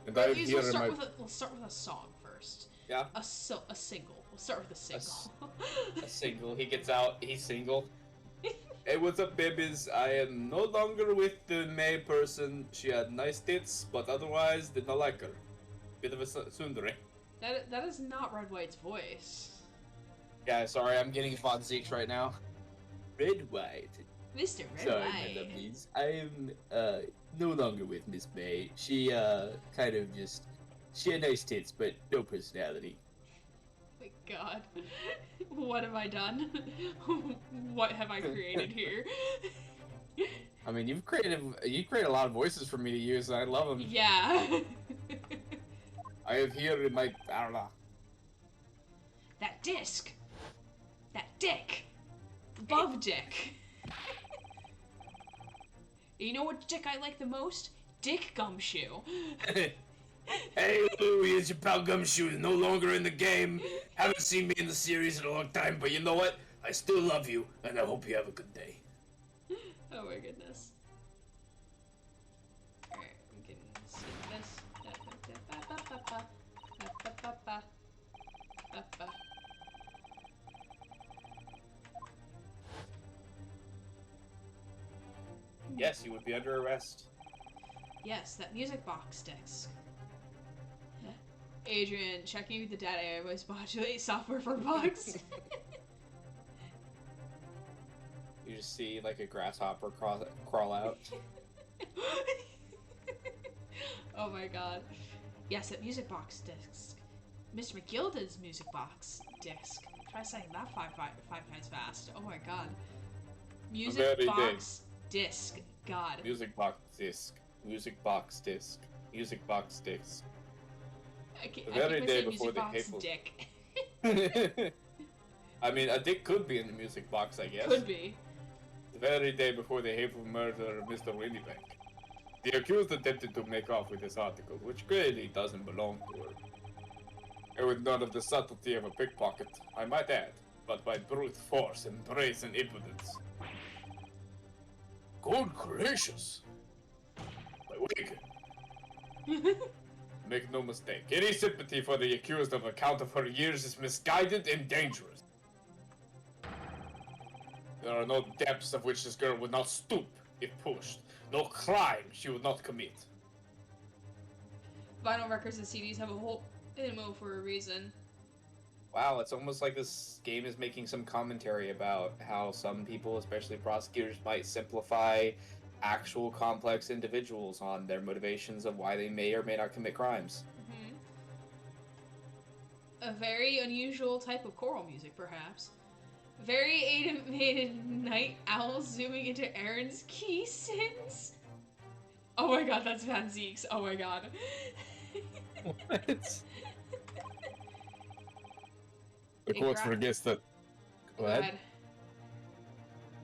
And Or I at would least hear we'll start, my... with we'll start with a song first. Yeah. A single. We'll start with a single. A single. He gets out. He's single. Hey, what's up, babies? I am no longer with the May person. She had nice tits, but otherwise did not like her. Bit of a sundere. That is not Red White's voice. Yeah, sorry, I'm getting Von Zeeks right now. Red White. Mr. Red Sorry, White. my lovelies. I am no longer with Miss May. She kind of just she had nice tits, but no personality. My god. What have I done? What have I created here? I mean, you create a lot of voices for me to use, and I love them. Yeah. I have here in my I don't know. That disc. That dick. Love dick. You know what dick I like the most? Dick Gumshoe. Hey, Louie, it's your pal Gumshoe. No longer in the game. Haven't seen me in the series in a long time, but you know what? I still love you, and I hope you have a good day. Oh my goodness. Alright, we can skip this. Yes, you would be under arrest. Yes, that music box disc. Adrian, checking the data I voice modulate software for bugs. You just see like a grasshopper crawl out. Oh my god. Yes, that music box disc. Mr. McGilda's music box disc. Try saying that five times fast. Oh my god. Music Very box disc. God. Music box disc. Music box disc. Music box disc. I keep The very day saying before music the box hateful- dick. I mean, a dick could be in the music box, I guess. Could be. The very day before the hateful murder of Mr. Windybank. The accused attempted to make off with this article, which clearly doesn't belong to her. And with none of the subtlety of a pickpocket, I might add, but by brute force and brazen impudence. Good gracious. My wig. Make no mistake, any sympathy for the accused on account of her years is misguided and dangerous. There are no depths of which this girl would not stoop if pushed. No crime she would not commit. Vinyl records and CDs have a whole MO for a reason. Wow, it's almost like this game is making some commentary about how some people, especially prosecutors, might simplify actual complex individuals on their motivations of why they may or may not commit crimes. A very unusual type of choral music, perhaps. Very animated night owl zooming into Aaron's key sins. Oh my god, that's Van Zeek's. Oh my god. What? The Hey, court Gra- forgets that. Go What? ahead.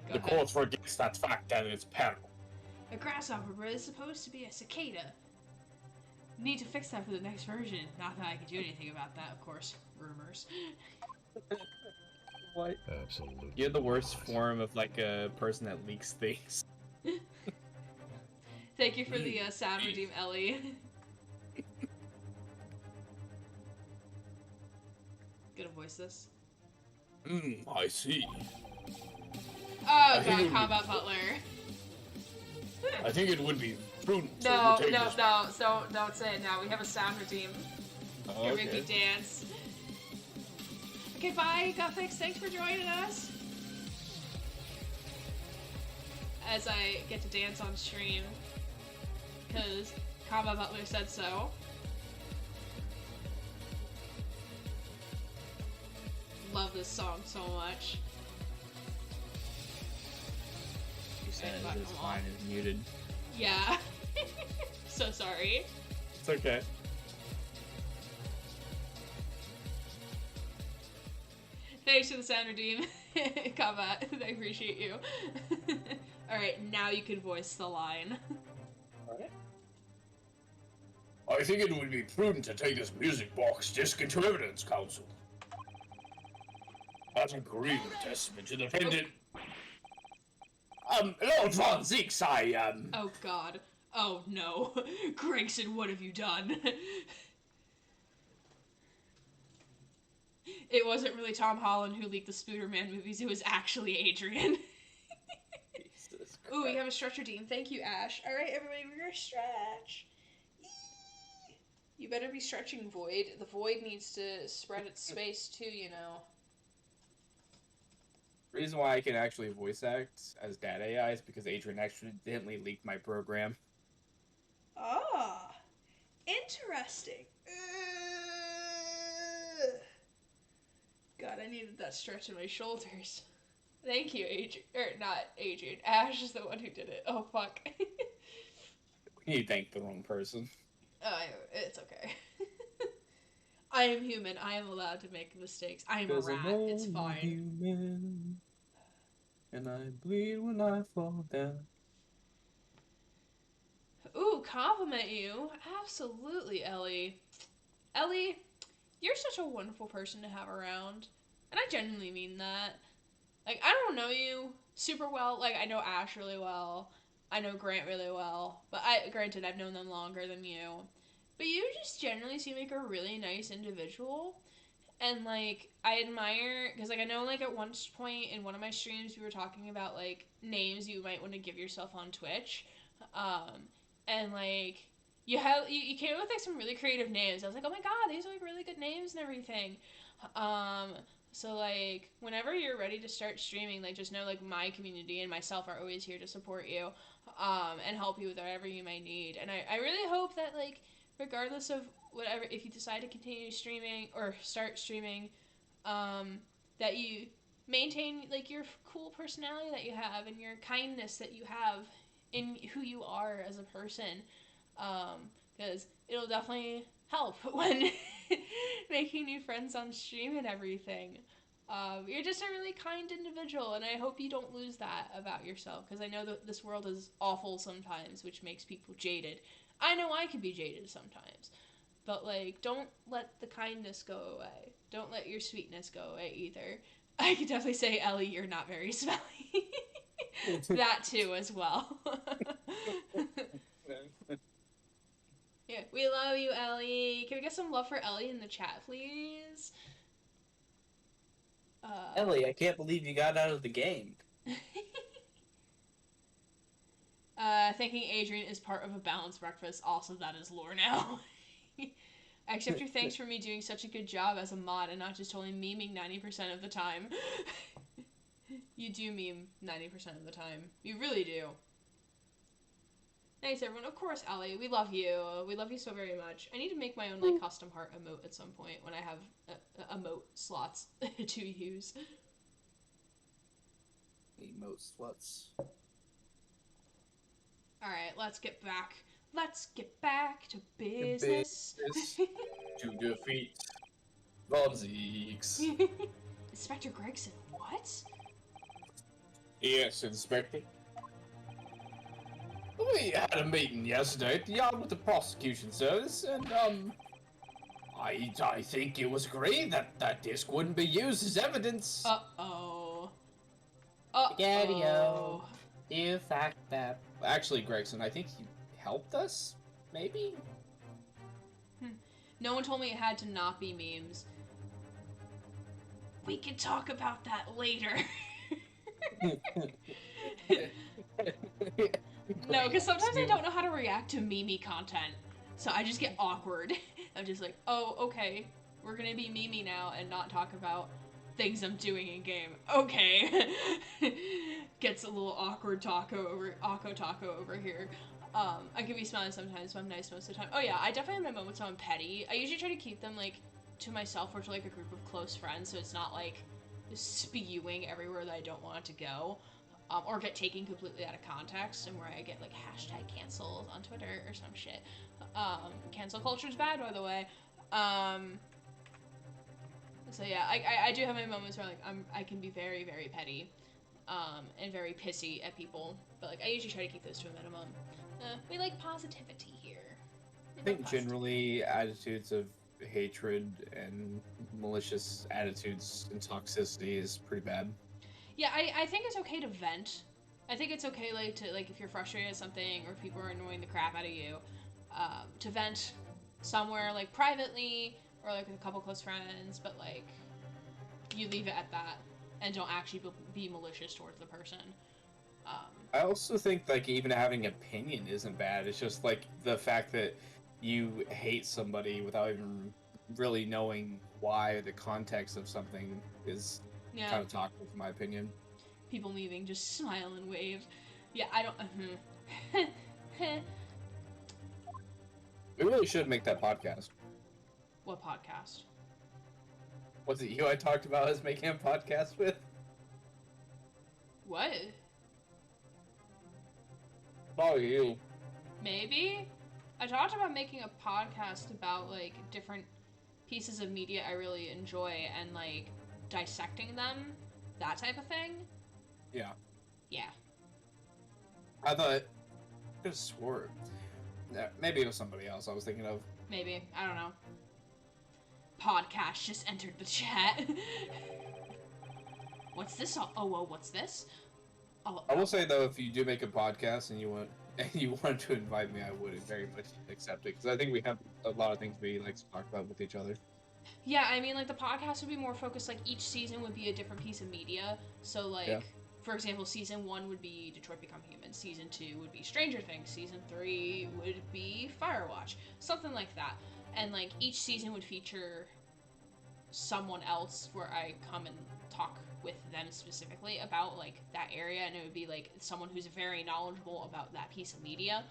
Go The ahead. court forgets that fact and its peril. A grasshopper is supposed to be a cicada. Need to fix that for the next version. Not that I can do anything about that, of course. Rumors. What? Absolutely. You're the worst form of like a person that leaks things. Thank you for the sound redeem, Ellie. Gonna voice this. I see. Oh think it god, would be- Combat Butler. I think it would be prudent to No, take no, this. no, don't say it now. We have a sound redeem. Here, make me dance. Okay, bye, Guffix. Thanks for joining us. As I get to dance on stream. Because Combat Butler said so. Love this song so much. You say fuck This them line all. is muted. Yeah. So sorry. It's okay. Thanks for the sound redeem, Combat. I appreciate you. Alright, now you can voice the line. Alright. I think it would be prudent to take this music box disc into evidence, Counsel. As a grievous testament to the defendant. Lord Von Zeeks, Oh god. Oh no. Gregson, what have you done? It wasn't really Tom Holland who leaked the Spooderman movies, it was actually Adrian. Jesus Ooh, we Christ. have a stretch redeem. Thank you, Ash. Alright, everybody, we're gonna stretch. You better be stretching Void. The Void needs to spread its space too, you know. The reason why I can actually voice act as data AI is because Adrian accidentally leaked my program. Ah, interesting. God, I needed that stretch in my shoulders. Thank you, Adrian. Or not Adrian. Ash is the one who did it. Oh, fuck. You thanked the wrong person. It's okay. I am human. I am allowed to make mistakes. I am a rat. It's fine. Human, and I bleed when I fall down. Ooh, compliment you. Absolutely, Ellie. Ellie, you're such a wonderful person to have around. And I genuinely mean that. Like, I don't know you super well. Like, I know Ash really well. I know Grant really well. But granted, I've known them longer than you. But you just generally seem like a really nice individual. And, like, I admire, because, like, I know, like, at one point in one of my streams, we were talking about, like, names you might want to give yourself on Twitch. And, like, you came up with, like, some really creative names. I was like, oh my god, these are, like, really good names and everything. So, like, whenever you're ready to start streaming, like, just know, like, my community and myself are always here to support you, and help you with whatever you might need. And I really hope that, like, regardless of whatever, if you decide to continue streaming or start streaming, that you maintain, like, your cool personality that you have and your kindness that you have in who you are as a person, because it'll definitely help when making new friends on stream and everything. You're just a really kind individual, and I hope you don't lose that about yourself, because I know that this world is awful sometimes, which makes people jaded. I know I can be jaded sometimes, but, like, don't let the kindness go away. Don't let your sweetness go away either. I could definitely say, Ellie, you're not very smelly. That too, as well. Yeah, we love you, Ellie. Can we get some love for Ellie in the chat, please? Ellie, I can't believe you got out of the game. Thinking Adrian is part of a balanced breakfast. Also, that is lore now. I accept your thanks for me doing such a good job as a mod and not just totally memeing 90% of the time. You do meme 90% of the time. You really do. Thanks, everyone. Of course, Ellie. We love you. We love you so very much. I need to make my own, like, custom heart emote at some point when I have emote slots to use. Emote sluts. Alright, let's get back. Let's get back to business. To defeat Von Zeeks. Inspector Gregson, what? Yes, Inspector. We had a meeting yesterday at the yard with the prosecution service, and, I think it was agreed that that disc wouldn't be used as evidence. Uh-oh. Spaghetti-O. You fucked up. Actually, Gregson, I think he helped us? Maybe? No one told me it had to not be memes. We can talk about that later. No, because sometimes I don't know how to react to meme content. So I just get awkward. I'm just like, oh, okay. We're gonna be meme now and not talk about things I'm doing in game. Okay. Gets a little awkward taco over here. I can be smiling sometimes, but I'm nice most of the time. Oh yeah, I definitely have my moments when I'm petty. I usually try to keep them, like, to myself or to, like, a group of close friends, so it's not, like, spewing everywhere that I don't want it to go. Or get taken completely out of context, and where I get, like, hashtag cancels on Twitter or some shit. Cancel culture's bad, by the way. So yeah, I do have my moments where, like, I can be very, very petty, and very pissy at people, but, like, I usually try to keep those to a minimum. We like positivity here. I think generally attitudes of hatred and malicious attitudes and toxicity is pretty bad. Yeah, I think it's okay to vent. I think it's okay, like, to, like, if you're frustrated at something or people are annoying the crap out of you, to vent somewhere, like, privately or, like, with a couple close friends, but, like, you leave it at that and don't actually be malicious towards the person. I also think, like, even having opinion isn't bad. It's just, like, the fact that you hate somebody without even really knowing why or the context of something is kind of toxic, in my opinion. People leaving, just smile and wave. Yeah, I don't... We really should make that podcast. What podcast? Was it you I talked about us making a podcast with? What? Oh, you. Maybe? I talked about making a podcast about, like, different pieces of media I really enjoy and, like, dissecting them. That type of thing. Yeah. Yeah. I thought... I could have swore... Maybe it was somebody else I was thinking of. Maybe. I don't know. Podcast just entered the chat. What's this? Oh, whoa, what's this? Oh, I will say, though, if you do make a podcast and you want to invite me, I would very much accept it, because I think we have a lot of things we like to talk about with each other. Yeah, I mean, like, the podcast would be more focused, like, each season would be a different piece of media. So, like, for example, season 1 would be Detroit Become Human. Season 2 would be Stranger Things. Season 3 would be Firewatch. Something like that. And, like, each season would feature someone else where I come and talk with them specifically about, like, that area. And it would be, like, someone who's very knowledgeable about that piece of media.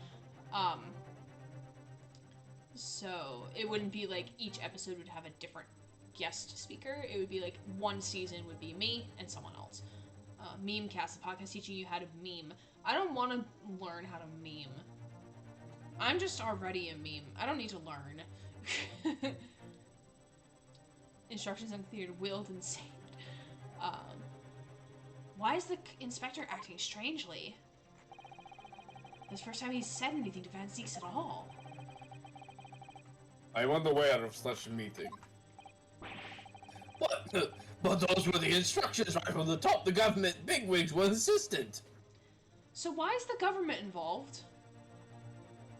So it wouldn't be like each episode would have a different guest speaker. It would be like one season would be me and someone else. Memecast, the podcast teaching you how to meme. I don't want to learn how to meme. I'm just already a meme. I don't need to learn. Instructions unclear, willed and saved. Why is the inspector acting strangely? It's the first time he's said anything to Van Zeeks at all. I am unaware of such a meeting. What? But those were the instructions right from the top. The government bigwigs were insistent. So why is the government involved?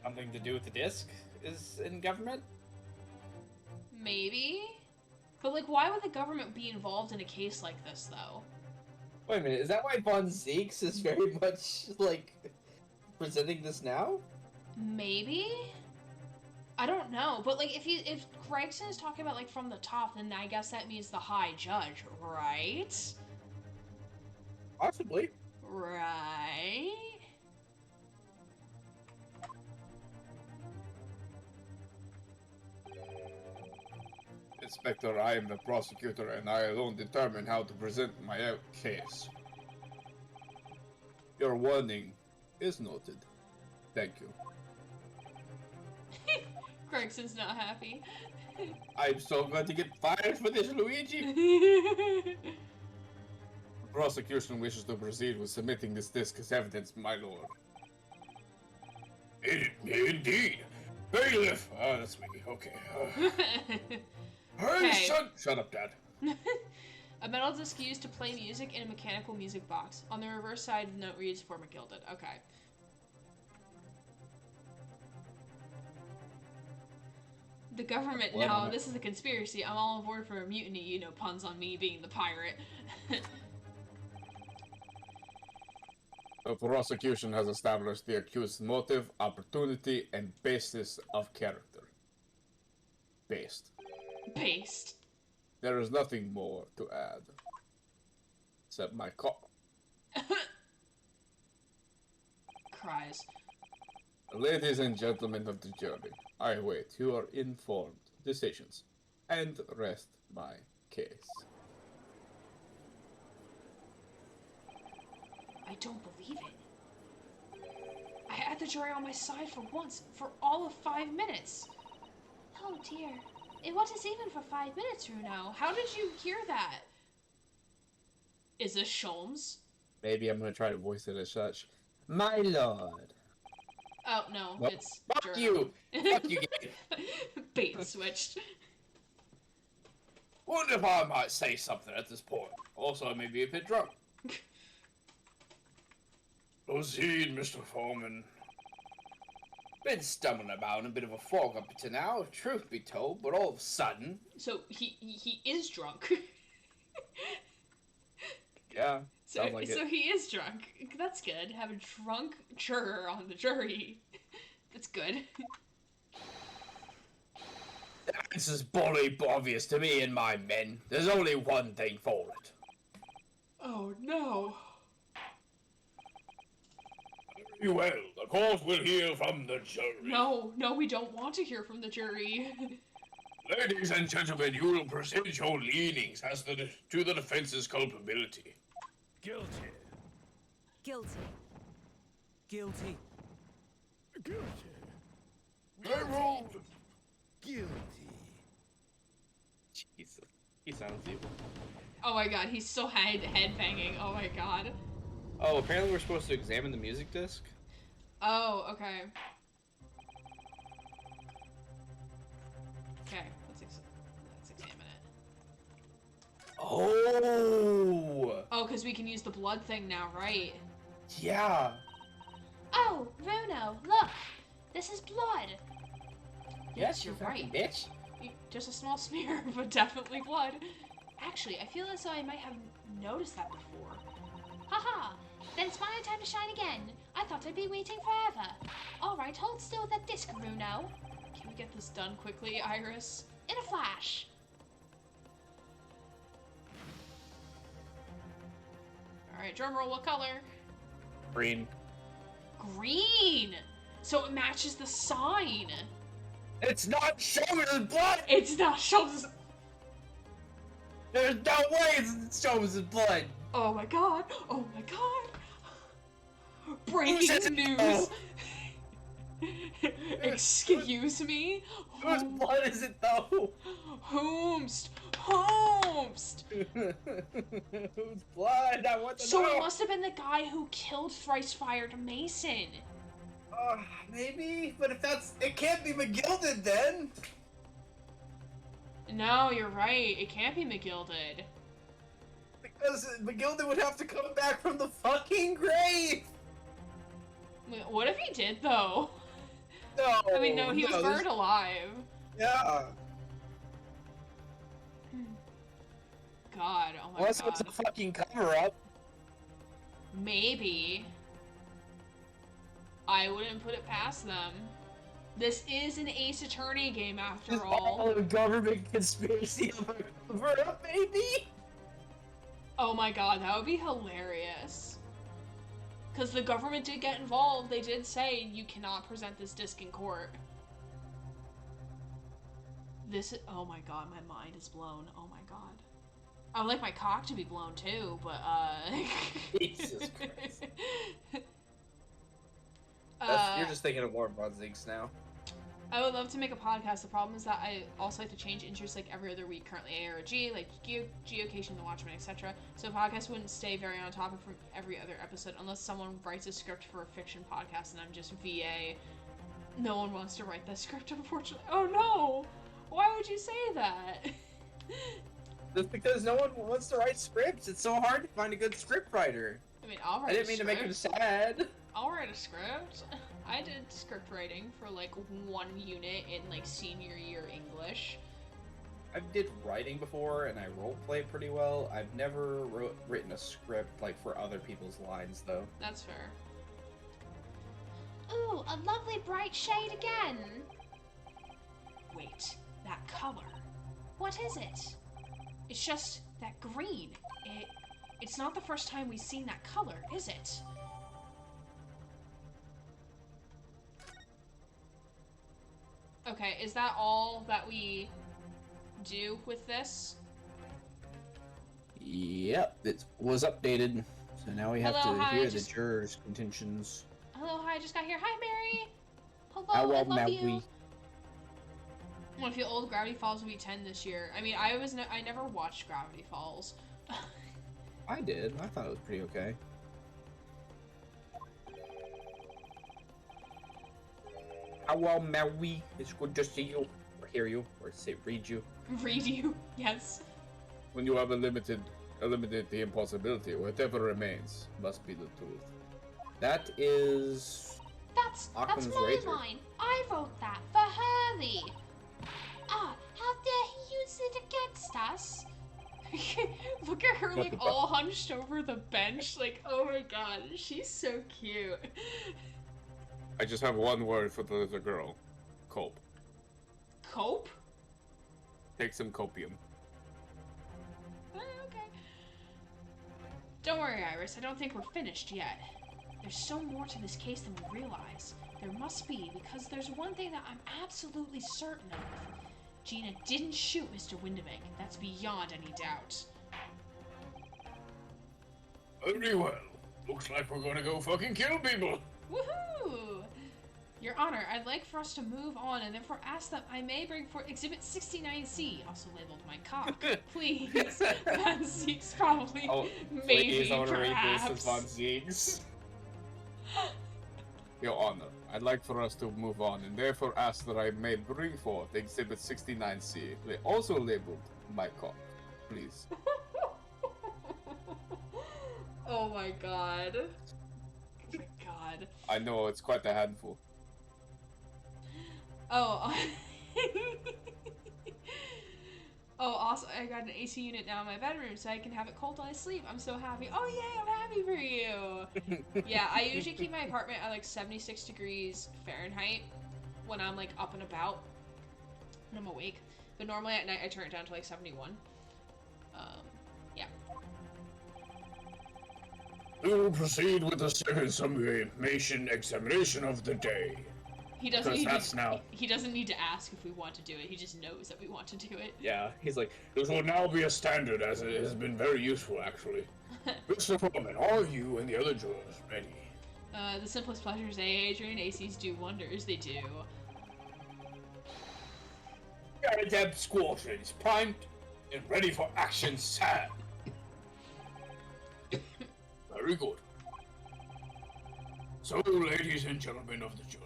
Something to do with the disc is in government? Maybe? But, like, why would the government be involved in a case like this, though? Wait a minute, is that why Von Zeeks is very much, like, presenting this now? Maybe? I don't know, but, like, if Gregson is talking about, like, from the top, then I guess that means the High Judge, right? Possibly. Right? Inspector, I am the prosecutor and I alone determine how to present my case. Your warning is noted. Thank you. Gregson's not happy. I'm so going to get fired for this, Luigi. The prosecution wishes to proceed with submitting this disc as evidence, my lord. Indeed. Bailiff! Oh, that's me. Okay. Hey, Okay. shut up, Dad. A metal disc used to play music in a mechanical music box. On the reverse side, the note reads for McGilded. Okay. The government, no, this is a conspiracy. I'm all on board for a mutiny, you know, puns on me being the pirate. The prosecution has established the accused's motive, opportunity, and basis of character. Based. Based. There is nothing more to add. Except my call. Cries. Ladies and gentlemen of the jury, I await your informed decisions and rest my case. I don't believe it. I had the jury on my side for once, for all of 5 minutes. Oh dear. It wasn't even for 5 minutes, Runo. How did you hear that? Is this Sholmes? Maybe I'm gonna try to voice it as such. My lord. Oh no, Nope. it's Fuck journal. you! Fuck you, Gabe. Bait and switched. Wonder if I might say something at this point. Also, I may be a bit drunk. Proceed, Mr. Foreman. Been stumbling about in a bit of a fog up to now, truth be told, but all of a sudden... So he is drunk. Yeah, So, sounds like so it. he is drunk. That's good. Have a drunk juror on the jury. That's good. This is bloody obvious to me and my men. There's only one thing for it. Oh no. Very well, the court will hear from the jury. No, we don't want to hear from the jury. Ladies and gentlemen, you will present your leanings as to the defense's culpability. Guilty. Guilty. Guilty. Guilty. I ruled. Guilty. Jesus. He sounds evil. Oh my god, he's still head banging. Oh my god. Oh, apparently we're supposed to examine the music disc? Oh, okay. Okay, let's examine it. Oh! Oh, because we can use the blood thing now, right? Yeah. Oh, Bruno, look! This is blood! Yes, you're right. Bitch. Just a small smear, but definitely blood. Actually, I feel as though I might have noticed that before. Haha! Then it's my time to shine again. I thought I'd be waiting forever. Alright, hold still with that disc, Bruno. Can we get this done quickly, Iris? In a flash. Alright, drumroll, what color? Green. Green! So it matches the sign! It's not showing his blood! It's not shows. There's no way it shows his blood! Oh my god! Oh my god! Who Breaking says it? news! Excuse me? Whose blood is it though? Whomst! Whomst! Whose blood? I want to So know. it must have been the guy who killed Thrice Fired Mason. Maybe, but if it can't be McGilded then. No, you're right. It can't be McGilded. Because McGilded would have to come back from the fucking grave. Wait, what if he did though? No. I mean, no, he was burned alive. Yeah. God, oh my Unless god. it was a fucking cover up. Maybe. I wouldn't put it past them. This is an Ace Attorney game after all. A government conspiracy of a cover up, maybe? Oh my god, that would be hilarious. Because the government did get involved. They did say you cannot present this disc in court. This is, oh my god, my mind is blown. Oh my god. I would like my cock to be blown too, but Jesus Christ. Uh, You're just thinking of more Bunzigs now. I would love to make a podcast. The problem is that I also like to change interests like every other week. Currently ARG, like geocaching, The Watchmen, etc. So podcasts wouldn't stay very on topic from every other episode unless someone writes a script for a fiction podcast and I'm just VA. No one wants to write that script, unfortunately. Oh no! Why would you say that? Just because no one wants to write scripts. It's so hard to find a good script writer. I mean, I'll write I didn't mean to make him sad. I'll write a script. I did script writing for like 1 unit in like senior year English. I did writing before, and I roleplay pretty well. I've never written a script like for other people's lines, though. That's fair. Ooh, a lovely bright shade again. Wait, that color. What is it? It's just that green. It's not the first time we've seen that color, is it? Okay, is that all that we do with this? Yep, it was updated. So now we have Hello, to hi, hear just- the jurors' contentions. Hello, hi, I just got here. Hi, Mary! Hello, How I well love you. we? I feel old Gravity Falls will be 10 this year. I mean, I never watched Gravity Falls. I did. I thought it was pretty okay. Hello, Maui. It's good to see you, or hear you, or say read you. Read you. Yes. When you have eliminated the impossibility, whatever remains must be the truth. That is That's Occam's my razor. line. I wrote that for Hurley. Ah, how dare he use it against us? Look at her, like, all hunched over the bench. Like, oh my god, she's so cute. I just have one word for the little girl. Cope. Cope? Take some copium. Okay. Don't worry, Iris. I don't think we're finished yet. There's so more to this case than we realize. There must be, because there's one thing that I'm absolutely certain of. Gina didn't shoot Mr. Windibank. That's beyond any doubt. Very well. Looks like we're gonna go fucking kill people. Woohoo! Your Honor, I'd like for us to move on and therefore ask that I may bring forth Exhibit 69C, also labeled my cock. Please. Van Zeek's probably maybe, Please, I want to read this as perhaps. Von Ziegs. Your Honor, I'd like for us to move on and therefore ask that I may bring forth Exhibit 69C, also labeled my cock. Please. Oh my god. Oh my god. I know, it's quite a handful. Oh. Oh, also, I got an AC unit now in my bedroom so I can have it cold while I sleep. I'm so happy. Oh, yay, I'm happy for you. Yeah, I usually keep my apartment at like 76 degrees Fahrenheit when I'm like up and about when I'm awake. But normally at night I turn it down to like 71. Yeah. We will proceed with the second summation examination of the day. He doesn't need that's to, now. he doesn't need to ask if we want to do it. He just knows that we want to do it. Yeah, he's like, This will now be a standard, as it has been very useful, actually. Mr. Foreman, are you and the other jurors ready? The simplest pleasures, Adrian. ACs do wonders. They do. Adept Squadron is primed and ready for action, sir. Very good. So, ladies and gentlemen of the jury,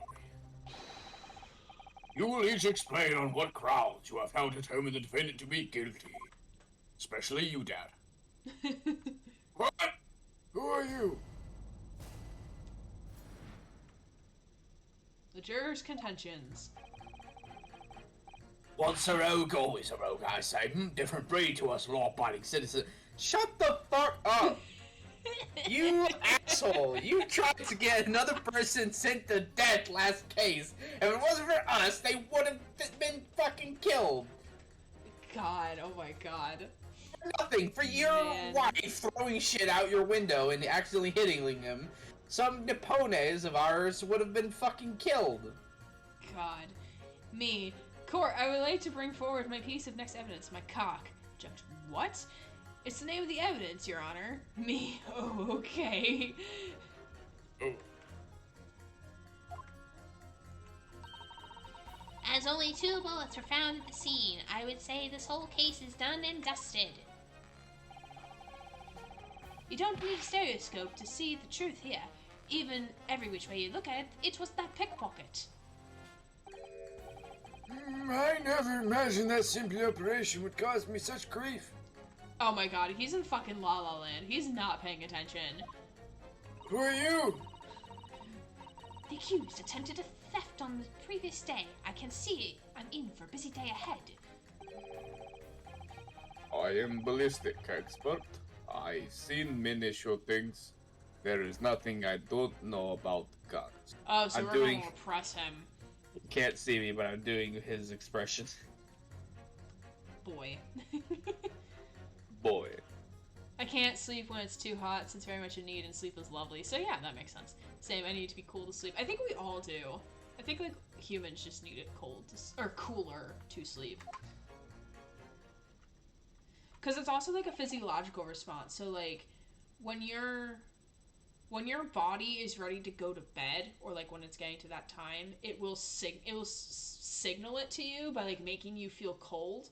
you will each explain on what grounds you have now determined the defendant to be guilty. Especially you, Dad. What? Who are you? The jurors' contentions. Once a rogue, always a rogue, I say. Different breed to us law-abiding citizens. Shut the fuck up! You asshole! You tried to get another person sent to death last case. If it wasn't for us, they would have been fucking killed. God, oh my god. For nothing. For your Man. wife throwing shit out your window and accidentally hitting him. Some Nipones of ours would have been fucking killed. God. Me. Court, I would like to bring forward my piece of next evidence, my cock. Judge, what? It's the name of the evidence, Your Honor. Me. Oh, okay. Oh. As only 2 bullets were found at the scene, I would say this whole case is done and dusted. You don't need a stereoscope to see the truth here. Even every which way you look at it, it was that pickpocket. I never imagined that simple operation would cause me such grief. Oh my god, he's in fucking La La Land. He's not paying attention. Who are you? The accused attempted a theft on the previous day. I can see I'm in for a busy day ahead. I am ballistic expert. I've seen many shootings. There is nothing I don't know about guns. Oh, so I'm we're doing- gonna repress him. you can't see me, but I'm doing his expression. Boy. Boy. I can't sleep when it's too hot, so it's very much a need, and sleep is lovely. So yeah, that makes sense. Same, I need to be cool to sleep. I think we all do. I think, like, humans just need it cold to or cooler to sleep. Because it's also, like, a physiological response. So, like, when your body is ready to go to bed, or, like, when it's getting to that time, it will signal it to you by, like, making you feel cold,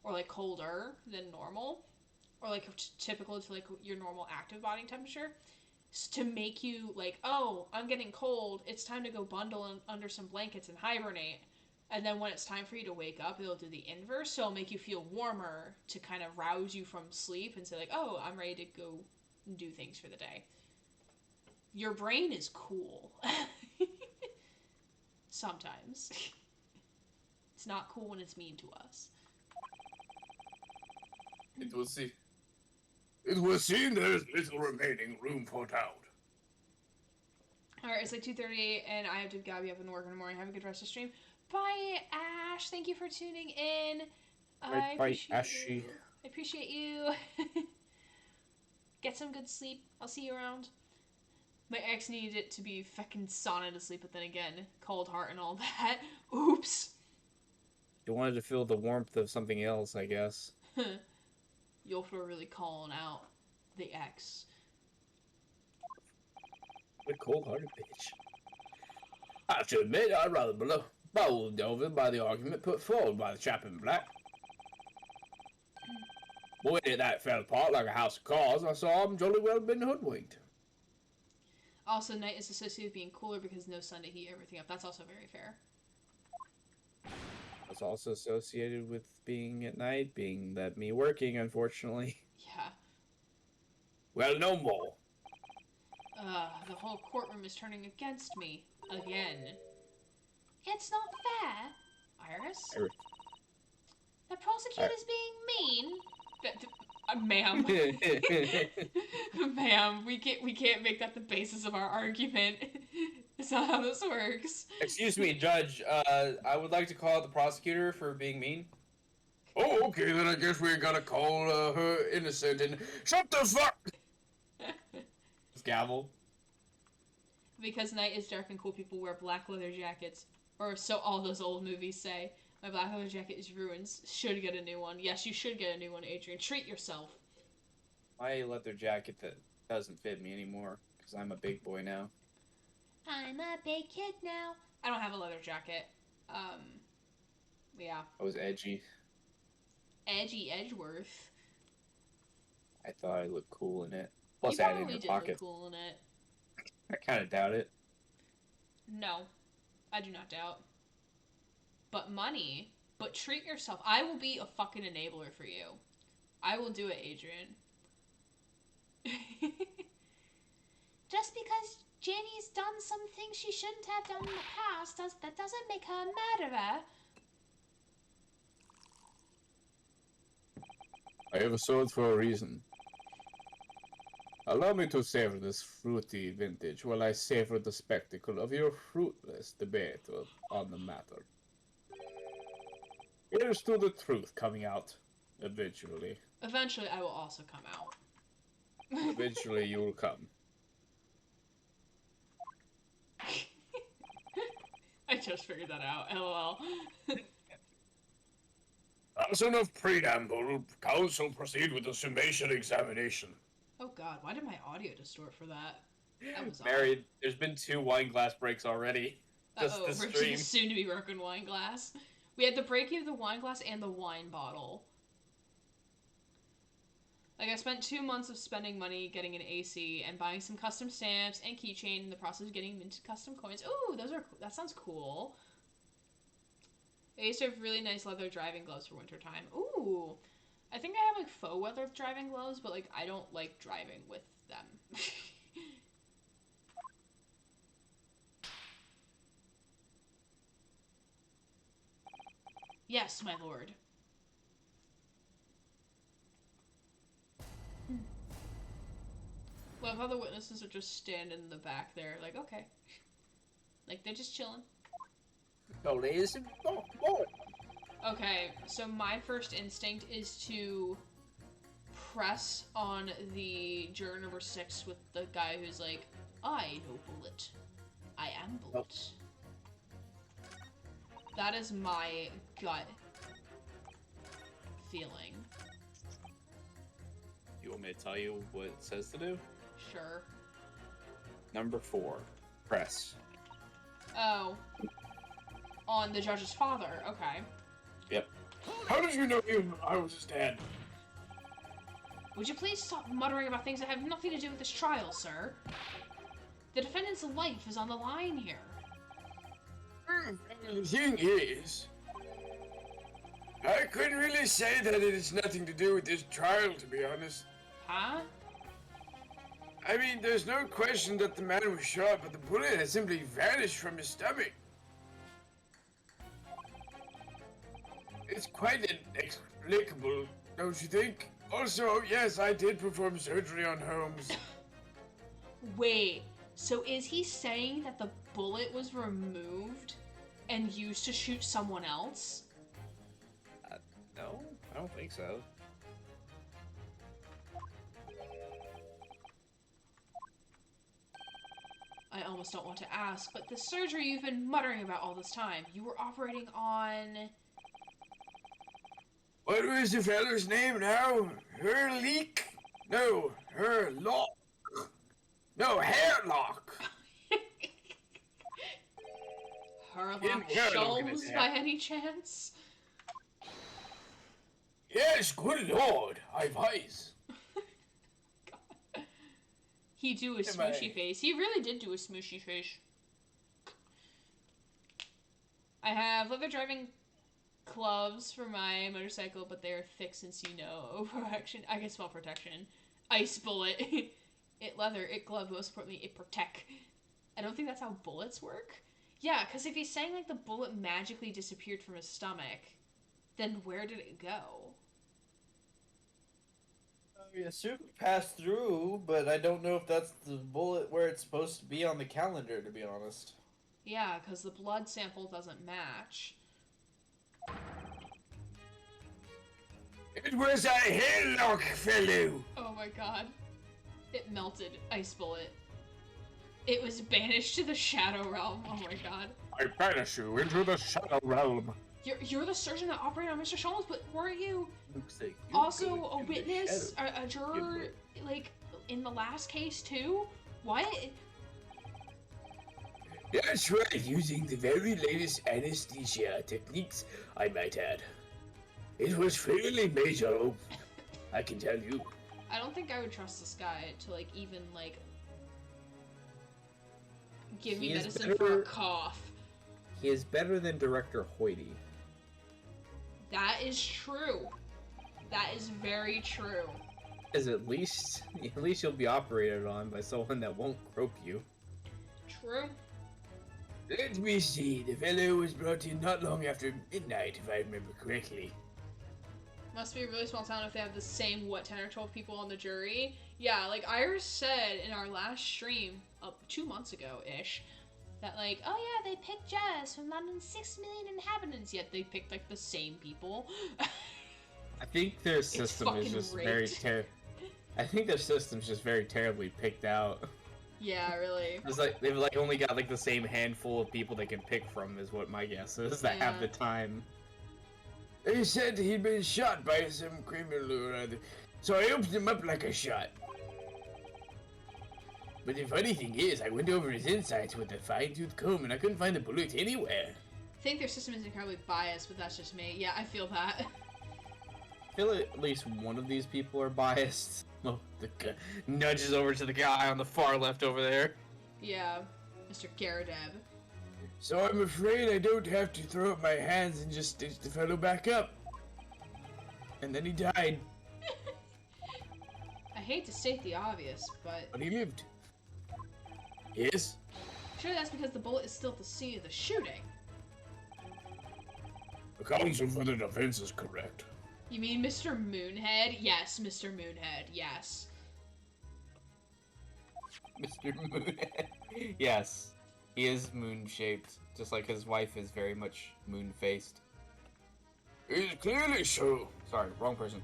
or, like, colder than normal. Or like typical to like your normal active body temperature, to make you like, oh, I'm getting cold, it's time to go bundle under some blankets and hibernate. And then when it's time for you to wake up, it'll do the inverse, so it'll make you feel warmer to kind of rouse you from sleep and say like, oh, I'm ready to go and do things for the day. Your brain is cool. Sometimes. It's not cool when it's mean to us. It will seem there is little remaining room for doubt. Alright, it's like 2:38 and I have to Gabby up and work in the morning. Have a good rest of the stream. Bye, Ash. Thank you for tuning in. I appreciate you. Get some good sleep. I'll see you around. My ex needed it to be fucking sauna to sleep, but then again, cold heart and all that. Oops. You wanted to feel the warmth of something else, I guess. You'll feel really calling out the ex. What a cold-hearted bitch. I have to admit, I'm rather bowled over by the argument put forward by the chap in black. But when that fell apart like a house of cards, I saw I'm jolly well been hoodwinked. Also, night is associated with being cooler because no sun to heat everything up. That's also very fair. It's also associated with being at night, being that me working, unfortunately. Yeah. Well, no more. The whole courtroom is turning against me. Again. It's not fair, Iris. The prosecutor's being mean. Ma'am. Ma'am, we can't make that the basis of our argument. It's not how this works. Excuse me, Judge. I would like to call out the prosecutor for being mean. Oh, okay, then I guess we gotta call her innocent and shut the fuck. Gavel. Because night is dark and cool people wear black leather jackets. Or so all those old movies say. My black leather jacket is ruined. Should get a new one. Yes, you should get a new one, Adrian. Treat yourself. My leather jacket that doesn't fit me anymore, because I'm a big boy now. I'm a big kid now. I don't have a leather jacket. Yeah. I was edgy. Edgy Edgeworth. I thought I looked cool in it. Plus, You I had it in probably your did pocket. look cool in it. I kind of doubt it. No, I do not doubt. But money. But treat yourself. I will be a fucking enabler for you. I will do it, Adrian. Just because Jenny's done some things she shouldn't have done in the past, that doesn't make her a murderer. I have a sword for a reason. Allow me to savor this fruity vintage while I savor the spectacle of your fruitless debate on the matter. Here's to the truth coming out, eventually. Eventually, I will also come out. Eventually, you will come. I just figured that out. LOL. That's enough preamble. Counsel, proceed with the summation examination. Oh god, why did my audio distort for that? That was Mary, there's been 2 wine glass breaks already. Just the stream. Soon to be broken wine glass. We had the breaking of the wine glass and the wine bottle. Like, I spent 2 months of spending money getting an AC and buying some custom stamps and keychain in the process of getting minted custom coins. Ooh, that sounds cool. I used to have really nice leather driving gloves for wintertime. Ooh. I think I have, like, faux leather driving gloves, but, like, I don't like driving with them. Yes, my lord. Love how the witnesses are just standing in the back there, like, okay. Like, they're just chilling. Okay, so my first instinct is to press on the juror number 6 with the guy who's like, I know Bullet. I am Bullet. That is my gut feeling. You want me to tell you what it says to do? Sure. Number 4. Press. Oh. On the judge's father, okay. Yep. How did you know I was his dad? Would you please stop muttering about things that have nothing to do with this trial, sir? The defendant's life is on the line here. The thing is, I couldn't really say that it has nothing to do with this trial, to be honest. Huh? I mean, there's no question that the man was shot, but the bullet had simply vanished from his stomach. It's quite inexplicable, don't you think? Also, yes, I did perform surgery on Holmes. Wait, so is he saying that the bullet was removed and used to shoot someone else? No, I don't think so. I almost don't want to ask, but the surgery you've been muttering about all this time, you were operating on... What was the fellow's name now? Herleek? No, Herlock. No, Hairlock. Herlock Yeah, Sholmes, by any chance? Yes, good lord, I've eyes. He do a smooshy face. He really did do a smooshy face. I have leather driving gloves for my motorcycle, but they are thick since you know protection. I guess small protection. Ice bullet. It leather, it glove, most importantly, it protect. I don't think that's how bullets work. Yeah, because if he's saying like the bullet magically disappeared from his stomach, then where did it go? I assume it passed through, but I don't know if that's the bullet where it's supposed to be on the calendar, to be honest. Yeah, because the blood sample doesn't match. It was a Hairlock fellow. Oh my god. It melted. Ice bullet. It was banished to the Shadow Realm. Oh my god. I banish you into the Shadow Realm. You're the surgeon that operated on Mr. Sholmes, but weren't you Looks like also a witness, a juror, like, in the last case too? What? That's right, using the very latest anesthesia techniques, I might add. It was fairly major, I can tell you. I don't think I would trust this guy to, like, even, like, give me medicine for a cough. He is better than Director Hoity. That is true. That is very true. Because at least you'll be operated on by someone that won't grope you. True. Let me see, the fellow was brought in not long after midnight, if I remember correctly. Must be a really small town if they have the same, 10 or 12 people on the jury. Yeah, like Iris said in our last stream, 2 months ago-ish, that like, oh yeah, they picked judges from London's 6 million inhabitants, yet they picked like the same people. I think their system is just very I think their system's just very terribly picked out. Yeah, really. It's like they've like only got like the same handful of people they can pick from is what my guess is that have the time. They said he'd been shot by some criminal or other, so I opened him up like a shot. But the funny thing is, I went over his insides with a fine-tooth comb and I couldn't find the bullet anywhere. I think their system is incredibly biased, but that's just me. Yeah, I feel that. I feel like at least one of these people are biased. Oh, the guy nudges over to the guy on the far left over there. Yeah, Mr. Garadeb. So I'm afraid I don't have to throw up my hands and just stitch the fellow back up. And then he died. I hate to state the obvious, but But he lived. Yes? Sure, that's because the bullet is still at the scene of the shooting. The counsel for the defense is correct. You mean Mr. Moonhead? Yes, Mr. Moonhead, yes. Mr. Moonhead. Yes, he is moon-shaped, just like his wife is very much moon-faced. It's clearly shown. Sorry, wrong person.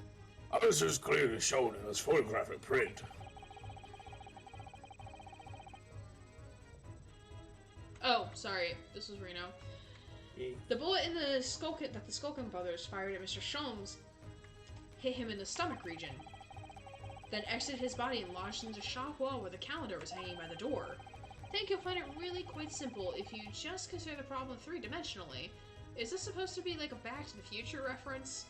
Ours is clearly shown in this photographic print. Oh, sorry, this was Reno. The bullet in the Skulkin that the Skulkin brothers fired at Mr. Sholmes hit him in the stomach region, then exited his body and lodged in the shop wall where the calendar was hanging by the door. I think you'll find it really quite simple if you just consider the problem three-dimensionally. Is this supposed to be like a Back to the Future reference?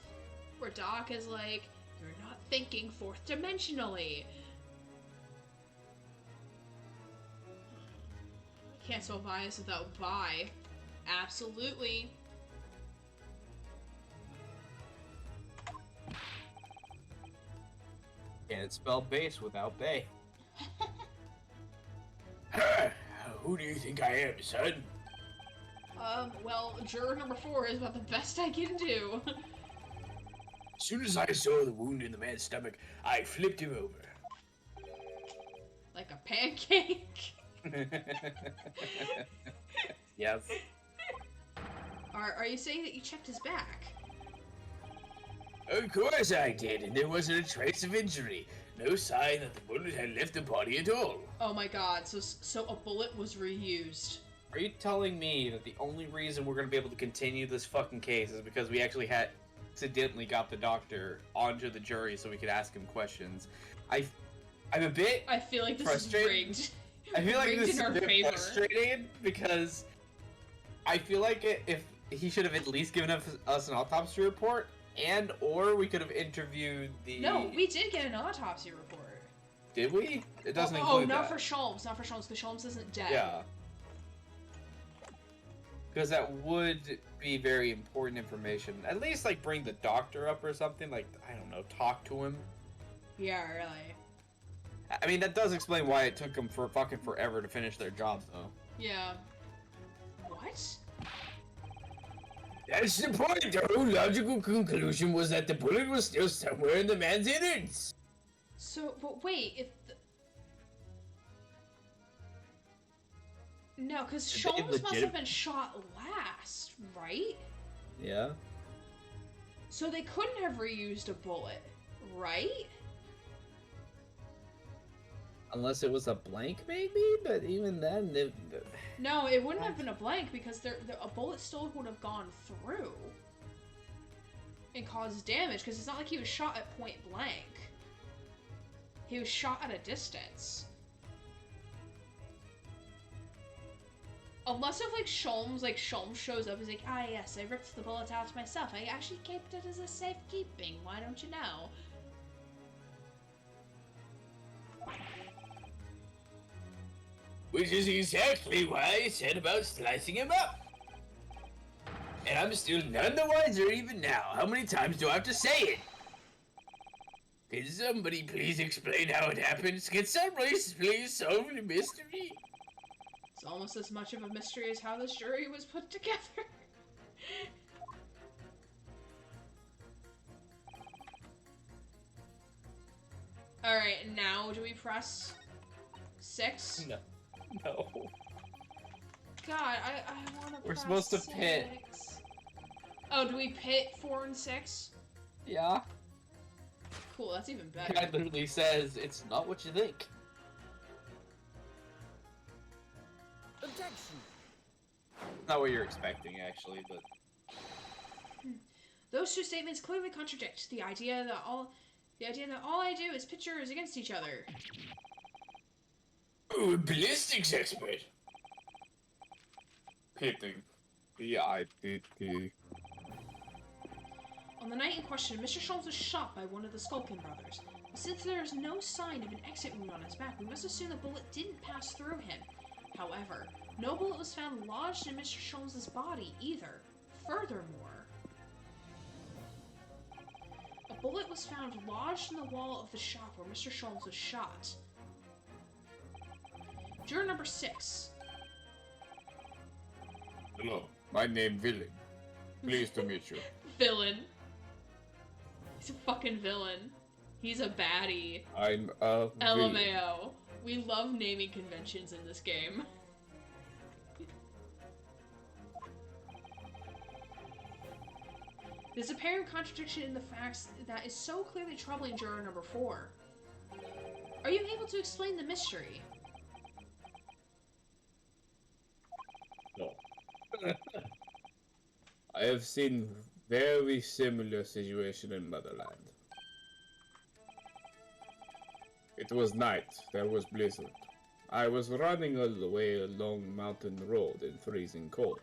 Where Doc is like, You're not thinking fourth dimensionally. Can't spell bias without bi. Absolutely. Can't spell base without bay. Who do you think I am, son? Well, juror number 4 is about the best I can do. As soon as I saw the wound in the man's stomach, I flipped him over. Like a pancake. Yes. Are you saying that you checked his back? Of course I did, and there wasn't a trace of injury. No sign that the bullet had left the body at all. Oh my god, so a bullet was reused. Are you telling me that the only reason we're gonna be able to continue this fucking case is because we actually had accidentally got the doctor onto the jury so we could ask him questions? I'm a bit I feel like this frustrated. is rigged. I feel like Rigged this in is a our bit favor. frustrating because I feel like if he should have at least given us an autopsy report, and or we could have interviewed the. No, we did get an autopsy report. Did we? It doesn't Oh, include not that. for Sholmes, because Sholmes isn't dead. Yeah. Because that would be very important information. At least like bring the doctor up or something. Like I don't know, talk to him. Yeah, really. I mean, that does explain why it took them for fucking forever to finish their job, though. Yeah. What? That's the point. The whole logical conclusion was that the bullet was still somewhere in the man's innards. So, but wait, if no, because Did they Sholmes must legit- have been shot last, right? Yeah. So they couldn't have reused a bullet, right? Unless it was a blank, maybe. But even then, No, it wouldn't have been a blank because a bullet still would have gone through and caused damage. Because it's not like he was shot at point blank. He was shot at a distance. Unless if Sholmes shows up, he's like, ah yes, I ripped the bullet out myself. I actually kept it as a safekeeping. Why don't you know? Which is exactly why I said about slicing him up. And I'm still none the wiser even now. How many times do I have to say it? Can somebody please explain how it happens? Can somebody please solve the mystery? It's almost as much of a mystery as how this jury was put together. Alright, now do we press 6? no, no. God, I wanna We're press supposed to pit. 6. Oh, do we pit 4 and 6? Yeah. Cool, that's even The better. guy literally says it's not what you think. Objection. Not what you're expecting, actually, but Those two statements clearly contradict the idea that all I do is pit jurors against each other. Oh, a ballistics expert. pitting. P-I-T-T. On the night in question, Mr. Sholmes was shot by one of the Skulkin brothers. But since there is no sign of an exit wound on his back, we must assume the bullet didn't pass through him. However, no bullet was found lodged in Mr. Sholmes' body either. Furthermore, a bullet was found lodged in the wall of the shop where Mr. Sholmes was shot. Juror number 6. Hello, my name Villain. Pleased to meet you. Villain. He's a fucking villain. He's a baddie. I'm a villain. LMAO. We love naming conventions in this game. There's apparent contradiction in the facts that is so clearly troubling juror number 4. Are you able to explain the mystery? No. I have seen very similar situation in Motherland. It was night. There was blizzard. I was running all the way along mountain road in freezing cold.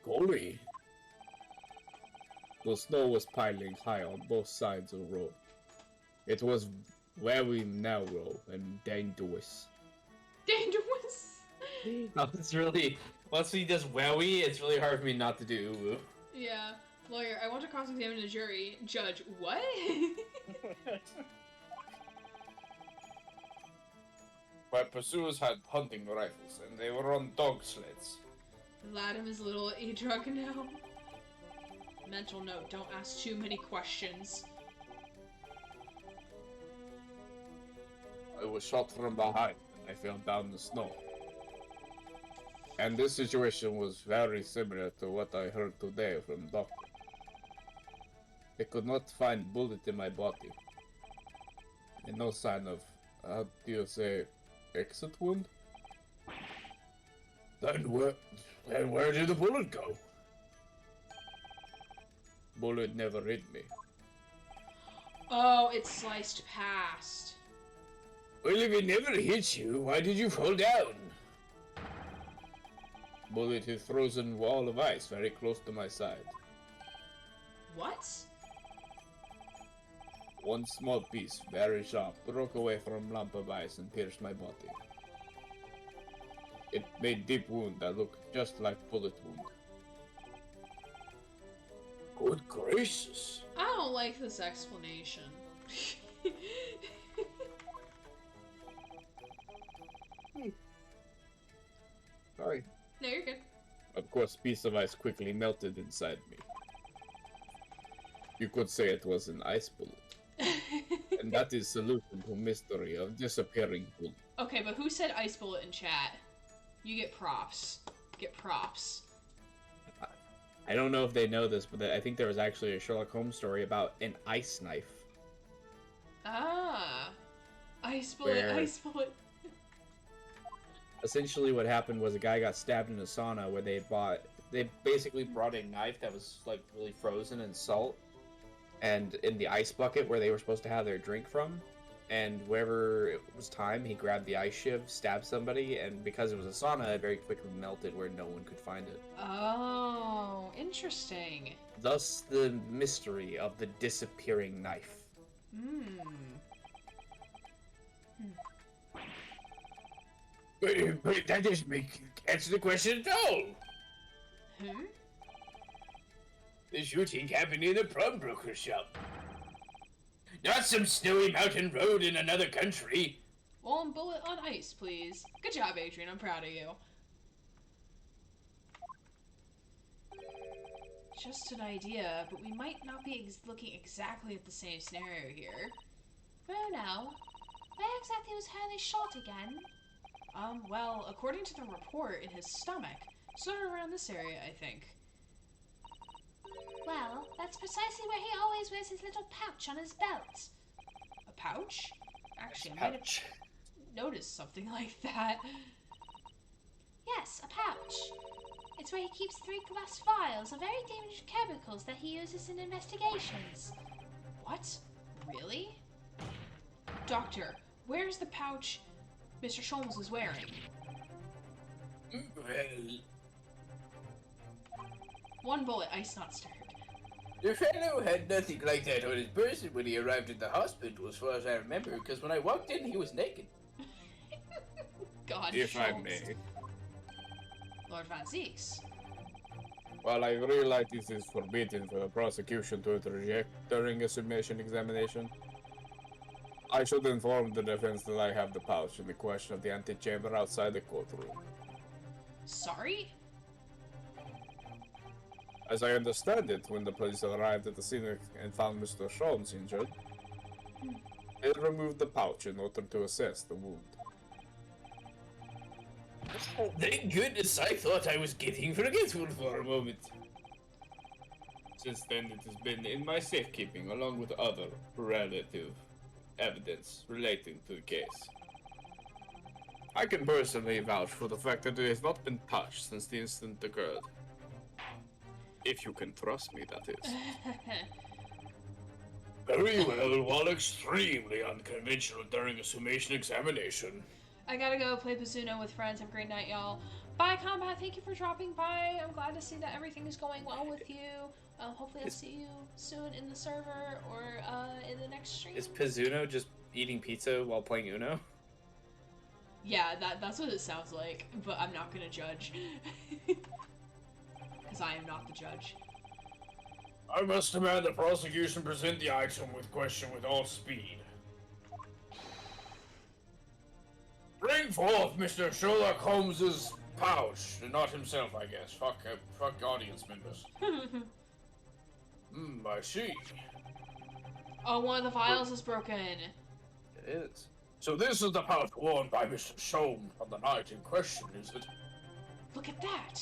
Golly. The snow was piling high on both sides of the road. It was very narrow and dangerous. Dangerous. No, it's really once we just wowie, it's really hard for me not to do uwu. Yeah. Lawyer, I want to cross-examine the jury. Judge, what? My pursuers had hunting rifles, and they were on dog sleds. Ladham is a little drunk now. Mental note, don't ask too many questions. I was shot from behind and I fell down the snow. And this situation was very similar to what I heard today from doctor. I could not find bullet in my body. And no sign of, how do you say, exit wound? Then where did the bullet go? Bullet never hit me. Oh, it sliced past. Well, if it never hit you, why did you fall down? Bullet hit frozen wall of ice very close to my side. What? One small piece, very sharp, broke away from lump of ice and pierced my body. It made deep wound that looked just like bullet wound. Good gracious. I don't like this explanation. Sorry. No, you're good. Of course, piece of ice quickly melted inside me. You could say it was an ice bullet. And that is solution to mystery of disappearing bullet. Okay, but who said ice bullet in chat? You get props. Get props. I don't know if they know this, but I think there was actually a Sherlock Holmes story about an ice knife. Ah. Ice bullet, Where- ice bullet. Essentially what happened was a guy got stabbed in a sauna where they basically brought a knife that was like really frozen in salt and in the ice bucket where they were supposed to have their drink from, and wherever it was time he grabbed the ice shiv, stabbed somebody, and because it was a sauna it very quickly melted where no one could find it. Oh, interesting. Thus the mystery of the disappearing knife. Hmm. But that doesn't answer the question at all. Hmm? The shooting happened in a pawnbroker shop. Not some snowy mountain road in another country. One bullet on ice, please. Good job, Adrian. I'm proud of you. Just an idea, but we might not be looking exactly at the same scenario here. Oh no. Where exactly was Hurley shot again? Well, according to the report, in his stomach. Sort of around this area, I think. Well, that's precisely where he always wears his little pouch on his belt. A pouch? Actually, I might have noticed something like that. Yes, a pouch. It's where he keeps 3 glass vials of very dangerous chemicals that he uses in investigations. What? Really? Doctor, where's the pouch Mr. Sholmes is wearing? Well, One bullet, ice not stirred. The fellow had nothing like that on his person when he arrived at the hospital, as far as I remember, because when I walked in, he was naked. God, If I Sholmes. may. Lord Van Zeeks. While I realize this is forbidden for the prosecution to interject during a submission examination, I should inform the defense that I have the pouch in the question of the antechamber outside the courtroom. Sorry? As I understand it, when the police arrived at the scene and found Mr. Sholmes injured, they removed the pouch in order to assess the wound. thank goodness I thought I was getting forgetful for a moment. Since then, it has been in my safekeeping along with other relative evidence relating to the case. I can personally vouch for the fact that it has not been touched since the incident occurred. If you can trust me, that is. Very well, while extremely unconventional during a summation examination. I gotta go play Pizzuno with friends. Have a great night, y'all. Bye, Combat. Thank you for dropping by. I'm glad to see that everything is going well with you. Hopefully I'll see you soon in the server or in the next stream. Is Pizzuno just eating pizza while playing Uno? Yeah, that's what it sounds like, but I'm not gonna judge. Because I am not the judge. I must demand the prosecution present the item with question with all speed. Bring forth Mr. Sherlock Holmes's pouch. Not himself, I guess. Fuck audience members. I see. Oh, one of the vials is broken. It is. So this is the pouch worn by Mr. Sholmes on the night in question, is it? Look at that!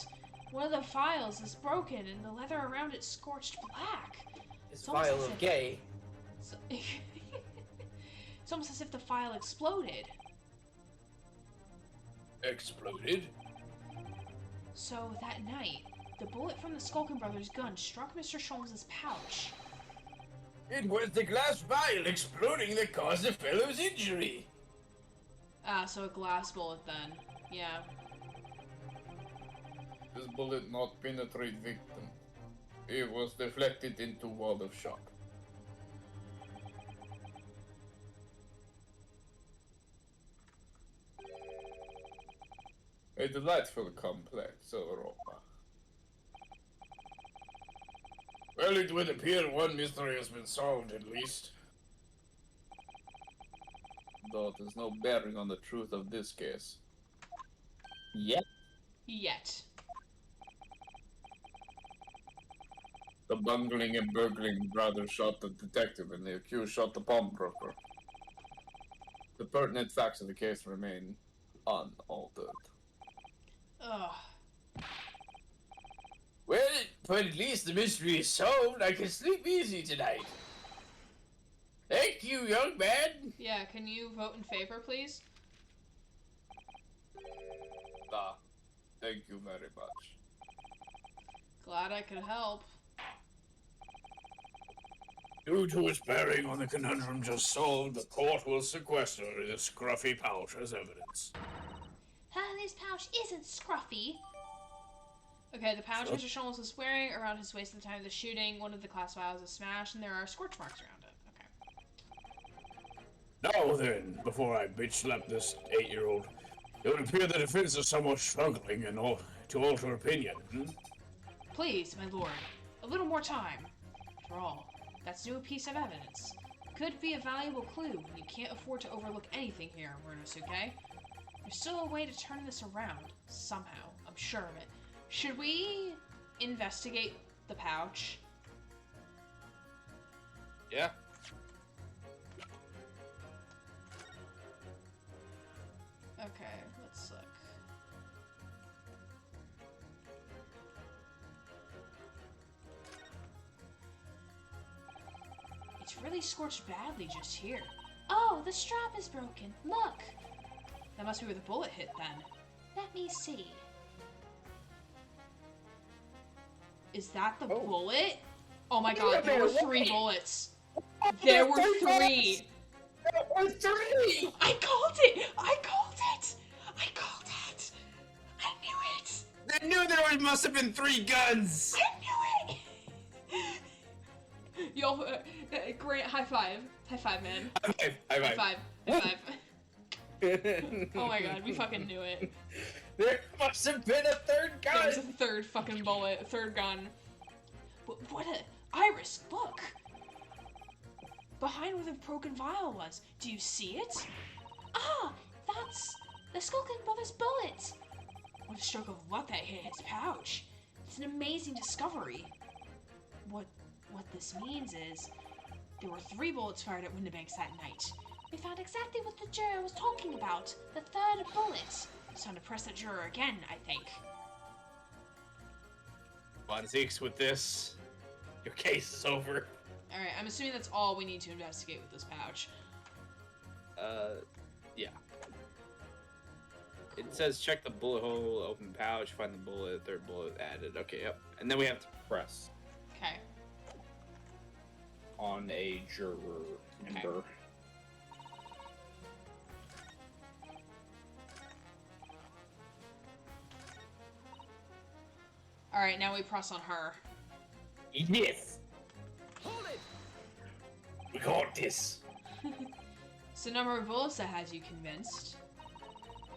One of the vials is broken and the leather around it scorched black. It's almost vial as of if- gay. It's almost as if the vial exploded. Exploded? So that night, the bullet from the Skulkin Brothers' gun struck Mr. Sholmes' pouch. It was the glass vial exploding that caused the fellow's injury. Ah, so a glass bullet then. Yeah. This bullet not penetrate victim. It was deflected into wall of shop. A delightful complex, Europa. Well, it would appear one mystery has been solved, at least. Though it has no bearing on the truth of this case. Yep. Yet. The bungling and burgling brother shot the detective and the accused shot the pawnbroker. The pertinent facts of the case remain unaltered. Ugh. Well, but at least the mystery is solved. I can sleep easy tonight. Thank you, young man. Yeah, can you vote in favor, please? Ah, thank you very much. Glad I could help. Due to its bearing on the conundrum just solved, the court will sequester the scruffy pouch as evidence. This pouch isn't scruffy. Okay, the pouch Mr. Sholmes was wearing around his waist at the time of the shooting. One of the glass vials is smashed, and there are scorch marks around it. Okay. Now then, before I bitch slap this 8-year-old, it would appear the defense is somewhat struggling to alter opinion. Please, my lord, a little more time. After all, that's new piece of evidence. Could be a valuable clue, and you can't afford to overlook anything here, Murnosuke. There's still a way to turn this around, somehow. I'm sure of it. Should we investigate the pouch? Yeah. Okay, let's look. It's really scorched badly just here. Oh, the strap is broken. Look. That must be where the bullet hit then. Let me see. Is that the bullet? Oh my god, there were 3 bullets. There were 3. There were 3! I called it! I called it! I called it! I knew it! I knew there must have been 3 guns! I knew it! Yo, Grant, high five. High five, man. High High five. High five. Oh my god, we fucking knew it. There must have been a 3rd gun! There was a 3rd fucking bullet, 3rd gun. But what a... Iris, look! Behind where the broken vial was. Do you see it? Ah, that's the Skulkin Brothers bullet. What a stroke of luck that hit his pouch. It's an amazing discovery. What this means is, there were 3 bullets fired at Windibanks that night. We found exactly what the juror was talking about. The 3rd bullet. It's time to press that juror again, I think. Zeeks, with this, your case is over. Alright, I'm assuming that's all we need to investigate with this pouch. Yeah. It says check the bullet hole, open pouch, find the bullet, 3rd bullet added. Okay, yep. And then we have to press Okay. on a juror number. Alright, now we press on her. Yes! Hold it! We got this! So number of bullets that has you convinced.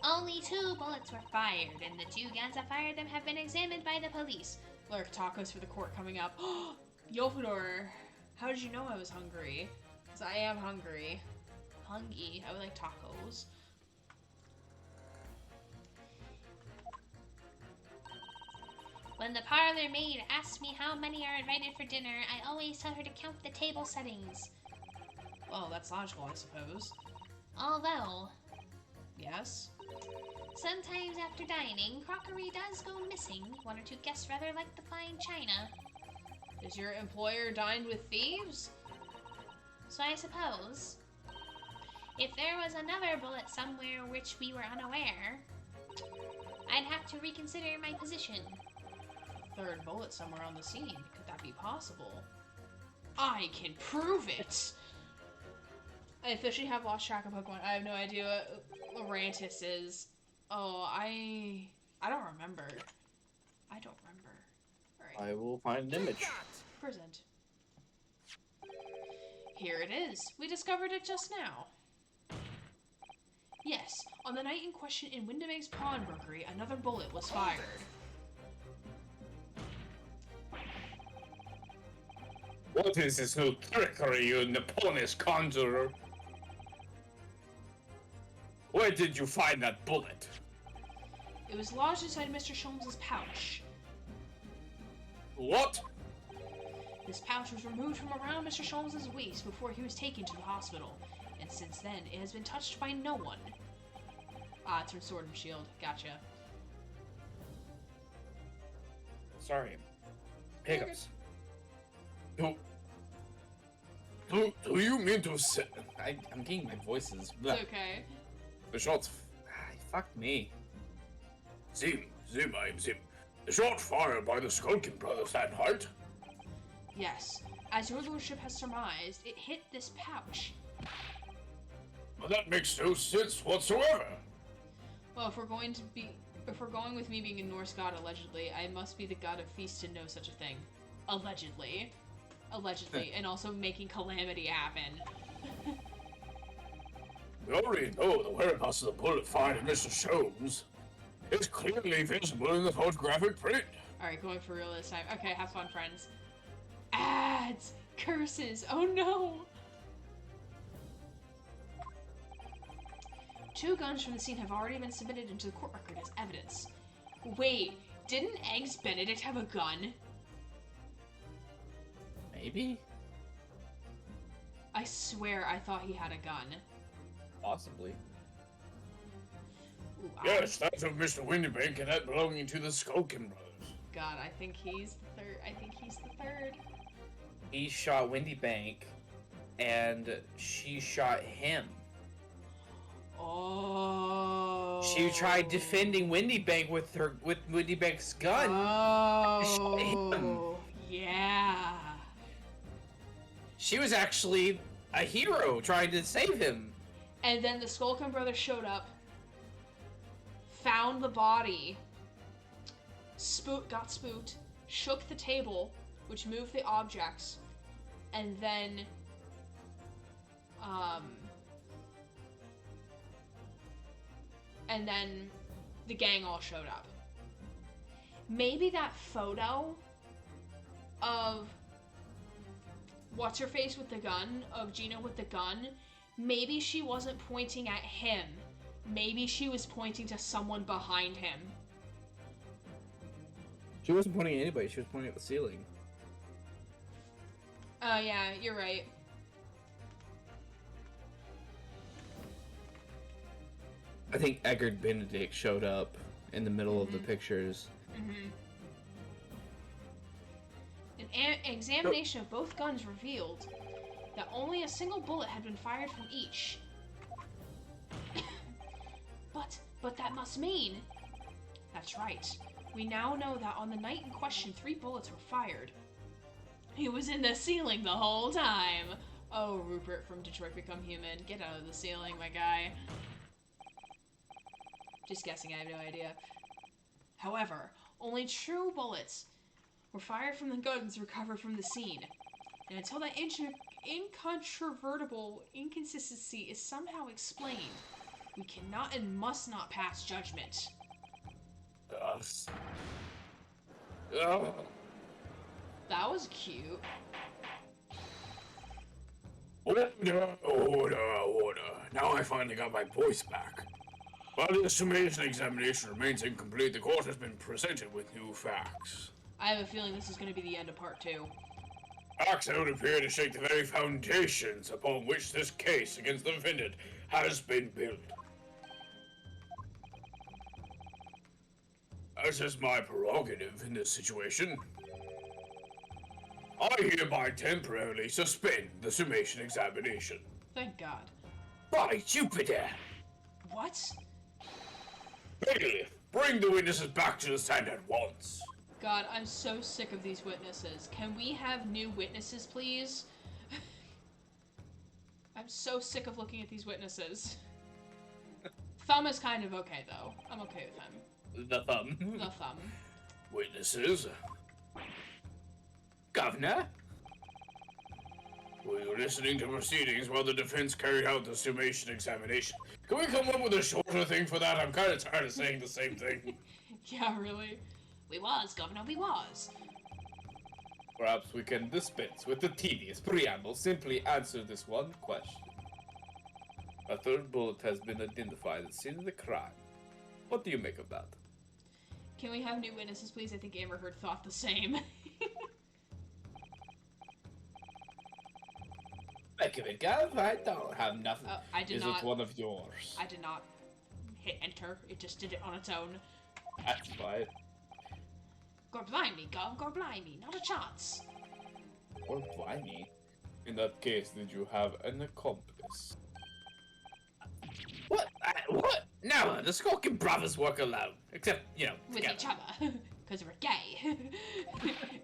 Only 2 bullets were fired, and the 2 guns that fired them have been examined by the police. Lurk, tacos for the court coming up. Yofador, how did you know I was hungry? Because I am hungry. Hungry. I would like tacos. When the parlor maid asks me how many are invited for dinner, I always tell her to count the table settings. Well, that's logical, I suppose. Although, Yes? sometimes after dining, crockery does go missing. 1 or 2 guests rather like the fine china. Is your employer dined with thieves? So I suppose, if there was another bullet somewhere which we were unaware, I'd have to reconsider my position. 3rd bullet somewhere on the scene. Could that be possible? I can prove it! I officially have lost track of Pokemon. I have no idea what Lurantis is. Oh, I don't remember. I don't remember. Alright. I will find an image. Present. Here it is. We discovered it just now. Yes, on the night in question in Windibank's pawnbrokery, another bullet was fired. What is this new trickery, you Napoleonist conjurer? Where did you find that bullet? It was lodged inside Mr. Sholmes' pouch. What? This pouch was removed from around Mr. Sholmes' waist before he was taken to the hospital, and since then it has been touched by no one. Ah, it's from Sword and Shield. Gotcha. Sorry. Hiccups. Do you mean to say... I'm getting my voices. It's okay. The shots... Fuck me. Zim. The shot fired by the Skulking brothers that night? Yes. As your lordship has surmised, it hit this pouch. Well, that makes no sense whatsoever. Well, if we're going with me being a Norse god allegedly, I must be the god of feast to know such a thing. Allegedly. Allegedly. And also making calamity happen. We already know the whereabouts of the bullet fired in Mr. Sholmes. It's clearly visible in the photographic print. Alright, going for real this time. Okay, have fun, friends. Ads! Curses! Oh no! 2 guns from the scene have already been submitted into the court record as evidence. Wait, didn't Eggs Benedict have a gun? Maybe? I swear I thought he had a gun. Possibly. Ooh, Yes, that's of Mr. Windibank and that belonging to the Skulking brothers. God, I think he's the third. I think he's the 3rd. He shot Windibank, and she shot him. Oh. She tried defending Windibank with Windibank's gun. Oh. Shot him. Yeah. She was actually a hero trying to save him. And then the Skulkin brothers showed up, found the body, got spooked, shook the table, which moved the objects, and then, the gang all showed up. Maybe that photo of what's-her-face with the gun, of Gina with the gun, maybe she wasn't pointing at him. Maybe she was pointing to someone behind him. She wasn't pointing at anybody, she was pointing at the ceiling. Oh, yeah, you're right. I think Eggard Benedict showed up in the middle of the pictures. Mm-hmm. An examination of both guns revealed that only a single bullet had been fired from each. But that must mean... That's right. We now know that on the night in question, 3 bullets were fired. He was in the ceiling the whole time. Oh, Rupert from Detroit Become Human. Get out of the ceiling, my guy. Just guessing, I have no idea. However, only 2 bullets were fired from the guns recovered from the scene. And until that incontrovertible inconsistency is somehow explained, we cannot and must not pass judgment. Yes. Ugh. That was cute. Order, order, order. Now I finally got my voice back. While the summation examination remains incomplete, the court has been presented with new facts. I have a feeling this is going to be the end of part 2. Facts that would appear to shake the very foundations upon which this case against the defendant has been built. As is my prerogative in this situation, I hereby temporarily suspend the summation examination. Thank God. By Jupiter! What? Bailiff, bring the witnesses back to the stand at once. God, I'm so sick of these witnesses. Can we have new witnesses, please? I'm so sick of looking at these witnesses. Thumb is kind of okay, though. I'm okay with him. The thumb. The thumb. Witnesses. Governor? Were you listening to proceedings while the defense carried out the summation examination? Can we come up with a shorter thing for that? I'm kind of tired of saying the same thing. Yeah, really. We was, Governor, we was. Perhaps we can dispense with the tedious preamble. Simply answer this one question. A third bullet has been identified at the scene of the crime. What do you make of that? Can we have new witnesses, please? I think Amber Heard thought the same. Make of it, Gav. I don't have nothing. I did Is not. it one of yours? I did not hit enter. It just did it on its own. That's fine. Gor blimey, Gov, gor blimey, not a chance. Or blimey. In that case, did you have an accomplice? What? What? No, the Skulking brothers work alone. Except, you know, With together. each other. Because we're gay.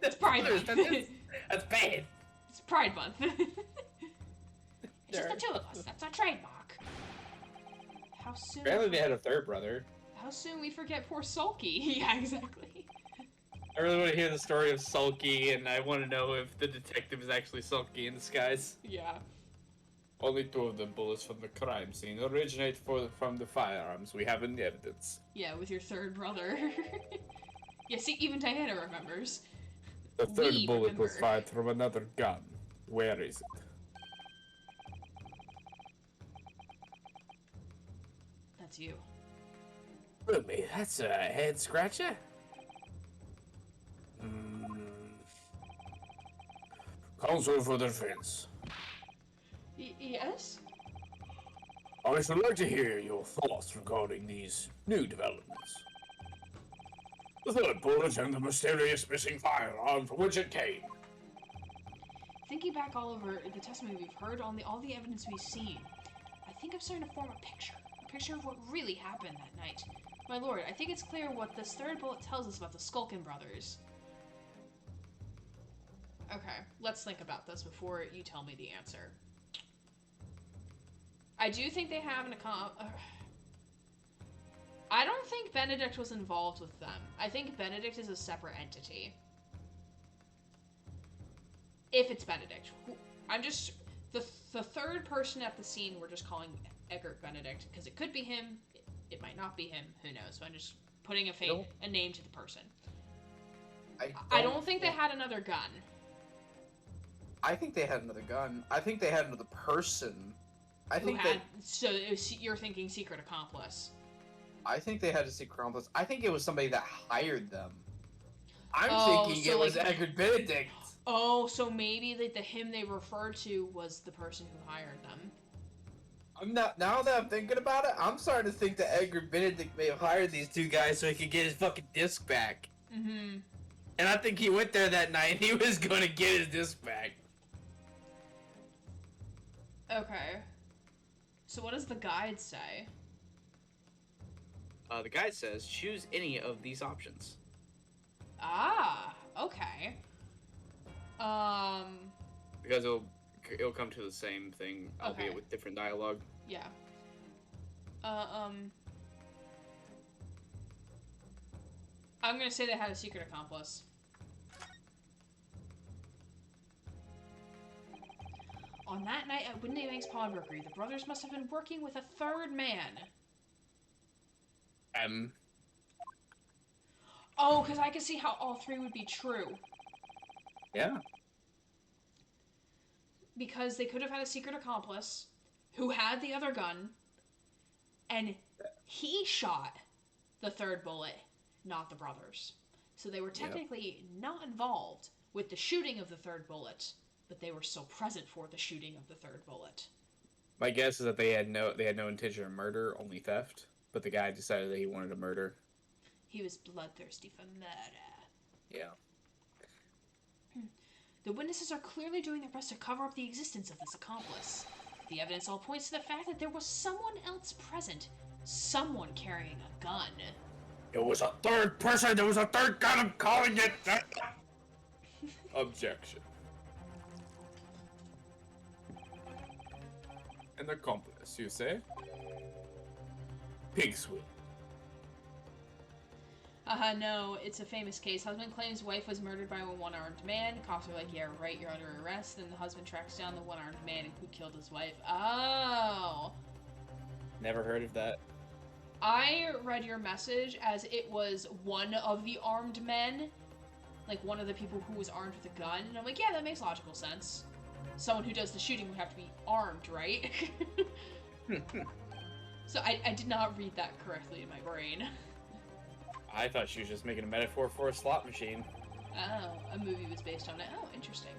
It's Pride Month. That's bad. It's Pride Month. It's just the two of us. That's our trademark. How soon? Apparently they had a third brother. How soon we forget poor Sulky? Yeah, exactly. I really want to hear the story of Sulky, and I want to know if the detective is actually Sulky in disguise. Yeah. Only 2 of the bullets from the crime scene originate from the firearms we have in the evidence. Yeah, with your third brother. Yeah, see, even Diana remembers. The third We bullet was remember. fired from another gun. Where is it? That's you. Rumi, that's a head scratcher. Counsel for the defense. Yes? I should like to hear your thoughts regarding these new developments. The third bullet and the mysterious missing firearm from which it came. Thinking back all over the testimony we've heard, on all the evidence we've seen, I think I'm starting to form a picture of what really happened that night. My lord, I think it's clear what this third bullet tells us about the Skulkin brothers. Okay, let's think about this before you tell me the answer. I do think they have an I don't think Benedict was involved with them. I think Benedict is a separate entity. If it's Benedict. I'm just... The third person at the scene we're just calling Egbert Benedict, because it could be him, it might not be him, who knows. So I'm just putting a name to the person. I don't think they had another gun. I think they had another gun. I think they had another person. So you're thinking secret accomplice. I think they had a secret accomplice. I think it was somebody that hired them. I'm thinking so it was like- Egbert Benedict. Oh, so maybe the him they referred to was the person who hired them. I'm not. Now that I'm thinking about it, I'm starting to think that Egbert Benedict may have hired these 2 guys so he could get his fucking disc back. Mm-hmm. And I think he went there that night and he was gonna get his disc back. Okay. So what does the guide say? The guide says, choose any of these options. Ah, okay. Because it'll come to the same thing, albeit Okay. with different dialogue. Yeah. I'm gonna say they had a secret accomplice. On that night at Windy Bank's pawnbrokery, the brothers must have been working with a third man. Oh, because I can see how all three would be true. Yeah. Because they could have had a secret accomplice who had the other gun, and he shot the third bullet, not the brothers. So they were technically not involved with the shooting of the third bullet, but they were still present for the shooting of the third bullet. My guess is that they had no intention of murder, only theft. But the guy decided that he wanted to murder. He was bloodthirsty for murder. Yeah. The witnesses are clearly doing their best to cover up the existence of this accomplice. The evidence all points to the fact that there was someone else present. Someone carrying a gun. It was a third person. There was a third gun. I'm calling it. Objection. An accomplice, you say? Pig's wheel. No, it's a famous case. Husband claims wife was murdered by a one-armed man. Cops are like, yeah, right, you're under arrest. Then the husband tracks down the one-armed man who killed his wife. Oh. Never heard of that. I read your message as it was one of the armed men. Like, one of the people who was armed with a gun. And I'm like, yeah, that makes logical sense. Someone who does the shooting would have to be armed, right? So I did not read that correctly in my brain. I thought she was just making a metaphor for a slot machine. Oh, a movie was based on it. Oh, interesting.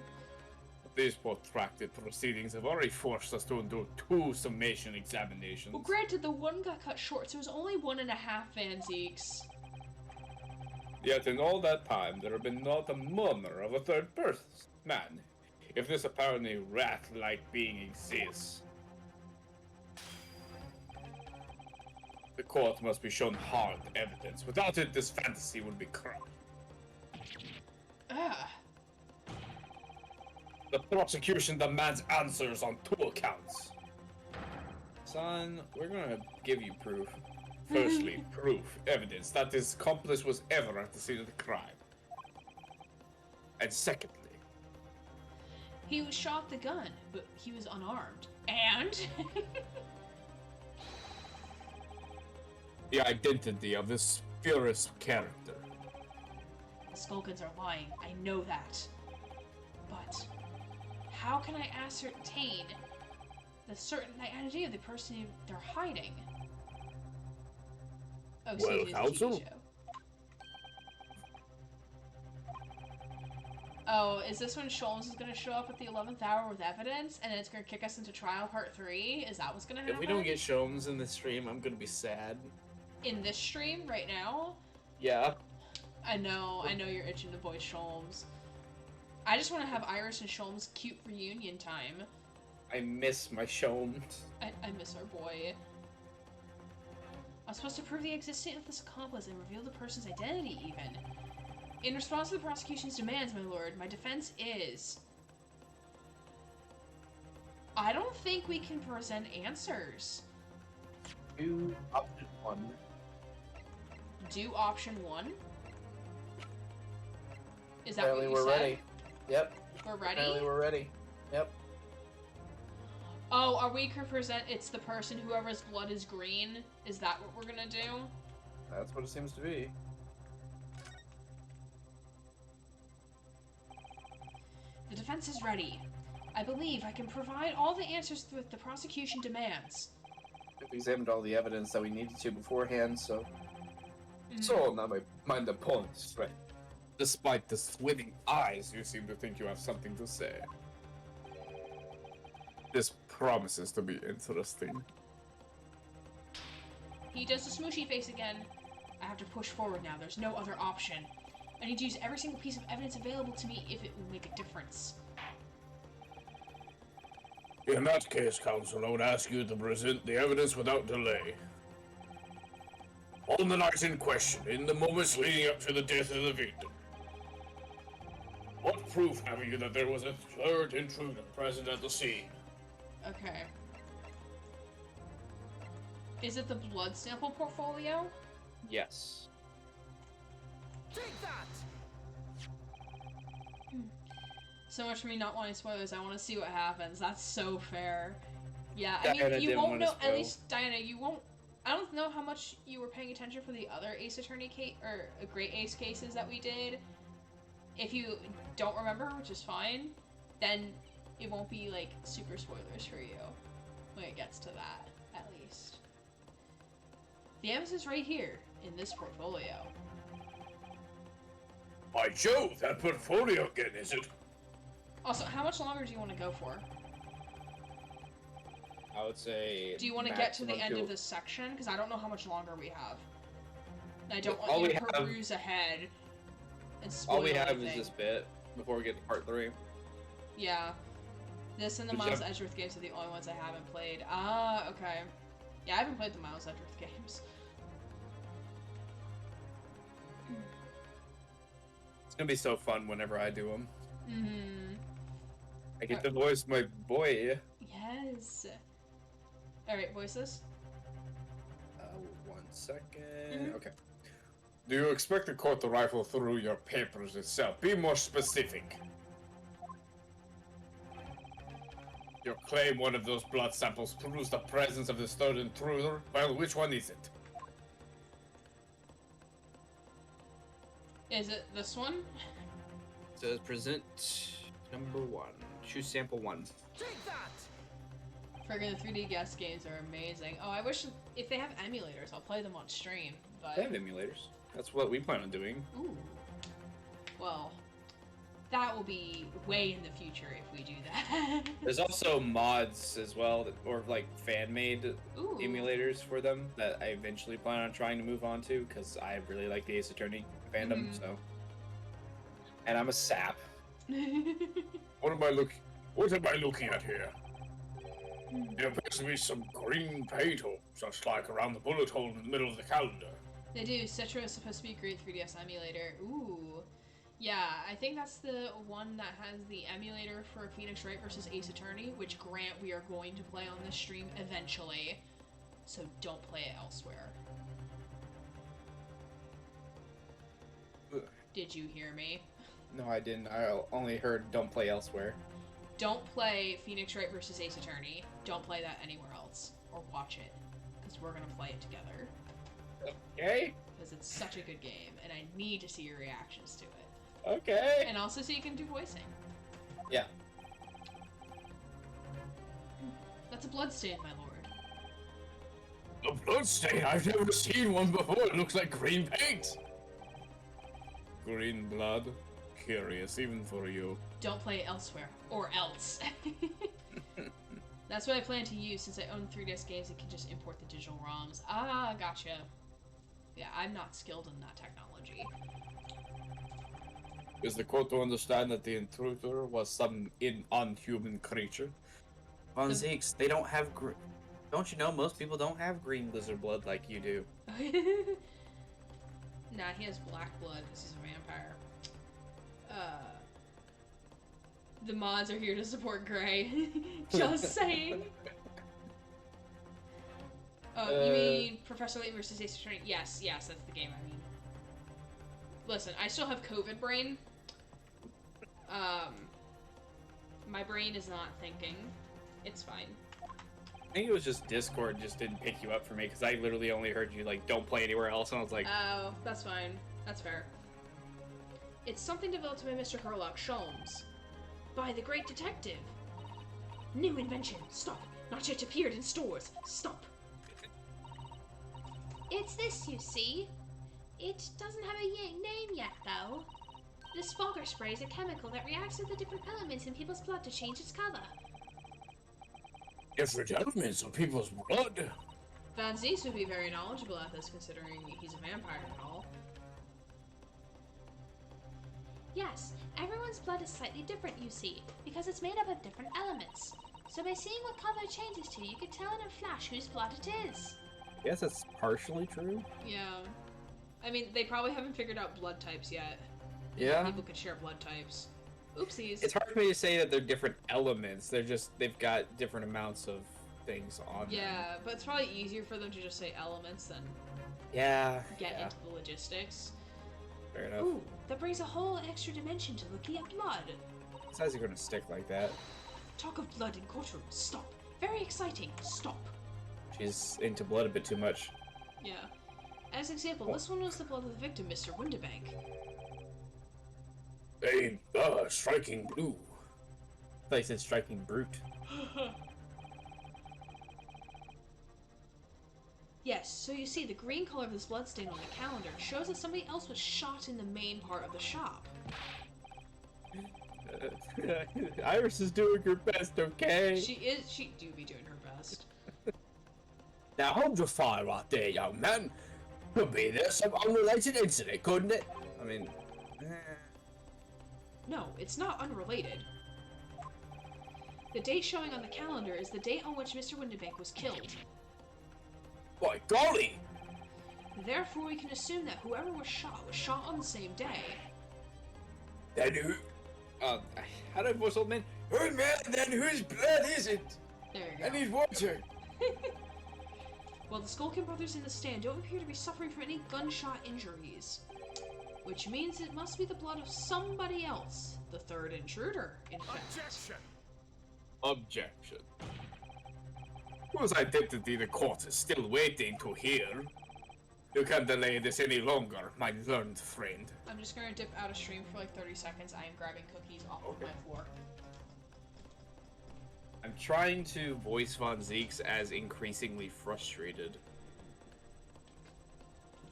These protracted proceedings have already forced us to endure 2 summation examinations. Well, granted, the one got cut short, so it was only 1.5 Vanzeeks. Yet in all that time, there have been not a murmur of a third person. Man, if this apparently rat-like being exists, the court must be shown hard evidence. Without it, this fantasy would be crushed. Ah. The prosecution demands answers on 2 accounts. Son, we're gonna give you proof. Firstly, proof, evidence that this accomplice was ever at the scene of the crime. And secondly, He was shot the gun, but he was unarmed. And? the identity of this spurious character. The Skulkins are lying. I know that. But how can I ascertain the certain identity of the person they're hiding? Oh, so Well, it is a counsel? TV show. Oh, is this when Sholmes is gonna show up at the 11th hour with evidence, and then it's gonna kick us into trial part 3? Is that what's gonna happen? If we don't get Sholmes in this stream, I'm gonna be sad. in this stream right now? Yeah. I know you're itching to voice Sholmes. I just want to have Iris and Sholmes cute reunion time. I miss my Sholmes. I miss our boy. I'm supposed to prove the existence of this accomplice and reveal the person's identity, even. In response to the prosecution's demands, my lord, my defense is... I don't think we can present answers. Do option 1. Do option 1? Is that Apparently what you we're said? ready. Yep. We're ready? Apparently we're ready. Yep. Oh, are we gonna present it's the person whoever's blood is green? Is that what we're gonna do? That's what it seems to be. The defense is ready. I believe I can provide all the answers that the prosecution demands. We examined all the evidence that we needed to beforehand, so... Mm. So, now my mind opponents, right? Despite the squinting eyes, you seem to think you have something to say. This promises to be interesting. He does the smooshy face again. I have to push forward now. There's no other option. I need to use every single piece of evidence available to me if it will make a difference. In that case, counsel, I would ask you to present the evidence without delay. On the night in question, in the moments leading up to the death of the victim, what proof have you that there was a third intruder present at the scene? Okay. Is it the blood sample portfolio? Yes. Take that! So much for me not wanting spoilers. I want to see what happens. That's so fair. Yeah, I Diana mean, you didn't won't wanna know. At spoil. least Diana, you won't. I don't know how much you were paying attention for the other Ace Attorney case or Great Ace cases that we did. If you don't remember, which is fine, then it won't be like super spoilers for you when it gets to that, at least. The emphasis is right here in this portfolio. By Jove, that portfolio again, is it? Also, how much longer do you want to go for? I would say. Do you want to get to the maximum end two- of this section? Because I don't know how much longer we have. And I don't All want you we to have- peruse ahead and spoil All we have anything. is this bit before we get to part 3. Yeah. This and the Which Miles I've- Edgeworth games are the only ones I haven't played. Ah, okay. Yeah, I haven't played the Miles Edgeworth games. It's gonna be so fun whenever I do them. Mm-hmm. I get to voice my boy. Yes. Alright, voices. 1 second. Mhm. Okay. Do you expect the court to rifle through your papers itself? Be more specific. You claim one of those blood samples proves the presence of the third intruder. Well, which one is it? Is it this one? It says present number 1. Choose sample 1. Take that! Friggin' the 3D guest games are amazing. Oh, I wish if they have emulators, I'll play them on stream. But They have emulators. That's what we plan on doing. ooh, well, that will be way in the future if we do that. There's also mods as well, or like fan-made Ooh. emulators for them that I eventually plan on trying to move on to because I really like the Ace Attorney fandom. Mhm. So, and I'm a sap. What am I looking at here? There appears to be some green paint or such like around the bullet hole in the middle of the calendar. They do. Cetro is supposed to be a great 3DS emulator. Ooh. Yeah, I think that's the one that has the emulator for Phoenix Wright versus Ace Attorney, which Grant we are going to play on this stream eventually. So don't play it elsewhere. Did you hear me? No, I didn't. I only heard "Don't play elsewhere." Don't play Phoenix Wright versus Ace Attorney. Don't play that anywhere else. Or watch it. Because we're going to play it together. Okay. Because it's such a good game, and I need to see your reactions to it. Okay. And also so you can do voicing. Yeah. That's a bloodstain, my lord. A bloodstain? I've never seen one before. It looks like green paint. Green blood? Curious, even for you. Don't play it elsewhere. Or else. That's what I plan to use since I own 3DS games and can just import the digital ROMs. Ah, gotcha. Yeah, I'm not skilled in that technology. Is the court to understand that the intruder was some unhuman creature? On Zeeks, they don't have green. Don't you know most people don't have green lizard blood like you do? Nah, he has black blood because he's a vampire. The mods are here to support Gray. Just saying. Oh, you mean Professor Layton versus Ace Attorney? Yes, that's the game I mean. Listen, I still have COVID brain. My brain is not thinking. It's fine. I think it was just Discord just didn't pick you up for me because I literally only heard you like don't play anywhere else, and I was like, Oh, that's fine. That's fair. It's something developed by Mr. Herlock Sholmes. By the great detective. New invention. Stop. Not yet appeared in stores. Stop. It's this, you see. It doesn't have a name yet, though. This fogger spray is a chemical that reacts with the different elements in people's blood to change its color. Different elements of people's blood. Van Zees would be very knowledgeable at this, considering he's a vampire and all. Yes, everyone's blood is slightly different, you see, because it's made up of different elements. So by seeing what color it changes to, you can tell in a flash whose blood it is. I guess that's partially true. Yeah. I mean, they probably haven't figured out blood types yet. Yeah. People can share blood types. Oopsies. It's hard for me to say that they're different elements. They've got different amounts of things on them. Yeah, but it's probably easier for them to just say elements than Yeah. get yeah. into the logistics. Fair enough. Ooh, that brings a whole extra dimension to looking at blood. Besides, you're gonna stick like that. Talk of blood in courtroom. Stop. Very exciting. Stop. She's into blood a bit too much. Yeah. As example, this one was the blood of the victim, Mr. Windibank. A striking blue. I thought you said striking brute. Yes, so you see, the green color of this bloodstain on the calendar shows that somebody else was shot in the main part of the shop. Iris is doing her best, okay? She do be doing her best. Now hold your fire right there, young man. Could be there's some unrelated incident, couldn't it? I mean, No, it's not unrelated. The date showing on the calendar is the date on which Mr. Windibank was killed. By golly! Therefore, we can assume that whoever was shot on the same day. Then who? how do I voice old man? Hey man, then whose blood is it? There you I go. need water. Well, the Skulkin brothers in the stand don't appear to be suffering from any gunshot injuries. Which means it must be the blood of somebody else. The third intruder, in fact. Objection! Objection. Whose identity the court is still waiting to hear. You can't delay this any longer, my learned friend. I'm just gonna dip out of stream for like 30 seconds. I am grabbing cookies off of my floor. I'm trying to voice Von Zeeks as increasingly frustrated.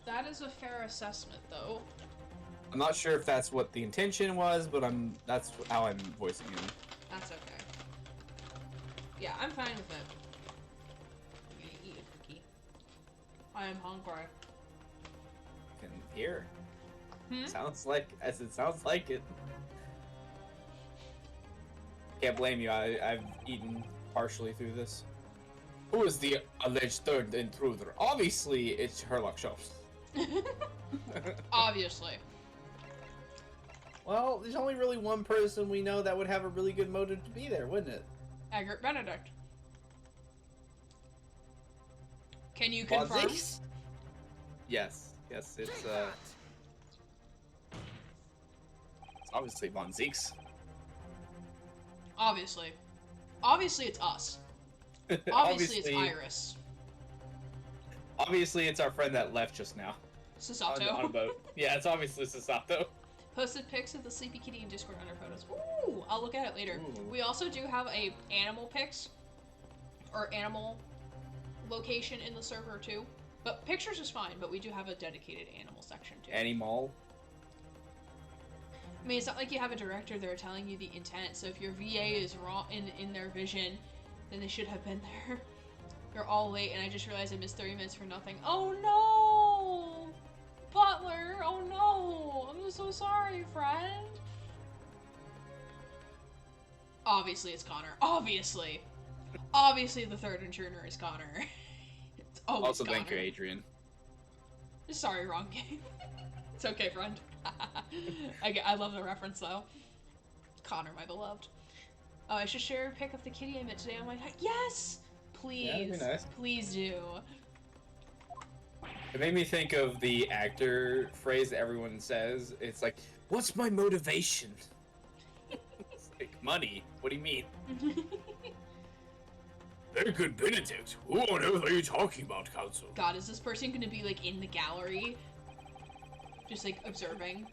That is a fair assessment, though. I'm not sure if that's what the intention was, but that's how I'm voicing him. That's okay. Yeah, I'm fine with it. I'm gonna eat a cookie. I am hungry. Can hear. Hmm? Sounds like it sounds like it. Can't blame you. I've eaten partially through this. Who is the alleged third intruder? Obviously, it's Herlock Shelves. Obviously. Well, there's only really one person we know that would have a really good motive to be there, wouldn't it? Egbert Benedict. Can you Von confirm? Zeeks? Yes, it's obviously Von Zeeks. Obviously. Obviously it's us. Obviously it's Iris. Obviously it's our friend that left just now. Sasato. On a boat. Yeah, it's obviously Sasato. Posted pics of the Sleepy Kitty in Discord under photos. Ooh, I'll look at it later. Ooh. We also do have a animal pics or animal location in the server too. But pictures is fine, but we do have a dedicated animal section too. Animal. I mean, it's not like you have a director there telling you the intent, so if your VA is wrong in their vision, then they should have been there. You're all late, and I just realized I missed 30 minutes for nothing. Oh no! Butler! Oh no! I'm so sorry, friend! Obviously it's Connor. Obviously! Obviously the third intruder is Connor. It's always Also, Connor. thank you, Adrian. Sorry, wrong game. It's okay, friend. I love the reference, though. Connor, my beloved. Oh, I should share a pic of the kitty I met today on my... Yes! Please. Yeah, that'd be nice. Please do. It made me think of the actor phrase that everyone says. It's like, what's my motivation? It's like, money. What do you mean? Very good, Benedict. Who on earth are you talking about, Counsel? God, is this person gonna be, like, in the gallery? Just, like, observing?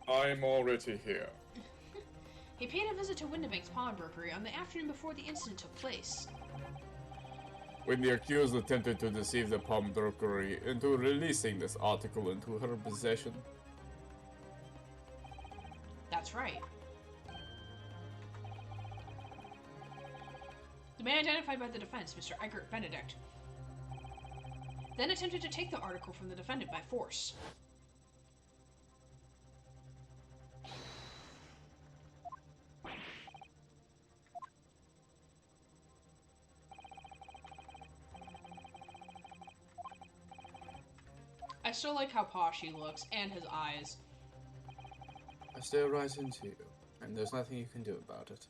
I'm already here. He paid a visit to Windibank's pawnbrokery on the afternoon before the incident took place. When the accused attempted to deceive the pawnbrokery into releasing this article into her possession. That's right. The man identified by the defense, Mr. Egbert Benedict, then attempted to take the article from the defendant by force. I still like how posh he looks, and his eyes. I stare right into you, and there's nothing you can do about it.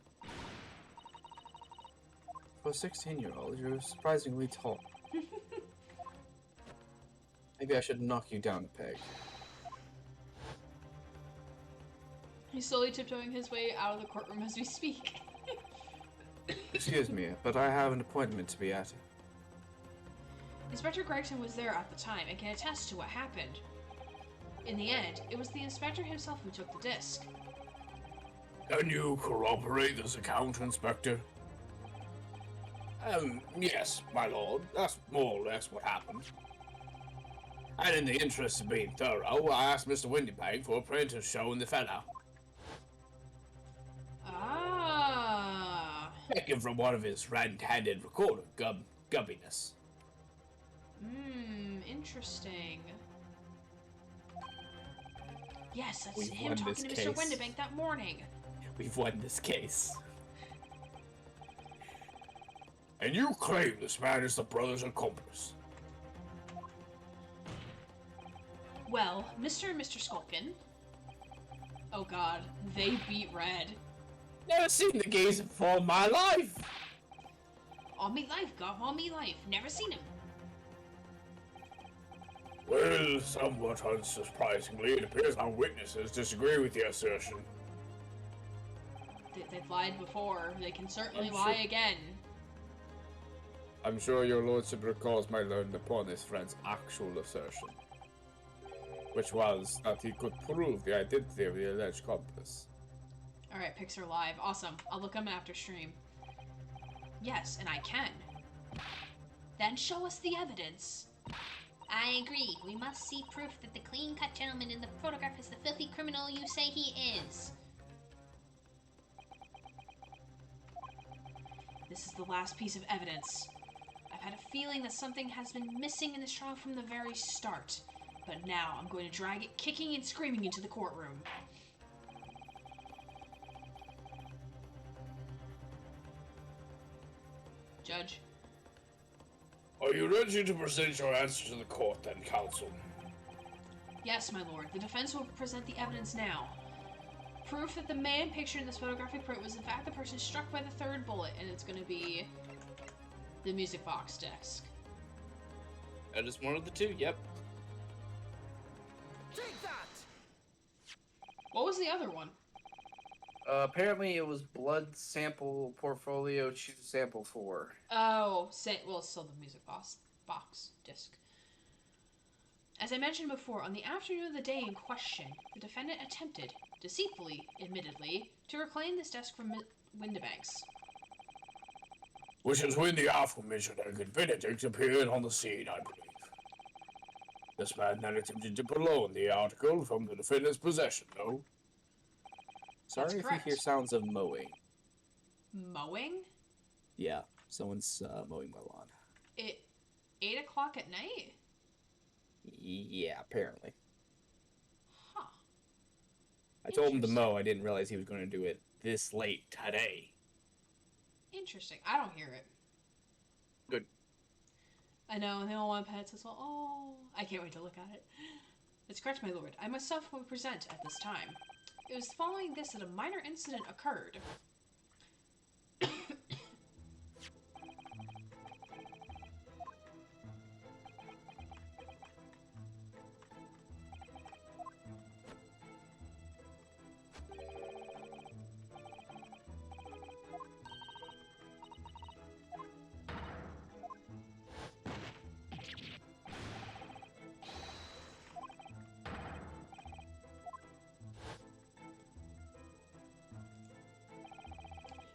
For a 16-year-old, you're surprisingly tall. Maybe I should knock you down a peg. He's slowly tiptoeing his way out of the courtroom as we speak. Excuse me, but I have an appointment to be at. Inspector Gregson was there at the time and can attest to what happened. In the end, it was the inspector himself who took the disc. Can you corroborate this account, Inspector? Yes, my lord. That's more or less what happened. And in the interest of being thorough, I asked Mr. Windybank for a printer showing the fella. Ah. Taken from one of his red-handed recorder gubbiness. Interesting. Yes, that's We've him won talking to this Mr. case. Windybank that morning. We've won this case. And you claim this man is the brother's accomplice. Well, Mr. and Mr. Skulkin. Oh god, they beat Red. Never seen the geezer before in my life. All me life, Gov, all me life. Never seen him. Well, somewhat unsurprisingly, it appears our witnesses disagree with the assertion. They've lied before. They can certainly I'm lie sure- again. I'm sure your lordship recalls my learning upon his friend's actual assertion, which was that he could prove the identity of the alleged accomplice. Alright, pics are live. Awesome. I'll look them after stream. Yes, and I can. Then show us the evidence. I agree. We must see proof that the clean-cut gentleman in the photograph is the filthy criminal you say he is. This is the last piece of evidence. I've had a feeling that something has been missing in this trial from the very start. But now I'm going to drag it kicking and screaming into the courtroom. Judge? Are you ready to present your answer to the court, then, counsel? Yes, my lord. The defense will present the evidence now. Proof that the man pictured in this photographic print was in fact the person struck by the third bullet, and it's going to be the music box disc. That is one of the two, yep. Take that! What was the other one? Apparently it was blood sample portfolio choose sample 4. Oh, well, still the music box disc. As I mentioned before, on the afternoon of the day in question, the defendant attempted, deceitfully, admittedly, to reclaim this desk from Windybanks. Which is when the aforementioned Benedict appeared on the scene, I believe. This man then attempted to purloin the article from the defendant's possession, though. Sorry That's if correct. you hear sounds of mowing. Mowing? Yeah, someone's mowing my lawn. 8 o'clock at night? Yeah, apparently. Huh. I told him to Interesting. mow. I didn't realize he was going to do it this late today. Interesting. I don't hear it. Good. I know, they all want pets as well. Oh, I can't wait to look at it. It's correct, my lord. I myself will present at this time. It was following this that a minor incident occurred.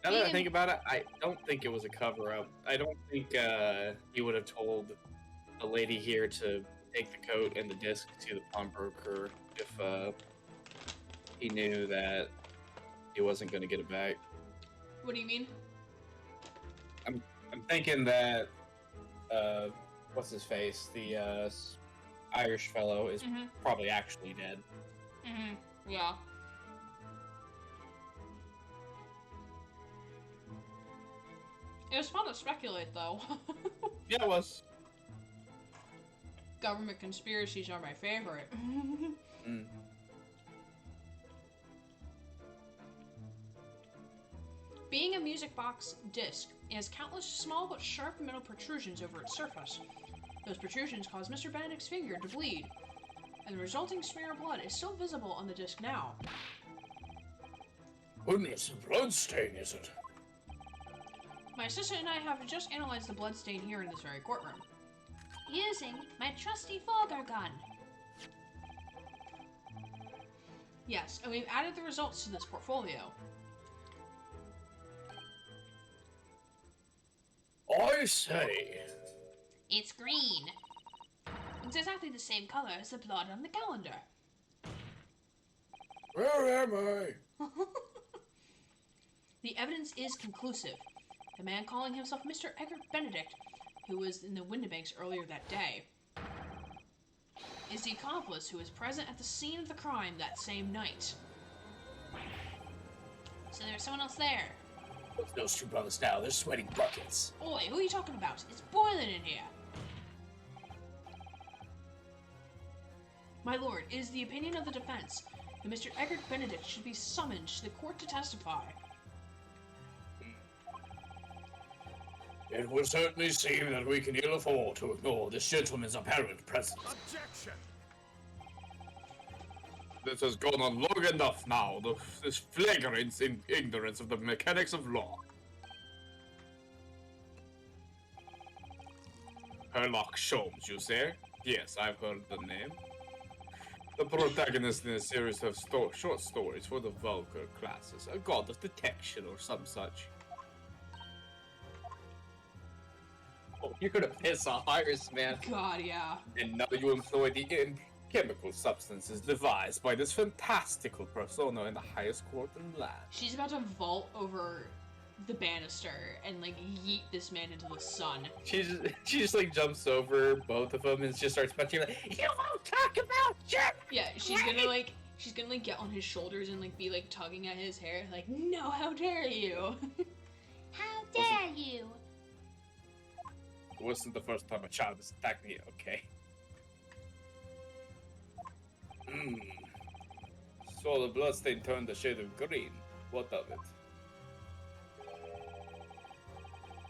Now that I think about it, I don't think it was a cover-up. I don't think he would have told the lady here to take the coat and the disc to the pawnbroker if he knew that he wasn't going to get it back. What do you mean? I'm thinking that what's his face, the Irish fellow is Mm-hmm. probably actually dead. Mm-hmm. Yeah. It was fun to speculate, though. Yeah, it was. Government conspiracies are my favorite. Mm. Being a music box disc, it has countless small but sharp metal protrusions over its surface. Those protrusions cause Mr. Benedict's finger to bleed, and the resulting smear of blood is still visible on the disc now. Goodness, a bloodstain, is it? My assistant and I have just analyzed the bloodstain here in this very courtroom. Using my trusty Fogger gun. Yes, and we've added the results to this portfolio. I say. It's green. It's exactly the same color as the blood on the calendar. Where am I? The evidence is conclusive. The man calling himself Mr. Egbert Benedict, who was in the Windibanks earlier that day, is the accomplice who was present at the scene of the crime that same night. So there's someone else there. Those two brothers now, they're sweating buckets. Oi, who are you talking about? It's boiling in here. My lord, it is the opinion of the defense that Mr. Egbert Benedict should be summoned to the court to testify. It would certainly seem that we can ill afford to ignore this gentleman's apparent presence. Objection! This has gone on long enough now, this flagrant ignorance of the mechanics of law. Sherlock Holmes, you say? Yes, I've heard the name. The protagonist in a series of short stories for the vulgar classes, a god of detection or some such. Oh, you're gonna piss off Iris, man. God, yeah. And now you employ the chemical substances devised by this fantastical persona in the highest court in the land. She's about to vault over the banister and, like, yeet this man into the sun. She just like jumps over both of them and just starts punching like, you won't talk about shit! Yeah, she's gonna, like, get on his shoulders and, like, be, like, tugging at his hair, like, no, how dare you? How dare you? It wasn't the first time a child has attacked me, okay? So the bloodstain turned the shade of green. What of it?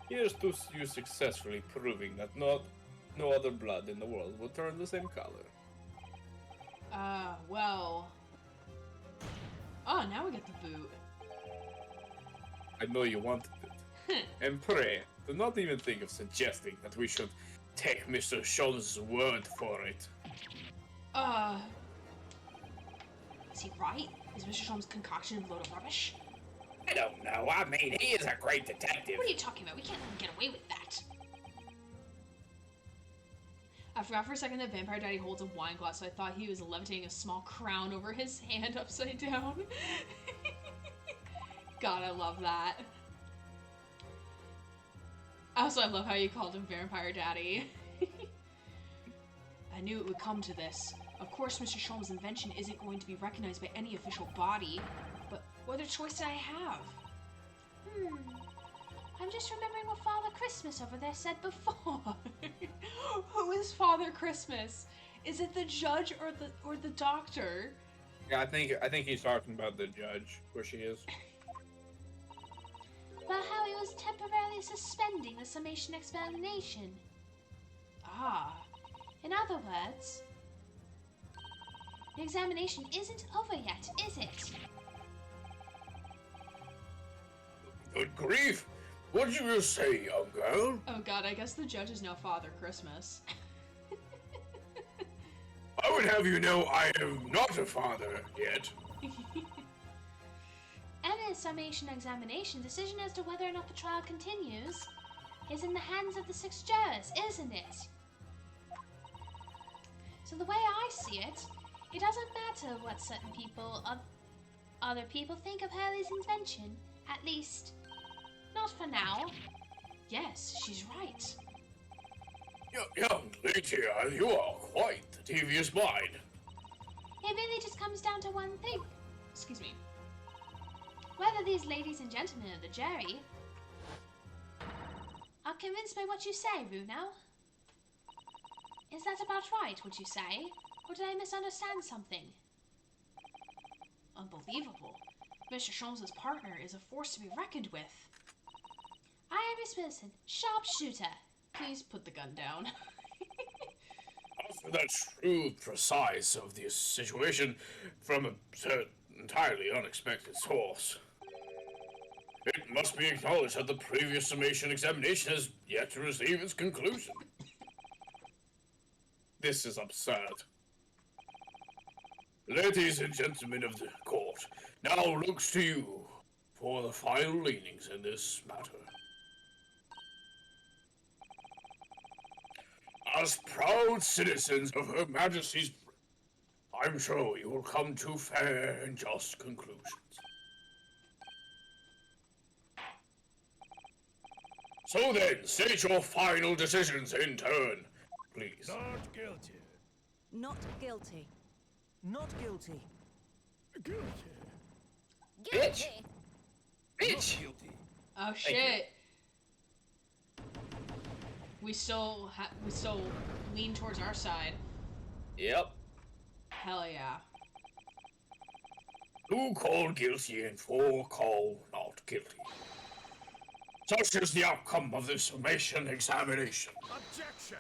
Here's to you successfully proving that no other blood in the world will turn the same color. Well... Oh, now we get the boot. I know you wanted it. And pray, do not even think of suggesting that we should take Mr. Scholl's word for it. Is he right? Is Mr. Sholmes' concoction a load of rubbish? I don't know. I mean, he is a great detective. What are you talking about? We can't let him get away with that. I forgot for a second that Vampire Daddy holds a wine glass, so I thought he was levitating a small crown over his hand upside down. God, I love that. Also, I love how you called him Vampire Daddy. I knew it would come to this. Of course, Mr. Sholmes' invention isn't going to be recognized by any official body, but what other choice did I have? I'm just remembering what Father Christmas over there said before. Who is Father Christmas? Is it the judge or the doctor? Yeah, I think he's talking about the judge, where she is. About how he was temporarily suspending the summation explanation. Ah. In other words, the examination isn't over yet, is it? Good grief! What did you say, young girl? Oh god, I guess the judge is now Father Christmas. I would have you know I am not a father yet. And a summation examination decision as to whether or not the trial continues is in the hands of the 6 jurors, isn't it? So the way I see it, it doesn't matter what certain people, other people think of Hurley's invention. At least, not for now. Yes, she's right. Young lady, you are quite the devious mind. It really just comes down to one thing. Excuse me. Whether these ladies and gentlemen of the jury are convinced by what you say, Runo. Is that about right, would you say? Or did I misunderstand something? Unbelievable. Mr. Sholmes' partner is a force to be reckoned with. I am Miss Wilson, sharpshooter. Please put the gun down. After that shrewd precise of the situation from a certain entirely unexpected source. It must be acknowledged that the previous summation examination has yet to receive its conclusion. This is absurd. Ladies and gentlemen of the court, now looks to you for the final leanings in this matter. As proud citizens of Her Majesty's, I'm sure you will come to fair and just conclusions. So then, state your final decisions in turn, please. Not guilty. Not guilty. Not guilty. Guilty. Bitch! Not Bitch! guilty. Oh shit. We still lean towards our side. Yep. Hell yeah. 2 called guilty and 4 called not guilty. Such is the outcome of this summation examination. Objection.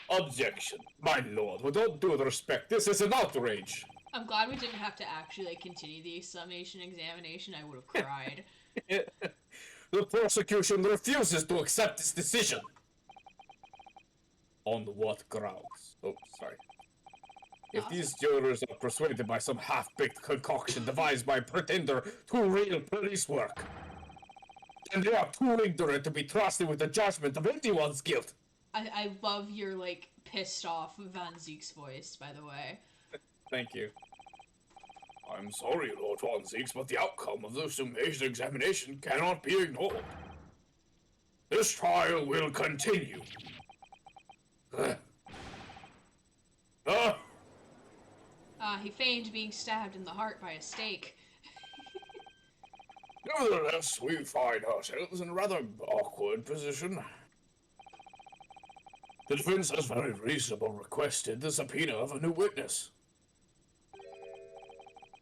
Objection. My lord, with all due respect, this is an outrage. I'm glad we didn't have to actually like continue the summation examination. I would have cried. The prosecution refuses to accept this decision. On what grounds? Oh, sorry. If these jurors are persuaded by some half-baked concoction devised by a pretender to real police work, then they are too ignorant to be trusted with the judgment of anyone's guilt. I love your like pissed off Van Zeek's voice, by the way. Thank you. I'm sorry, Lord Von Zeeks, but the outcome of the summation examination cannot be ignored. This trial will continue. He feigned being stabbed in the heart by a stake. Nevertheless, we find ourselves in a rather awkward position. The defense has very reasonably requested the subpoena of a new witness.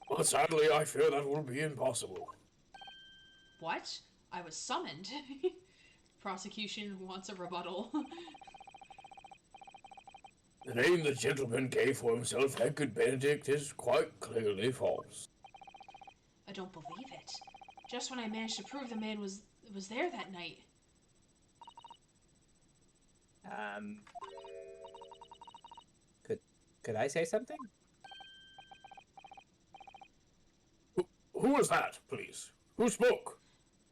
But sadly, I fear that will be impossible. What? I was summoned. Prosecution wants a rebuttal. The name the gentleman gave for himself, Edgar Benedict, is quite clearly false. I don't believe it. Just when I managed to prove the man was there that night. Could I say something? Who was that, please? Who spoke?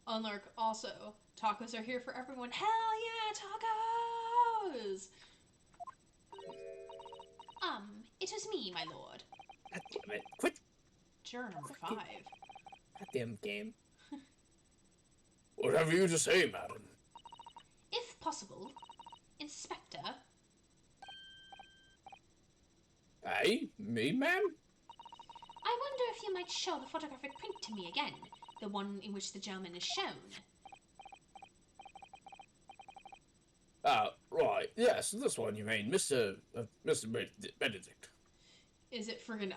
Unlark also. Tacos are here for everyone. Hell yeah, tacos! It was me, my lord. God damn it. Quit. Juror number 5. Goddamn game. What have you to say, madam? If possible, Inspector. Aye? Me, ma'am? I wonder if you might show the photographic print to me again, the one in which the gentleman is shown. Right. Yes, this one you mean, Mr. Benedict. Is it friggin'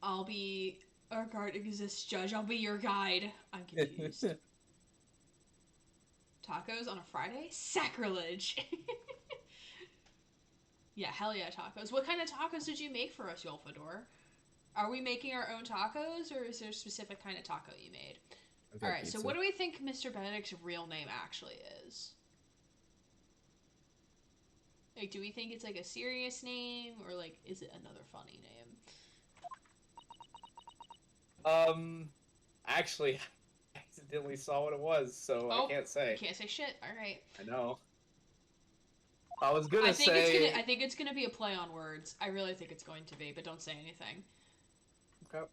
I'll be our guard exists judge, I'll be your guide. I'm confused. Tacos on a Friday? Sacrilege! Yeah, hell yeah, tacos. What kind of tacos did you make for us, Yolfador? Are we making our own tacos, or is there a specific kind of taco you made? Alright, so what do we think Mr. Benedict's real name actually is? Like, do we think it's like a serious name, or like, is it another funny name? Actually, I accidentally saw what it was, so I can't say. You can't say shit. Alright. I know. I was gonna say... I think it's gonna be a play on words. I really think it's going to be, but don't say anything. Okay.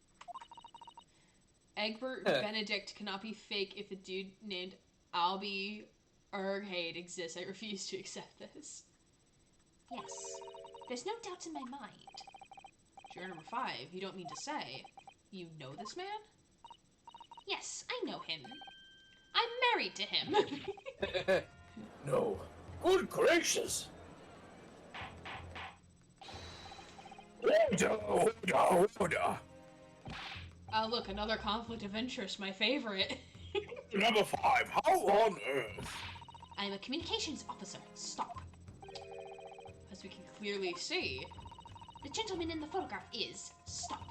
Egbert Benedict cannot be fake if the dude named Albie Erghade exists. I refuse to accept this. Yes, there's no doubt in my mind. Juror number 5, you don't mean to say. You know this man? Yes, I know him. I'm married to him. No. Good gracious! Order! Look, another conflict of interest, my favorite. Number 5, how on earth? I'm a communications officer. Stop. As we can clearly see. The gentleman in the photograph is. Stop.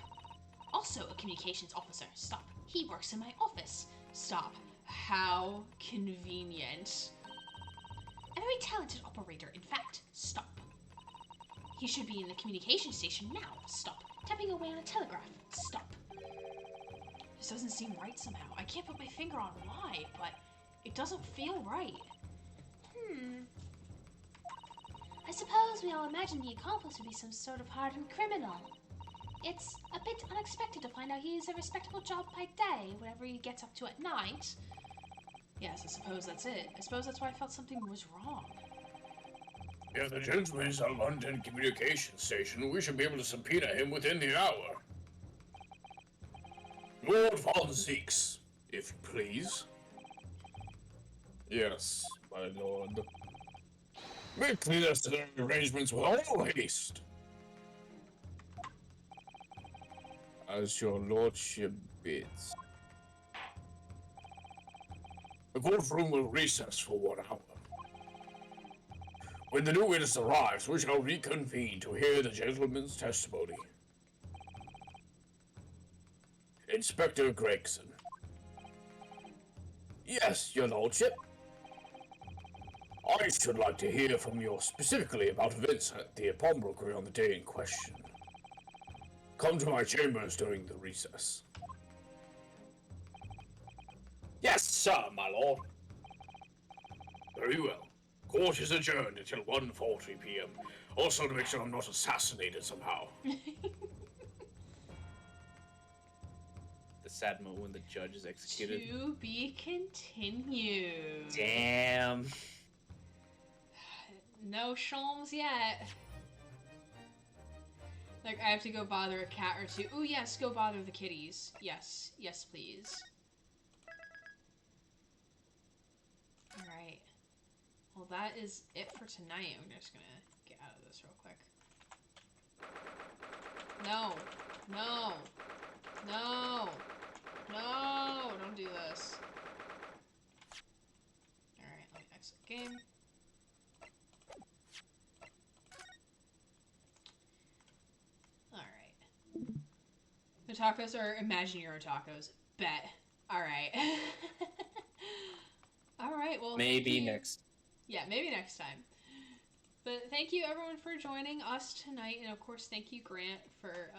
Also a communications officer. Stop. He works in my office. Stop. How convenient. A very talented operator, in fact. Stop. He should be in the communication station now. Stop. Tapping away on a telegraph. Stop. This doesn't seem right somehow. I can't put my finger on why, but it doesn't feel right. I suppose we all imagined the accomplice would be some sort of hardened criminal. It's a bit unexpected to find out he's a respectable job by day, whatever he gets up to at night. Yes, I suppose that's it. I suppose that's why I felt something was wrong. If the gentleman is a London communication station, we should be able to subpoena him within the hour. Lord Von Zeeks, if you please. Yes, my lord. Make the necessary arrangements with all haste. As your lordship bids. The courtroom will recess for 1 hour. When the new witness arrives, we shall reconvene to hear the gentleman's testimony. Inspector Gregson. Yes, your lordship. I should like to hear from you specifically about events at the pawnbrokery on the day in question. Come to my chambers during the recess. Yes, sir, my lord. Very well. Court is adjourned until 1:40 p.m. Also to make sure I'm not assassinated somehow. The sad moment when the judge is executed. To be continued. Damn. No Sholmes yet. Like, I have to go bother a cat or two. Ooh, yes, go bother the kitties. Yes. Yes, please. Alright. Well, that is it for tonight. I'm just gonna get out of this real quick. No. No. No. No. Don't do this. Alright, let me exit game. Alright. The tacos are imaginary tacos. Bet. Alright. Alright, well, Maybe next. Yeah, maybe next time. But thank you everyone for joining us tonight, and of course thank you Grant for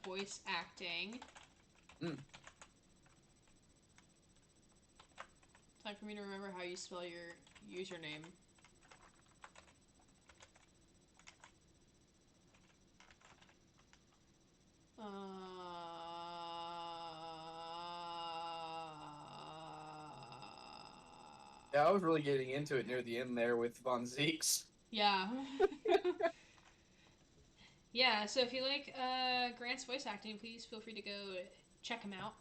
voice acting. Time for me to remember how you spell your username. Yeah, I was really getting into it near the end there with Von Zeeks. Yeah. Yeah, so if you like Grant's voice acting, please feel free to go check him out.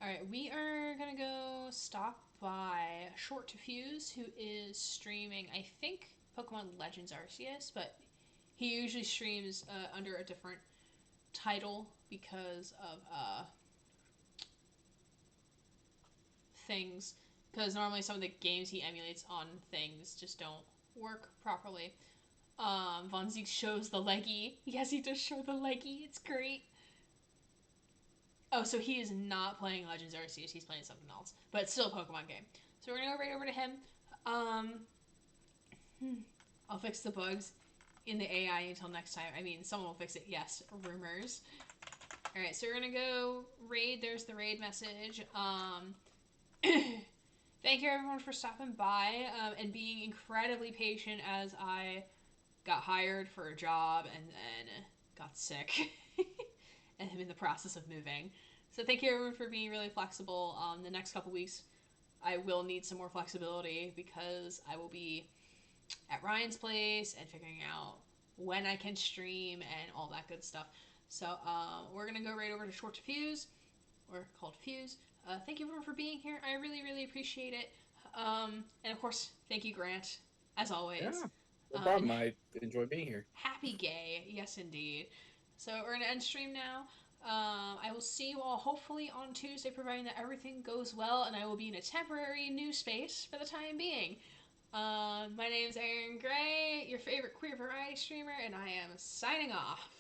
Alright, we are gonna go stop by Short to Fuse, who is streaming, I think, Pokemon Legends Arceus, but he usually streams under a different title because of things. Because normally some of the games he emulates on things just don't work properly. Von Zeek shows the leggy. Yes, he does show the leggy. It's great. Oh, so he is not playing Legends Arceus. He's playing something else. But it's still a Pokemon game. So we're going to go right over to him. I'll fix the bugs in the AI until next time. I mean, someone will fix it. Yes, rumors. Alright, so we're going to go raid. There's the raid message. Thank you everyone for stopping by and being incredibly patient as I got hired for a job and then got sick and am in the process of moving. So thank you everyone for being really flexible. The next couple weeks I will need some more flexibility because I will be at Ryan's place and figuring out when I can stream and all that good stuff. So we're going to go right over to Short to Fuse, or called Fuse. Thank you everyone for being here. I really, really appreciate it. And of course, thank you, Grant, as always. Yeah, no problem. I enjoy being here. Happy gay. Yes, indeed. So we're going to end stream now. I will see you all hopefully on Tuesday, providing that everything goes well, and I will be in a temporary new space for the time being. My name is Aaron Gray, your favorite queer variety streamer, and I am signing off.